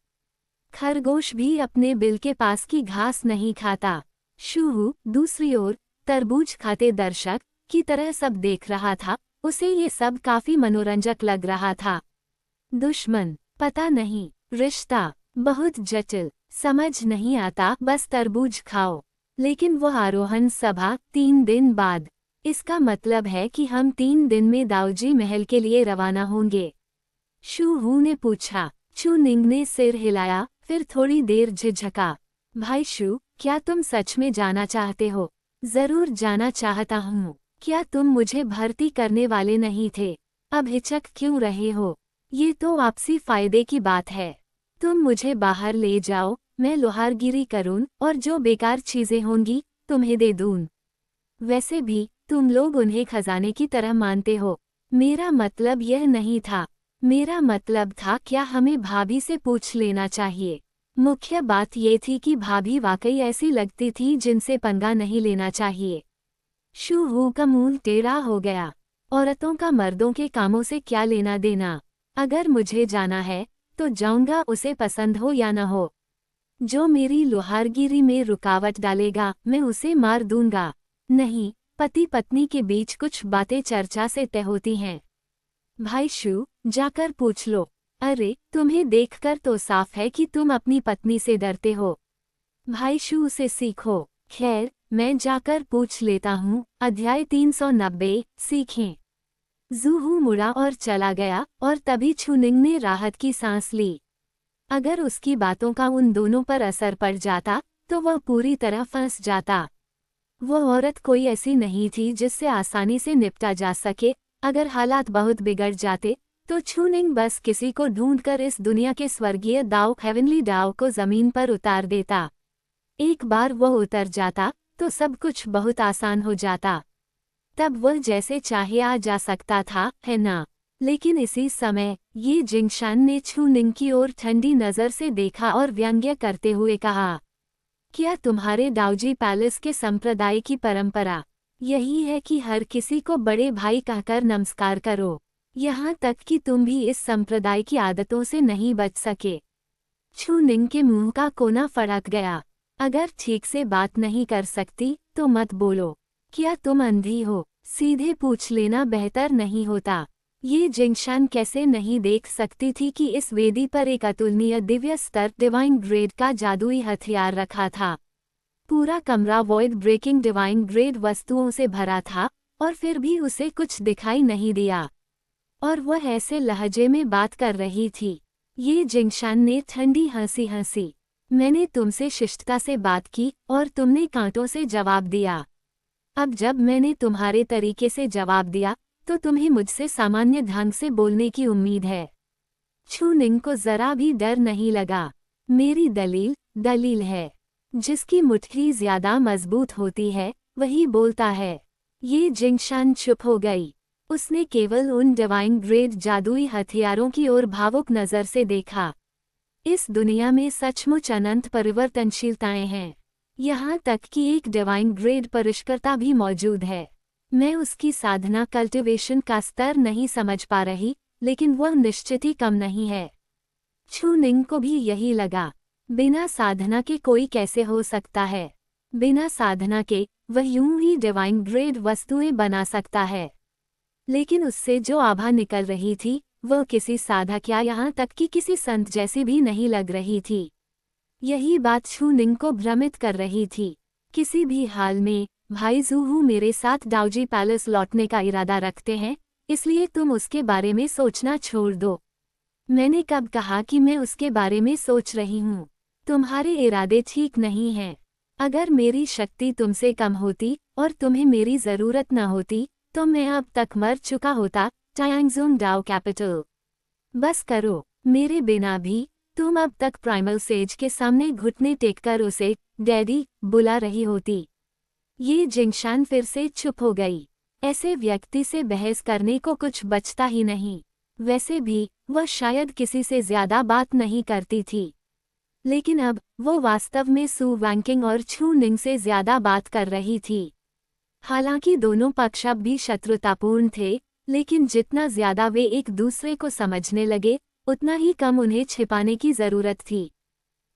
खरगोश भी अपने बिल के पास की घास नहीं खाता। शूहू, दूसरी ओर, तरबूज खाते दर्शक की तरह सब देख रहा था। उसे ये सब काफी मनोरंजक लग रहा था। दुश्मन, पता नहीं, रिश्ता, बहुत जटिल, समझ नहीं आता, बस तरबूज खाओ। लेकिन वह आरोहण सभा 3 दिन बाद। इसका मतलब है कि हम 3 दिन में दाऊजी महल के लिए रवाना होंगे? शूहू ने पूछा। चू निंग ने सिर हिलाया, फिर थोड़ी देर झिझका। भाई शू, क्या तुम सच में जाना चाहते हो? जरूर जाना चाहता हूँ। क्या तुम मुझे भर्ती करने वाले नहीं थे? अब हिचक क्यों रहे हो? ये तो आपसी फायदे की बात है। तुम मुझे बाहर ले जाओ, मैं लोहारगिरी करूँ और जो बेकार चीजें होंगी तुम्हें दे दूँ। वैसे भी तुम लोग उन्हें खजाने की तरह मानते हो। मेरा मतलब यह नहीं था। मेरा मतलब था, क्या हमें भाभी से पूछ लेना चाहिए? मुख्य बात ये थी कि भाभी वाकई ऐसी लगती थी जिनसे पंगा नहीं लेना चाहिए। शू वू का मुंह टेढ़ा हो गया। औरतों का मर्दों के कामों से क्या लेना देना? अगर मुझे जाना है तो जाऊंगा, उसे पसंद हो या न हो। जो मेरी लोहारगिरी में रुकावट डालेगा मैं उसे मार दूंगा। नहीं, पति पत्नी के बीच कुछ बातें चर्चा से तय होती हैं। भाई शू, जाकर पूछ लो। अरे, तुम्हें देखकर तो साफ है कि तुम अपनी पत्नी से डरते हो। भाई शू से सीखो। खैर, मैं जाकर पूछ लेता हूँ। अध्याय 390 सीखें। जूहू मुड़ा और चला गया और तभी छुनिंग ने राहत की सांस ली। अगर उसकी बातों का उन दोनों पर असर पड़ जाता तो वह पूरी तरह फंस जाता। वह औरत कोई ऐसी नहीं थी जिससे आसानी से निपटा जा सके। अगर हालात बहुत बिगड़ जाते तो छुनिंग बस किसी को ढूंढकर इस दुनिया के स्वर्गीय दाव हेवनली दाव को जमीन पर उतार देता। एक बार वह उतर जाता तो सब कुछ बहुत आसान हो जाता। तब वह जैसे चाहे आ जा सकता था, है ना? लेकिन इसी समय ये जिंगशान ने छुनिंग की ओर ठंडी नजर से देखा और व्यंग्य करते हुए कहा, क्या तुम्हारे दाऊजी पैलेस के संप्रदाय की परंपरा यही है कि हर किसी को बड़े भाई कहकर नमस्कार करो? यहाँ तक कि तुम भी इस संप्रदाय की आदतों से नहीं बच सके। छुनिंग के मुंह का कोना फड़क गया। अगर ठीक से बात नहीं कर सकती तो मत बोलो। क्या तुम अंधी हो? सीधे पूछ लेना बेहतर नहीं होता? ये जिंगशान कैसे नहीं देख सकती थी कि इस वेदी पर एक अतुलनीय दिव्य स्तर डिवाइन ग्रेड का जादुई हथियार रखा था। पूरा कमरा वॉइड ब्रेकिंग डिवाइन ग्रेड वस्तुओं से भरा था और फिर भी उसे कुछ दिखाई नहीं दिया। और वह ऐसे लहजे में बात कर रही थी। ये जिंगशान ने ठंडी हंसी हंसी। मैंने तुमसे शिष्टता से बात की और तुमने कांटों से जवाब दिया। अब जब मैंने तुम्हारे तरीके से जवाब दिया तो तुम्हें मुझसे सामान्य ढंग से बोलने की उम्मीद है। छुनिंग को जरा भी डर नहीं लगा। मेरी दलील है। जिसकी मुट्ठी ज्यादा मजबूत होती है वही बोलता है। ये जिंगशान चुप हो गई। उसने केवल उन डिवाइन ग्रेड जादुई हथियारों की ओर भावुक नजर से देखा। इस दुनिया में सचमुच अनंत परिवर्तनशीलताएं हैं। यहाँ तक कि एक डिवाइन ग्रेड परिष्कर्ता भी मौजूद है। मैं उसकी साधना कल्टिवेशन का स्तर नहीं समझ पा रही, लेकिन वह निश्चित ही कम नहीं है। छुनिंग को भी यही लगा। बिना साधना के कोई कैसे हो सकता है? बिना साधना के वह यूं ही डिवाइन ग्रेड वस्तुएं बना सकता है। लेकिन उससे जो आभा निकल रही थी वह किसी साधक या यहाँ तक कि किसी संत जैसी भी नहीं लग रही थी। यही बात छुनिंग को भ्रमित कर रही थी। किसी भी हाल में भाई जूहू मेरे साथ दाऊजी पैलेस लौटने का इरादा रखते हैं, इसलिए तुम उसके बारे में सोचना छोड़ दो। मैंने कब कहा कि मैं उसके बारे में सोच रही हूँ? तुम्हारे इरादे ठीक नहीं हैं। अगर मेरी शक्ति तुमसे कम होती और तुम्हें मेरी जरूरत न होती तो मैं अब तक मर चुका होता। टायांगजुंग डाओ कैपिटल। बस करो, मेरे बिना भी तुम अब तक प्राइमल सेज के सामने घुटने टेककर उसे डैडी बुला रही होती। ये जिंगशान फिर से चुप हो गई। ऐसे व्यक्ति से बहस करने को कुछ बचता ही नहीं। वैसे भी वह शायद किसी से ज्यादा बात नहीं करती थी, लेकिन अब वो वास्तव में सू वैंकिंग और छुनिंग से ज्यादा बात कर रही थी। हालांकि दोनों पक्ष अब भी शत्रुतापूर्ण थे, लेकिन जितना ज्यादा वे एक दूसरे को समझने लगे उतना ही कम उन्हें छिपाने की जरूरत थी।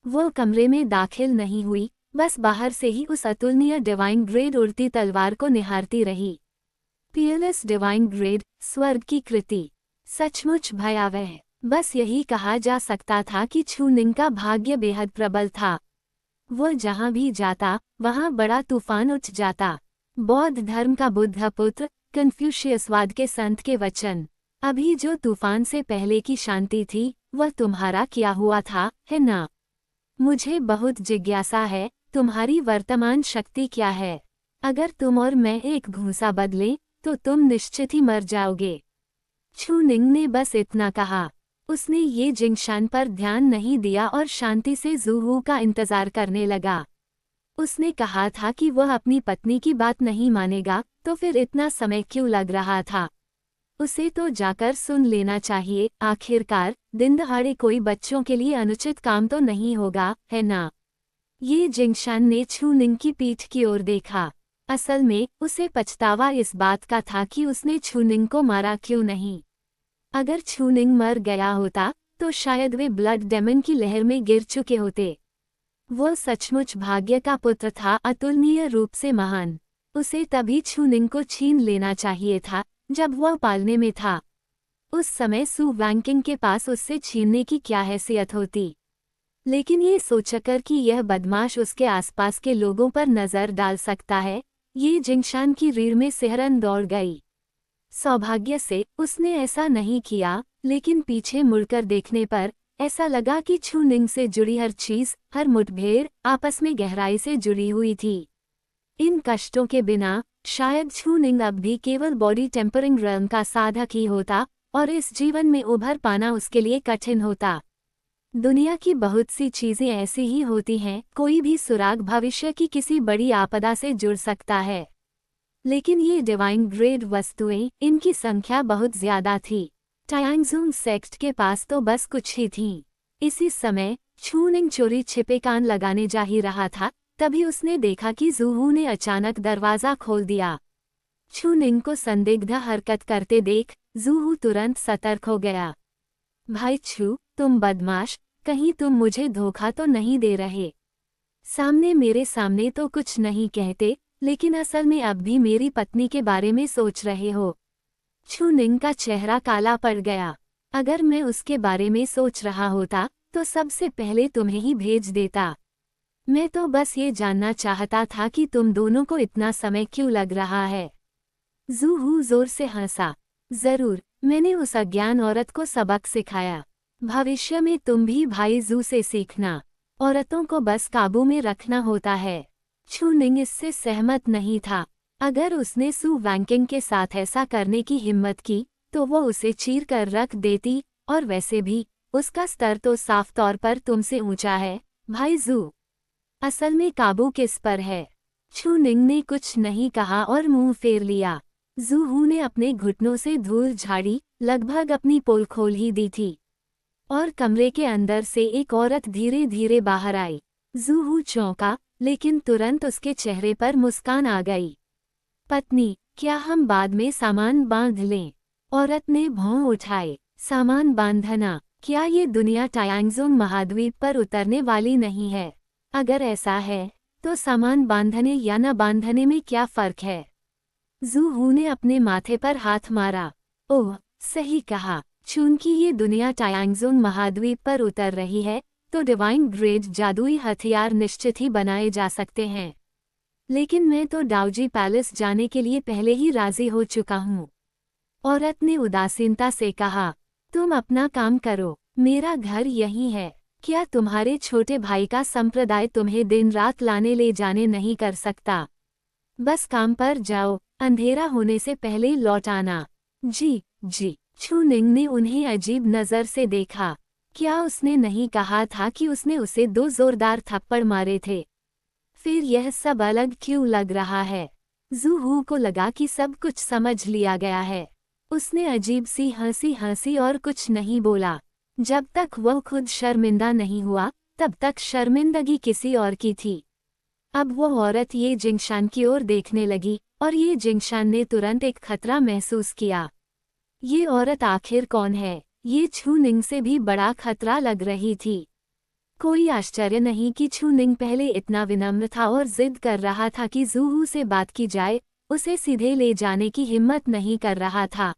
वो कमरे में दाखिल नहीं हुई, बस बाहर से ही उस अतुलनीय डिवाइन ग्रेड उड़ती तलवार को निहारती रही। पीएलएस डिवाइन ग्रेड, स्वर्ग की कृति। सचमुच भयावह। बस यही कहा जा सकता था कि छुनिंग का भाग्य बेहद प्रबल था। वह जहां भी जाता वहां बड़ा तूफान उठ जाता। बौद्ध धर्म का बुद्ध पुत्र, कन्फ्यूशियसवाद के संत के वचन। अभी जो तूफान से पहले की शांति थी वह तुम्हारा क्या हुआ था, है ना? मुझे बहुत जिज्ञासा है, तुम्हारी वर्तमान शक्ति क्या है? अगर तुम और मैं एक घूंसा बदलें तो तुम निश्चित ही मर जाओगे। छुनिंग ने बस इतना कहा। उसने ये जिंगशान पर ध्यान नहीं दिया और शांति से जूहू का इंतजार करने लगा। उसने कहा था कि वह अपनी पत्नी की बात नहीं मानेगा, तो फिर इतना समय क्यों लग रहा था? उसे तो जाकर सुन लेना चाहिए। आखिरकार दिन दहाड़े कोई बच्चों के लिए अनुचित काम तो नहीं होगा, है ना? ये जिंगशान ने छूनिंग की पीठ की ओर देखा। असल में उसे पछतावा इस बात का था कि उसने छूनिंग को मारा क्यों नहीं। अगर छूनिंग मर गया होता तो शायद वे ब्लड डेमन की लहर में गिर चुके होते। वो सचमुच भाग्य का पुत्र था, अतुलनीय रूप से महान। उसे तभी छूनिंग को छीन लेना चाहिए था जब वह पालने में था। उस समय सू वैंकिंग के पास उससे छीनने की क्या हैसियत होती। लेकिन ये सोचकर कि यह बदमाश उसके आसपास के लोगों पर नजर डाल सकता है, ये जिंगशान की रीढ़ में सिहरन दौड़ गई। सौभाग्य से उसने ऐसा नहीं किया, लेकिन पीछे मुड़कर देखने पर ऐसा लगा कि छूनिंग से जुड़ी हर चीज, हर मुठभेड़ आपस में गहराई से जुड़ी हुई थी। इन कष्टों के बिना शायद छूनिंग अब भी केवल बॉडी टेम्परिंग रन का साधक ही होता और इस जीवन में उभर पाना उसके लिए कठिन होता। दुनिया की बहुत सी चीजें ऐसी ही होती हैं, कोई भी सुराग भविष्य की किसी बड़ी आपदा से जुड़ सकता है। लेकिन ये डिवाइन ग्रेड वस्तुएं, इनकी संख्या बहुत ज्यादा थी। टायांगजुंग सेक्ट के पास तो बस कुछ ही थीं। इसी समय छूनिंग चोरी छिपे कान लगाने जा ही रहा था, तभी उसने देखा कि जूहू ने अचानक दरवाजा खोल दिया। छूनिंग को संदिग्ध हरकत करते देख जूहू तुरंत सतर्क हो गया। भाई छू, तुम बदमाश, कहीं तुम मुझे धोखा तो नहीं दे रहे? सामने मेरे सामने तो कुछ नहीं कहते, लेकिन असल में अब भी मेरी पत्नी के बारे में सोच रहे हो। छूनिंग का चेहरा काला पड़ गया। अगर मैं उसके बारे में सोच रहा होता तो सबसे पहले तुम्हें ही भेज देता। मैं तो बस ये जानना चाहता था कि तुम दोनों को इतना समय क्यों लग रहा है। जूहू जोर से हंसा। जरूर, मैंने उस अज्ञान औरत को सबक सिखाया। भविष्य में तुम भी भाई जू से सीखना। औरतों को बस काबू में रखना होता है। छूनिंग इससे सहमत नहीं था। अगर उसने सू वैंकिंग के साथ ऐसा करने की हिम्मत की तो वो उसे चीर कर रख देती, और वैसे भी उसका स्तर तो साफ तौर पर तुमसे ऊंचा है, भाई जू। असल में काबू किस पर है? छूनिंग ने कुछ नहीं कहा और मुंह फेर लिया। जूहू ने अपने घुटनों से धूल झाड़ी, लगभग अपनी पोल खोल ही दी थी। और कमरे के अंदर से एक औरत धीरे धीरे बाहर आई। जूहू चौंका, लेकिन तुरंत उसके चेहरे पर मुस्कान आ गई। पत्नी, क्या हम बाद में सामान बांध लें? औरत ने भौं उठाए। सामान बांधना? क्या ये दुनिया टायांगजुंग महाद्वीप पर उतरने वाली नहीं है? अगर ऐसा है तो सामान बांधने या न बांधने में क्या फर्क है? जूहू ने अपने माथे पर हाथ मारा। ओह, सही कहा। चूंकि ये दुनिया टायांगजुंग महाद्वीप पर उतर रही है तो डिवाइन ग्रेड जादुई हथियार निश्चित ही बनाए जा सकते हैं। लेकिन मैं तो डाउजी पैलेस जाने के लिए पहले ही राजी हो चुका हूँ। औरत ने उदासीनता से कहा। तुम अपना काम करो, मेरा घर यही है। क्या तुम्हारे छोटे भाई का संप्रदाय तुम्हें दिन रात लाने ले जाने नहीं कर सकता? बस काम पर जाओ, अंधेरा होने से पहले लौट आना। जी जी। छूनिंग ने उन्हें अजीब नज़र से देखा। क्या उसने नहीं कहा था कि उसने उसे 2 जोरदार थप्पड़ मारे थे? फिर यह सब अलग क्यों लग रहा है? जूहू को लगा कि सब कुछ समझ लिया गया है। उसने अजीब सी हंसी हंसी और कुछ नहीं बोला। जब तक वह खुद शर्मिंदा नहीं हुआ तब तक शर्मिंदगी किसी और की थी। अब वो औरत ये जिंगशान की ओर देखने लगी और ये जिंगशान ने तुरंत एक खतरा महसूस किया। ये औरत आखिर कौन है? ये छूनिंग से भी बड़ा खतरा लग रही थी। कोई आश्चर्य नहीं कि छूनिंग पहले इतना विनम्र था और जिद कर रहा था कि जूहू से बात की जाए, उसे सीधे ले जाने की हिम्मत नहीं कर रहा था।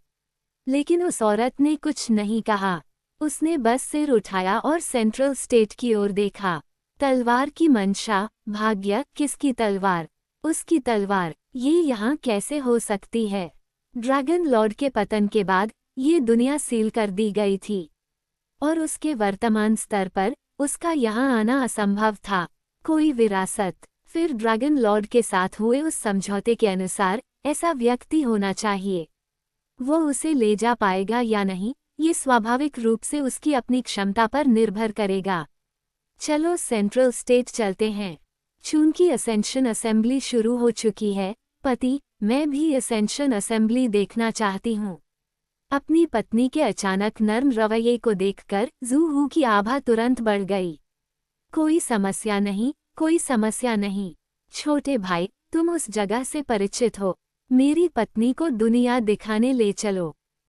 लेकिन उस औरत ने कुछ नहीं कहा। उसने बस सिर उठाया और सेंट्रल स्टेट की ओर देखा। तलवार की मंशा, भाग्य, किसकी तलवार? उसकी तलवार। ये यहाँ कैसे हो सकती है? ड्रैगन लॉर्ड के पतन के बाद ये दुनिया सील कर दी गई थी और उसके वर्तमान स्तर पर उसका यहाँ आना असंभव था। कोई विरासत? फिर ड्रैगन लॉर्ड के साथ हुए उस समझौते के अनुसार ऐसा व्यक्ति होना चाहिए। वो उसे ले जा पाएगा या नहीं, ये स्वाभाविक रूप से उसकी अपनी क्षमता पर निर्भर करेगा। चलो सेंट्रल स्टेट चलते हैं। चूंकि असेंशन असेंबली शुरू हो चुकी है, पति, मैं भी असेंशन असेंबली देखना चाहती हूँ। अपनी पत्नी के अचानक नर्म रवैये को देखकर जूहू की आभा तुरंत बढ़ गई। कोई समस्या नहीं, कोई समस्या नहीं। छोटे भाई, तुम उस जगह से परिचित हो। मेरी पत्नी को दुनिया दिखाने ले चलो।